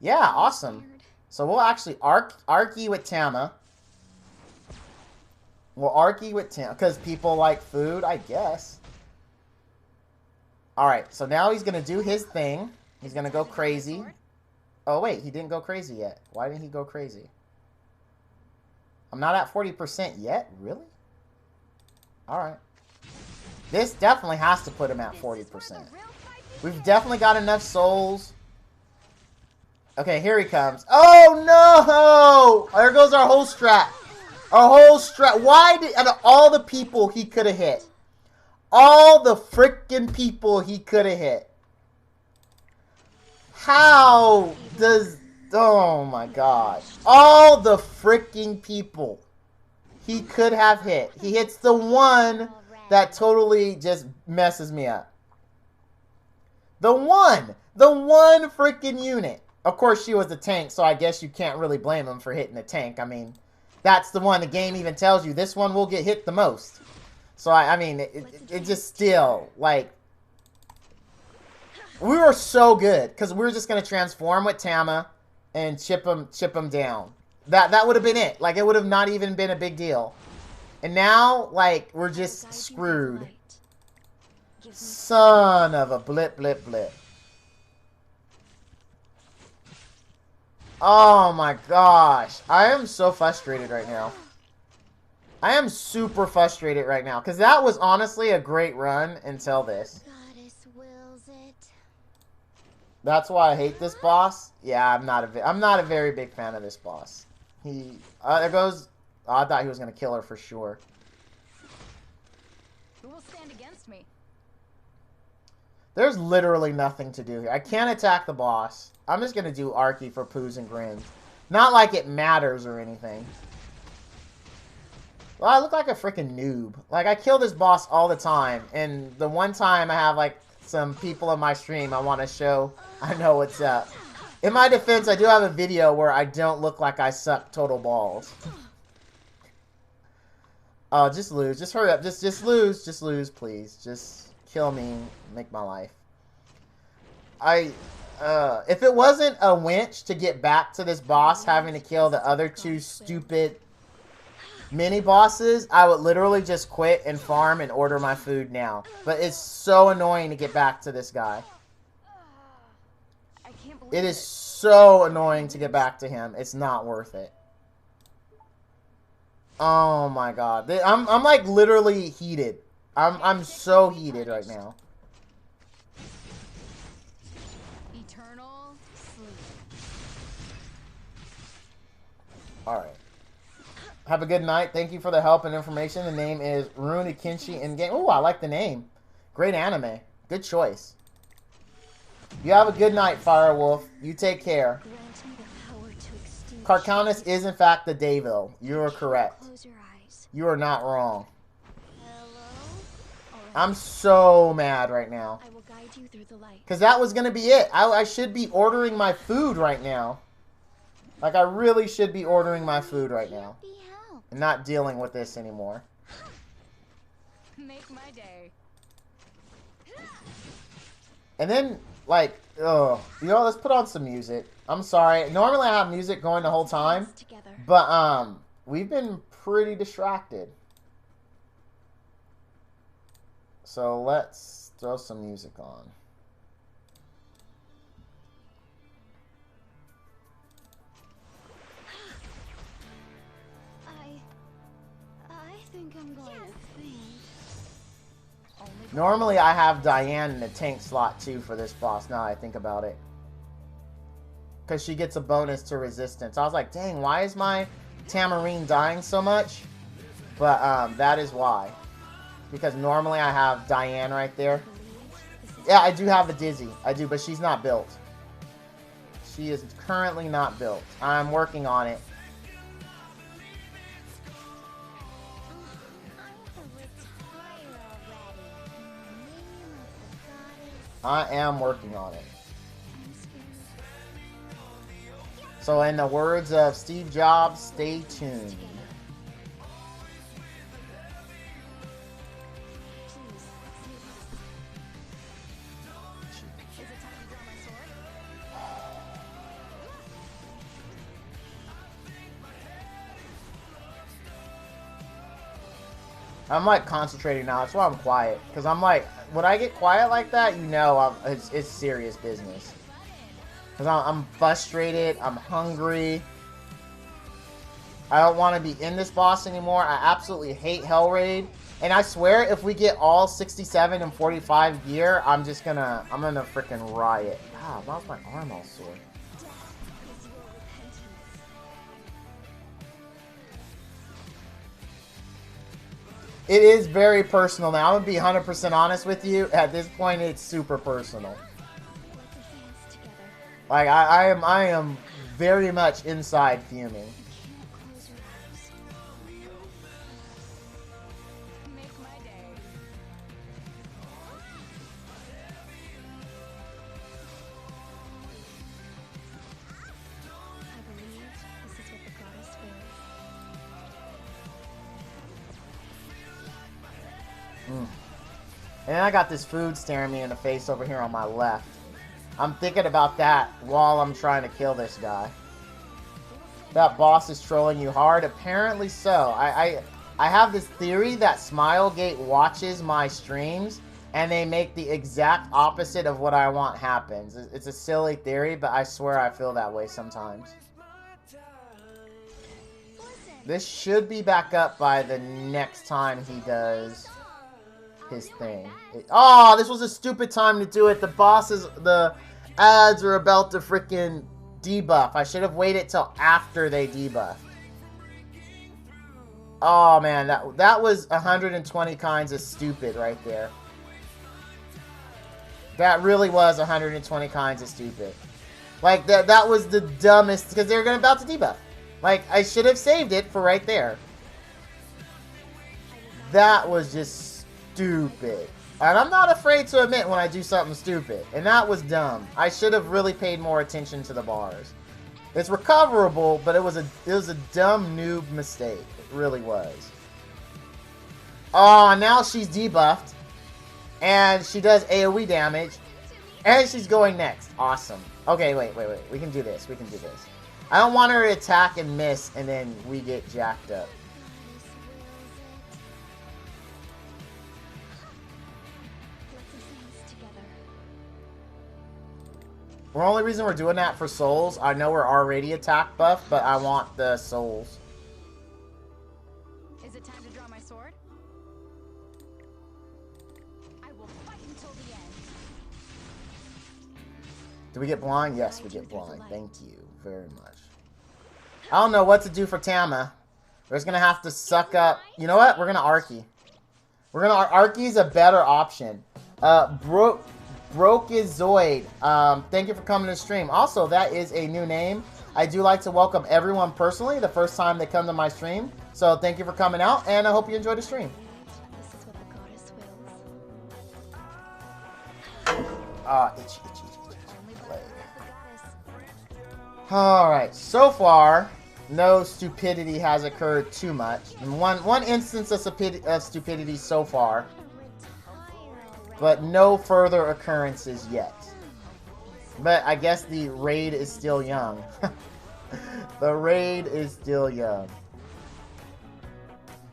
Yeah, awesome. So we'll actually Arky with Tama. We'll Arky with Tama. Because people like food, I guess. Alright, so now he's going to do his thing. He's going to go crazy. Oh, wait, he didn't go crazy yet. Why didn't he go crazy? I'm not at 40% yet? Really? Alright. This definitely has to put him at 40%. We've definitely got enough souls. Okay, here he comes. Oh, no! There goes our whole strat. Our whole strat. Why did, out of all the people he could have hit, all the freaking people he could have hit. How does... Oh my god. All the freaking people he could have hit. He hits the one that totally just messes me up. The one freaking unit. Of course, she was the tank, so I guess you can't really blame him for hitting the tank. I mean, that's the one the game even tells you. This one will get hit the most. So, I mean, it just still, like, we were so good, because we were just going to transform with Tama and chip him down. That would have been it. Like, it would have not even been a big deal. And now, like, we're just screwed. Son of a blip. Oh my gosh. I am so frustrated right now. I am super frustrated right now because that was honestly a great run until this. Goddess wills it. That's why I hate this boss. Yeah, I'm not a very big fan of this boss. There goes. Oh, I thought he was gonna kill her for sure. Who will stand against me? There's literally nothing to do here. I can't attack the boss. I'm just gonna do Arky for poos and grins. Not like it matters or anything. Well, I look like a freaking noob. Like, I kill this boss all the time. And the one time I have, like, some people in my stream I want to show I know what's up. In my defense, I do have a video where I don't look like I suck total balls. Oh, just lose. Just hurry up. Just lose. Just lose, please. Just kill me. Make my life. If it wasn't a winch to get back to this boss having to kill the other two stupid mini bosses, I would literally just quit and farm and order my food now. But it's so annoying to get back to this guy. I can't believe It is so annoying to get back to him. It's not worth it. Oh my god. I'm like literally heated. I'm so heated right now. Eternal sleep. Alright. Have a good night. Thank you for the help and information. The name is Rurouni Kenshi in game. Ooh, I like the name. Great anime. Good choice. You have a good night, Firewolf. You take care. Grant me the power to extinguish. Carcanis is in fact the Devil. You are correct. Close your eyes. You are not wrong. Hello? Alright. I'm so mad right now. I will guide you through the light. Because that was going to be it. I should be ordering my food right now. Like, I really should be ordering my food right now. Be helped. And not dealing with this anymore. Make my day. And then, like, ugh. You know, let's put on some music. I'm sorry. Normally I have music going the whole time. Together. But, we've been pretty distracted. So let's throw some music on. I think I'm going to faint. Normally I have Diane in the tank slot too for this boss, now I think about it. Because she gets a bonus to resistance. I was like, dang, why is my Tamarine dying so much? But that is why. Because normally I have Diane right there. Yeah, I do have a Dizzy. I do, but she's not built. She is currently not built. I'm working on it. I am working on it. So in the words of Steve Jobs, stay tuned. I'm like concentrating now. That's why I'm quiet. Because I'm like, when I get quiet like that, you know it's serious business. Because I'm frustrated. I'm hungry. I don't want to be in this boss anymore. I absolutely hate Hell Raid. And I swear, if we get all 67 and 45 gear, I'm gonna freaking riot. Ah, why's my arm all sore? It is very personal now. I'm gonna be 100% honest with you. At this point, it's super personal. Like I am very much inside fuming. Make my day. I believe this is what the goddess wills. And I got this food staring me in the face over here on my left. I'm thinking about that while I'm trying to kill this guy. That boss is trolling you hard? Apparently so. I have this theory that Smilegate watches my streams and they make the exact opposite of what I want happens. It's a silly theory, but I swear I feel that way sometimes. This should be back up by the next time he does his thing. Oh, this was a stupid time to do it. The ads are about to freaking debuff. I should have waited till after they debuffed. Oh man, that was 120 kinds of stupid right there. That really was 120 kinds of stupid. Like that was the dumbest, because they were about to debuff. Like I should have saved it for right there. That was just stupid. And I'm not afraid to admit when I do something stupid. And that was dumb. I should have really paid more attention to the bars. It's recoverable, but it was a dumb noob mistake. It really was. Oh, now she's debuffed. And she does AoE damage. And she's going next. Awesome. Okay, wait. We can do this. We can do this. I don't want her to attack and miss, and then we get jacked up. The only reason we're doing that for souls, I know we're already attack buff, but I want the souls. Is it time to draw my sword? I will fight until the end. Do we get blind? Yes, we get blind. Thank you very much. I don't know what to do for Tama. We're just gonna have to suck up. You know what? We're gonna Arky. Arky's a better option. Brokezoid. Thank you for coming to the stream. Also, that is a new name. I do like to welcome everyone personally the first time they come to my stream. So thank you for coming out, and I hope you enjoy the stream. This is what the goddess wills. Itchy leg. Alright, so far, no stupidity has occurred too much. And one instance of stupidity so far, but no further occurrences yet. But I guess the raid is still young. The raid is still young.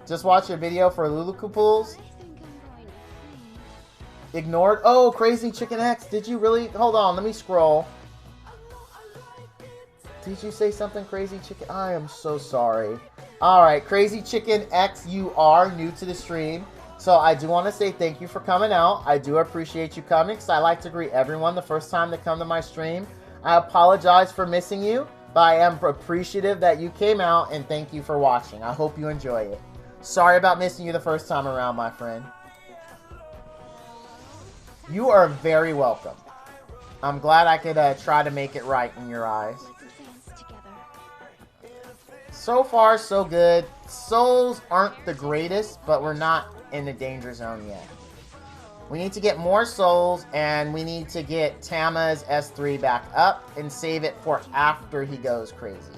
Just watch a video for Luluku pools. Ignored. Oh, Crazy Chicken X. Did you really? Hold on, let me scroll. Did you say something, Crazy Chicken? I am so sorry. Alright, Crazy Chicken X, you are new to the stream. So I do want to say thank you for coming out. I do appreciate you coming because I like to greet everyone the first time they come to my stream. I apologize for missing you, but I am appreciative that you came out and thank you for watching. I hope you enjoy it. Sorry about missing you the first time around, my friend. You are very welcome. I'm glad I could try to make it right in your eyes. So far, so good. Souls aren't the greatest, but we're not in the danger zone yet. We need to get more souls, and we need to get Tama's S3 back up and save it for after he goes crazy.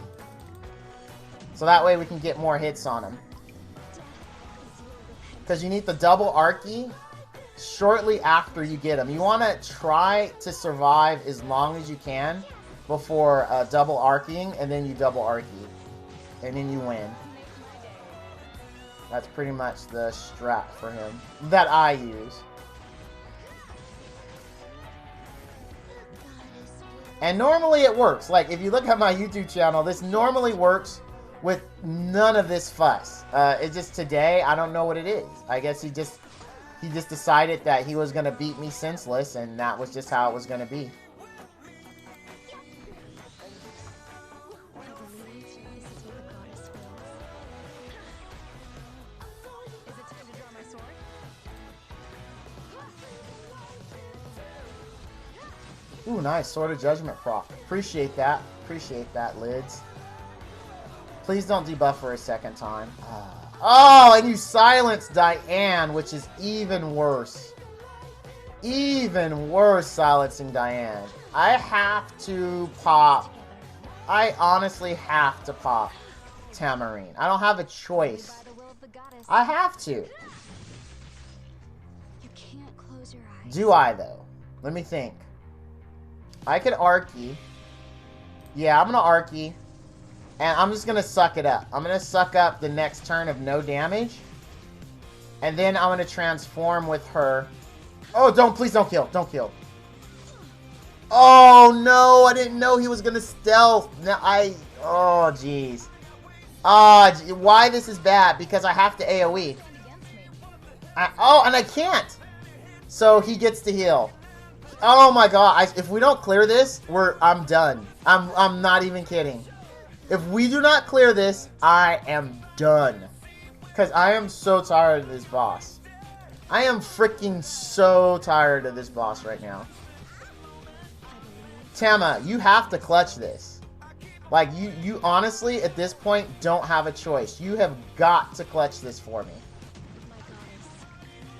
So that way we can get more hits on him. Because you need the double Arky shortly after you get him. You want to try to survive as long as you can before double Arkying, and then you double Arky. And then you win. That's pretty much the strat for him that I use. And normally it works. Like, if you look at my YouTube channel, this normally works with none of this fuss. It's just today, I don't know what it is. I guess he just decided that he was going to beat me senseless, and that was just how it was going to be. Ooh, nice. Sword of Judgment prop. Appreciate that. Appreciate that, Lids. Please don't debuff for a second time. Oh, and you silenced Diane, which is even worse. Even worse silencing Diane. I have to pop. I honestly have to pop Tamarine. I don't have a choice. I have to. You can't close your eyes. Do I, though? Let me think. I could Arky. Yeah, I'm going to Arky. And I'm just going to suck it up. I'm going to suck up the next turn of no damage. And then I'm going to transform with her. Oh, please don't kill. Don't kill. Oh, no. I didn't know he was going to stealth. Now, oh, jeez. Why this is bad? Because I have to AoE. Oh, and I can't. So he gets to heal. Oh my god, if we don't clear this, I'm done. I'm not even kidding. If we do not clear this, I am done. Because I am so tired of this boss. I am freaking so tired of this boss right now. Tama, you have to clutch this. Like, you honestly, at this point, don't have a choice. You have got to clutch this for me.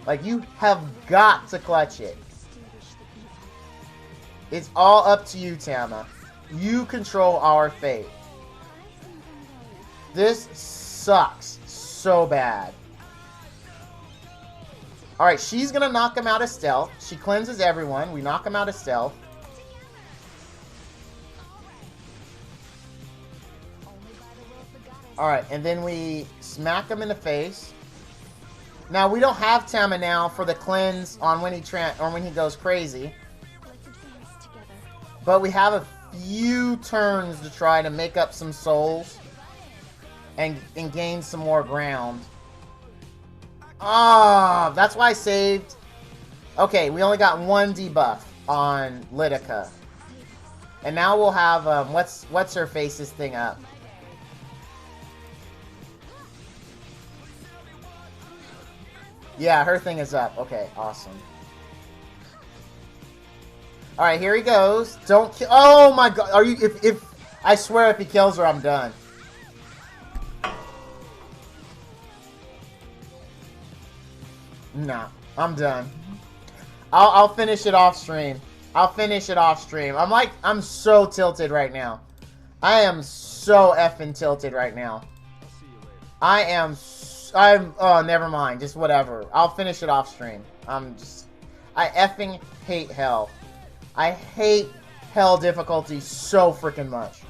Like, you have got to clutch it. It's all up to you, Tama. You control our fate. This sucks so bad. Alright, she's gonna knock him out of stealth. She cleanses everyone. We knock him out of stealth. Alright, and then we smack him in the face. Now, we don't have Tama now for the cleanse on when he goes crazy. But we have a few turns to try to make up some souls and gain some more ground. Ah, that's why I saved. Okay, we only got one debuff on Lidica. And now we'll have, what's her face's thing up? Yeah, her thing is up. Okay, awesome. Alright, here he goes. Don't kill. Oh my god. Are you. If. I swear if he kills her, I'm done. Nah, I'm done. I'll finish it off stream. I'll finish it off stream. I'm so tilted right now. I am so effing tilted right now. Oh, never mind. Just whatever. I'll finish it off stream. I effing hate hell. I hate hell difficulty so freaking much.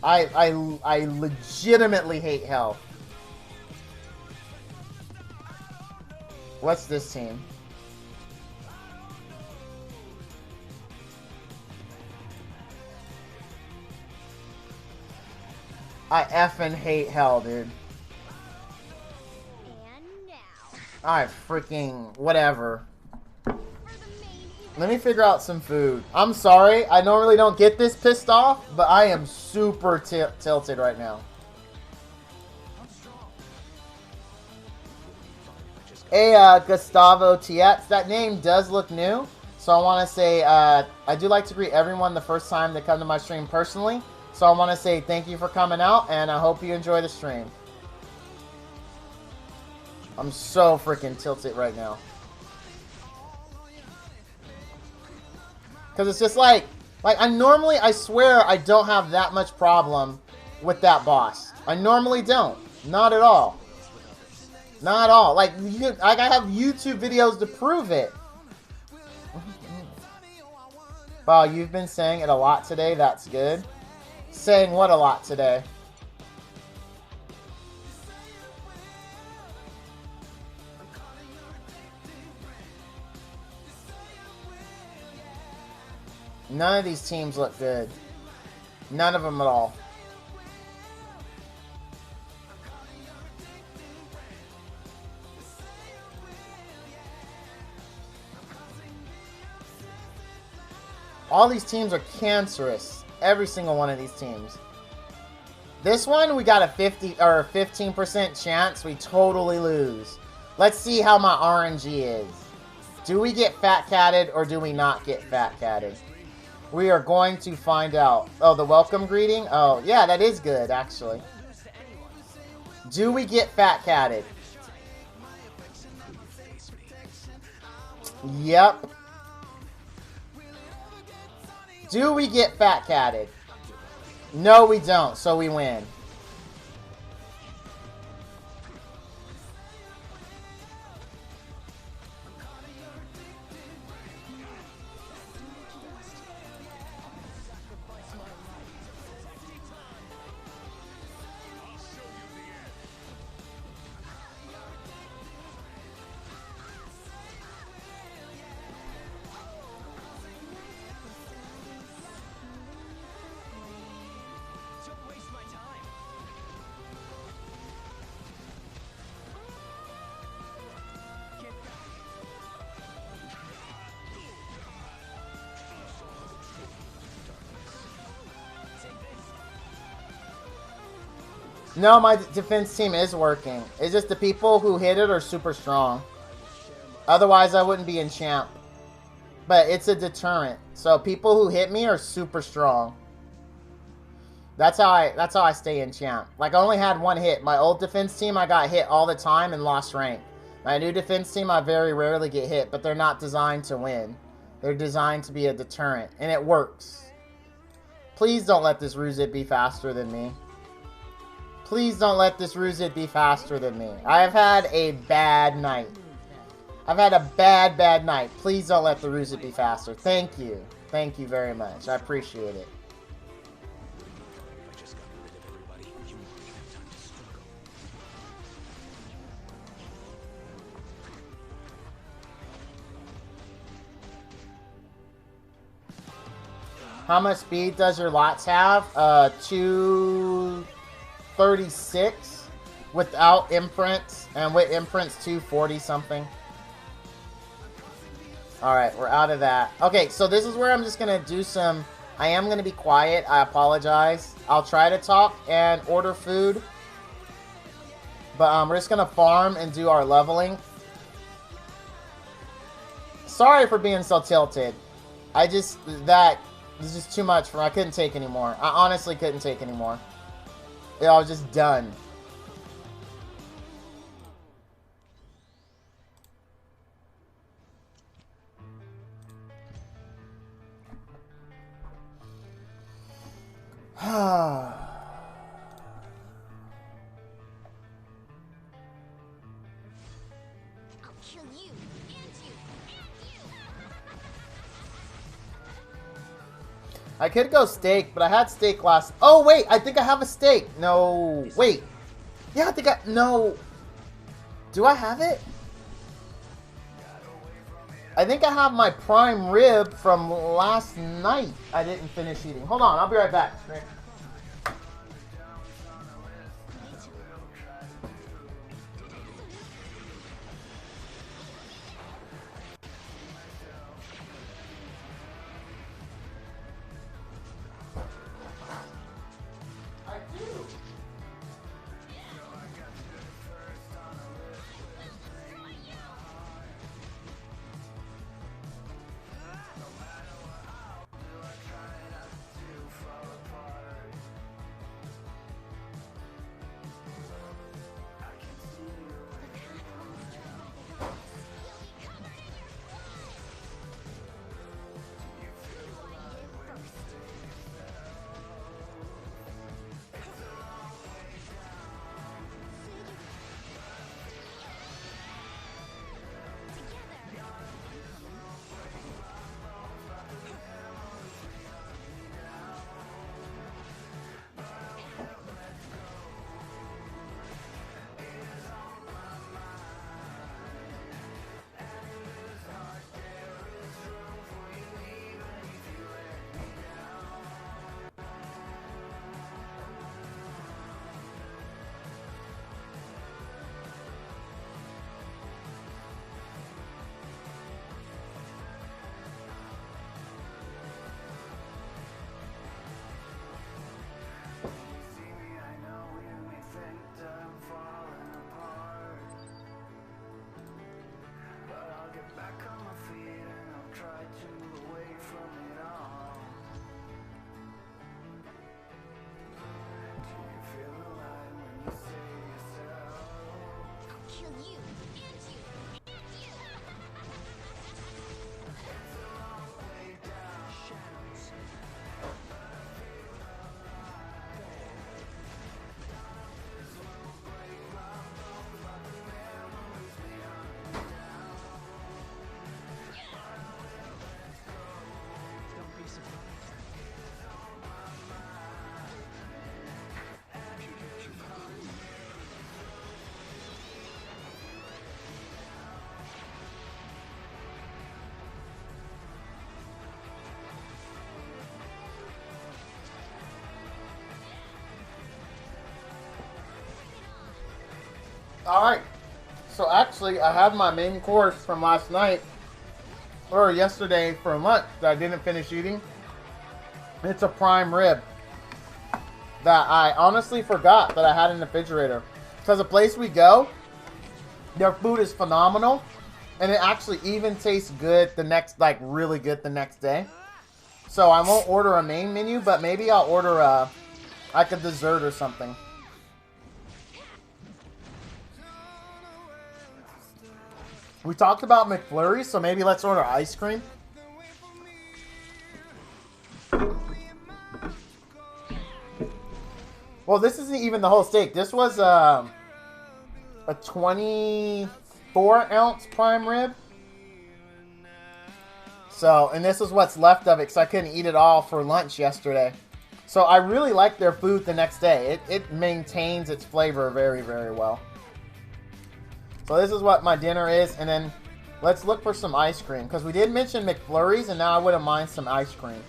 I legitimately hate hell. What's this team? I effing hate hell, dude. And now, I freaking whatever. for the main event. Let me figure out some food. I'm sorry, I normally don't get this pissed off, but I am super tilted right now. Hey, Gustavo Tietz, that name does look new, so I want to say, I do like to greet everyone the first time they come to my stream personally, so I want to say thank you for coming out, and I hope you enjoy the stream. I'm so freaking tilted right now. Because it's just like I swear I don't have that much problem with that boss. I normally don't. Not at all. Not at all. Like I have YouTube videos to prove it. Wow, you've been saying it a lot today. That's good. Saying what a lot today? None of these teams look good. None of them at all. All these teams are cancerous. Every single one of these teams. This one, we got a 50 or 15% chance we totally lose. Let's see how my RNG is. Do we get fat-catted or do we not get fat-catted? We are going to find out. Oh, the welcome greeting? Oh, yeah, that is good, actually. Do we get fat-catted? Yep. Do we get fat-catted? No, we don't, so we win. No, my defense team is working. It's just the people who hit it are super strong. Otherwise, I wouldn't be in champ. But it's a deterrent. So people who hit me are super strong. That's how I stay in champ. Like, I only had one hit. My old defense team, I got hit all the time and lost rank. My new defense team, I very rarely get hit, but they're not designed to win. They're designed to be a deterrent, and it works. Please don't let this Ruzit be faster than me. Please don't let this Ruzit be faster than me. I have had a bad night. I've had a bad night. Please don't let the Ruzit be faster. Thank you. Thank you very much. I appreciate it. How much speed does your lots have? 236 without imprints, and with imprints 240 something. Alright, we're out of that. Okay, so this is where I'm just gonna do some... I am gonna be quiet, I apologize. I'll try to talk and order food. But we're just gonna farm and do our leveling. Sorry for being so tilted. That was just too much for me. I couldn't take anymore. I honestly couldn't take anymore. Yeah, I was just done. I'll kill you and you and you. I could go steak, but I had steak last... Oh, wait! I think I have a steak! No... Wait. Yeah, I think I... No... Do I have it? I think I have my prime rib from last night. I didn't finish eating. Hold on, I'll be right back. Rick. Kill you and you and you. Don't be surprised. Alright. So actually, I have my main course from last night, or yesterday for lunch, that I didn't finish eating. It's a prime rib that I honestly forgot that I had in the refrigerator. Because the place we go, their food is phenomenal. And it actually even tastes good the next, like really good the next day. So I won't order a main menu, but maybe I'll order like a dessert or something. We talked about McFlurry, so maybe let's order ice cream. Well, this isn't even the whole steak. This was a 24-ounce prime rib. So, and this is what's left of it because I couldn't eat it all for lunch yesterday. So I really like their food the next day. It maintains its flavor very, very well. So this is what my dinner is, and then let's look for some ice cream because we did mention McFlurries, and now I wouldn't mind some ice cream.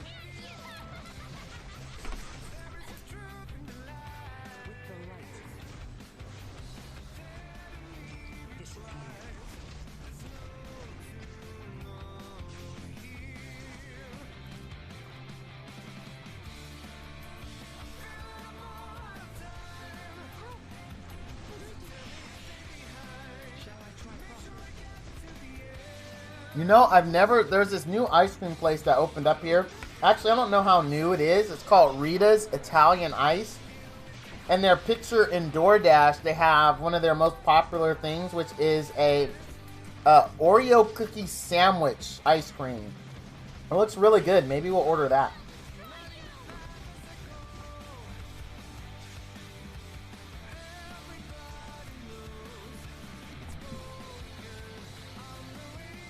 You know, there's this new ice cream place that opened up here. Actually, I don't know how new it is. It's called Rita's Italian Ice. And their picture in DoorDash, they have one of their most popular things, which is a Oreo cookie sandwich ice cream. It looks really good. Maybe we'll order that.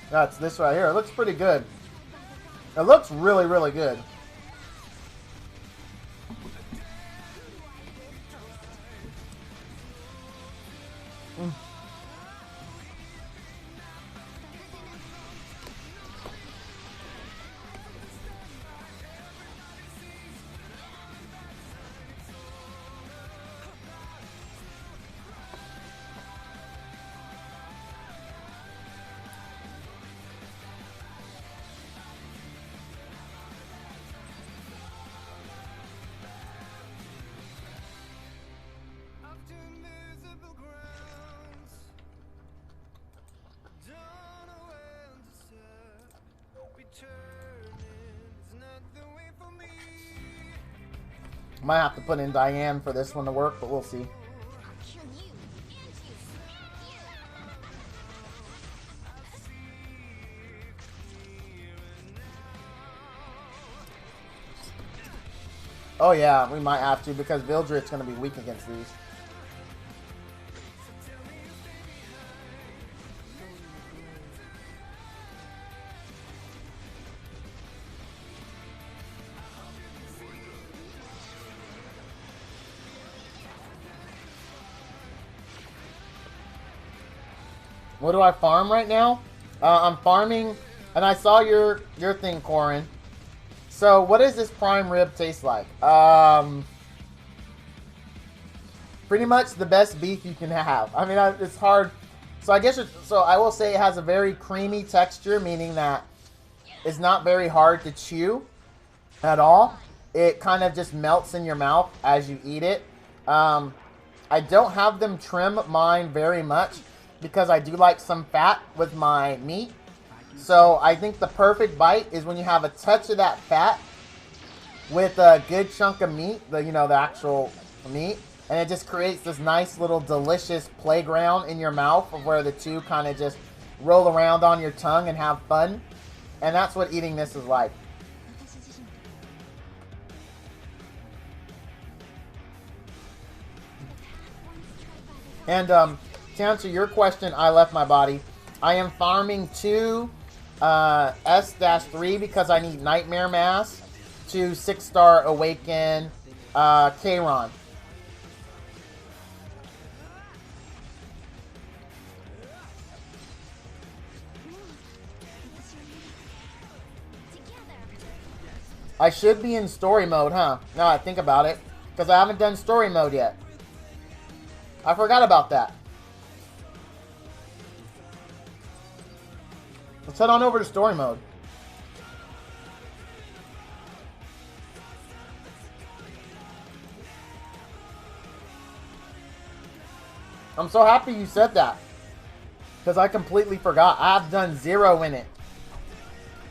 That's this right here. It looks pretty good. It looks really, really good. Might have to put in Diane for this one to work, but we'll see. Oh yeah, we might have to because Vildred's going to be weak against these. What do I farm right now? I'm farming, and I saw your thing, Corin. So, what does this prime rib taste like? Pretty much the best beef you can have. I mean, it's hard. So I guess I will say it has a very creamy texture, meaning that it's not very hard to chew at all. It kind of just melts in your mouth as you eat it. I don't have them trim mine very much, because I do like some fat with my meat. So I think the perfect bite is when you have a touch of that fat with a good chunk of meat, the actual meat, and it just creates this nice little delicious playground in your mouth of where the two kind of just roll around on your tongue and have fun. And that's what eating this is like. And to answer your question, I left my body. I am farming 2 S-3 because I need Nightmare Mass to 6-star Awaken Kayron. I should be in story mode, huh? Now I think about it, because I haven't done story mode yet. I forgot about that. Let's head on over to story mode. I'm so happy you said that, because I completely forgot. I've done 0 in it.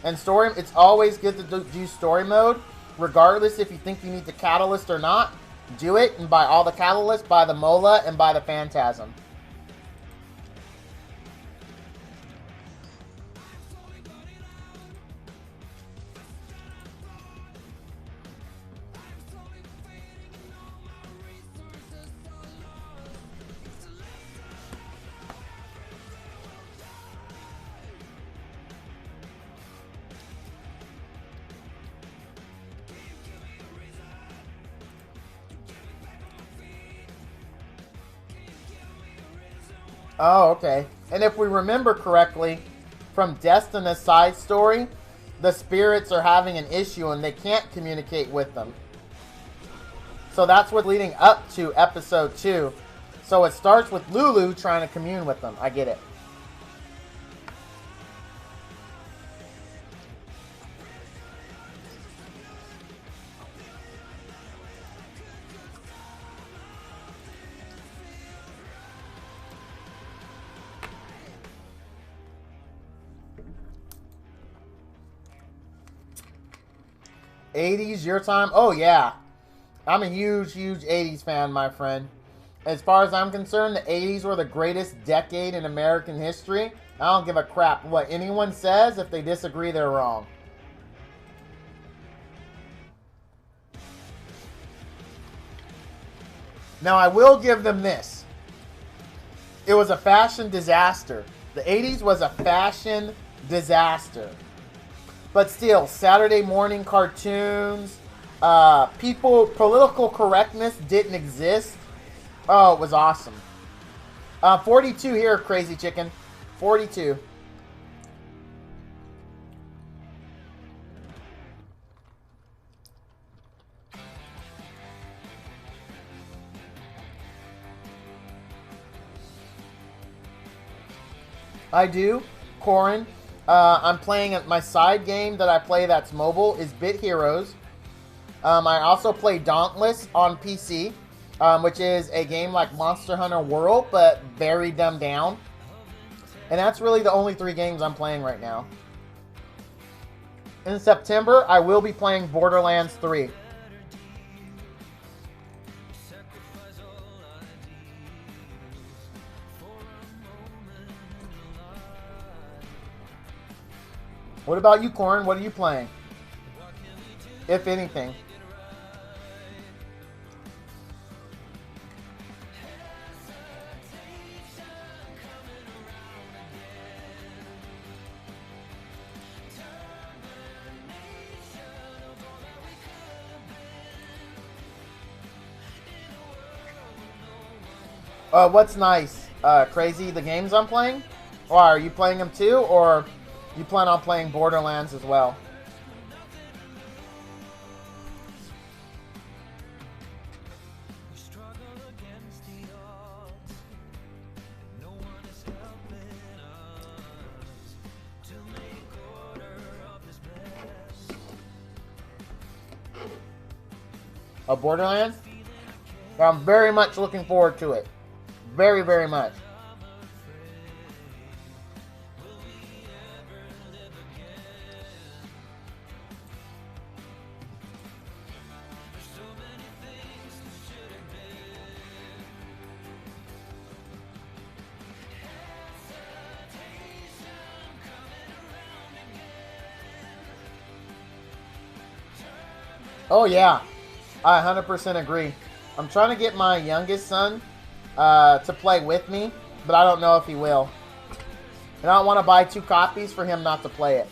And story, it's always good to do story mode, regardless if you think you need the catalyst or not. Do it and buy all the catalysts, buy the Mola, and buy the Phantasm. Oh, okay. And if we remember correctly, from Destina's side story, the spirits are having an issue and they can't communicate with them. So that's what's leading up to episode 2. So it starts with Lulu trying to commune with them. I get it. 80s, your time? Oh, yeah. I'm a huge, huge 80s fan, my friend. As far as I'm concerned, the 80s were the greatest decade in American history. I don't give a crap what anyone says. If they disagree, they're wrong. Now, I will give them this. It was a fashion disaster. The 80s was a fashion disaster. But still, Saturday morning cartoons, political correctness didn't exist. Oh, it was awesome. 42 here, Crazy Chicken. 42. I do, Corin. I'm playing my side game that I play that's mobile is Bit Heroes. I also play Dauntless on PC, which is a game like Monster Hunter World, but very dumbed down. And that's really the only 3 games I'm playing right now. In September, I will be playing Borderlands 3. What about you, Corin? What are you playing? If anything. What's nice? Crazy, the games I'm playing? Or are you playing them too? Or you plan on playing Borderlands as well? Borderlands? I'm very much looking forward to it. Very, very much. Oh yeah, I 100% agree. I'm trying to get my youngest son to play with me, but I don't know if he will. And I don't want to buy 2 copies for him not to play it.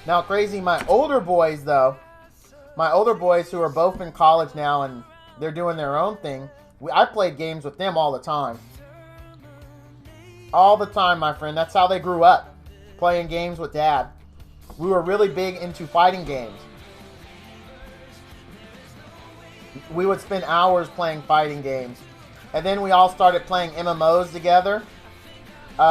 Now, Crazy, my older boys, though, my older boys who are both in college now and they're doing their own thing, I played games with them all the time. All the time, my friend. That's how they grew up, playing games with Dad. We were really big into fighting games. We would spend hours playing fighting games. And then we all started playing MMOs together. We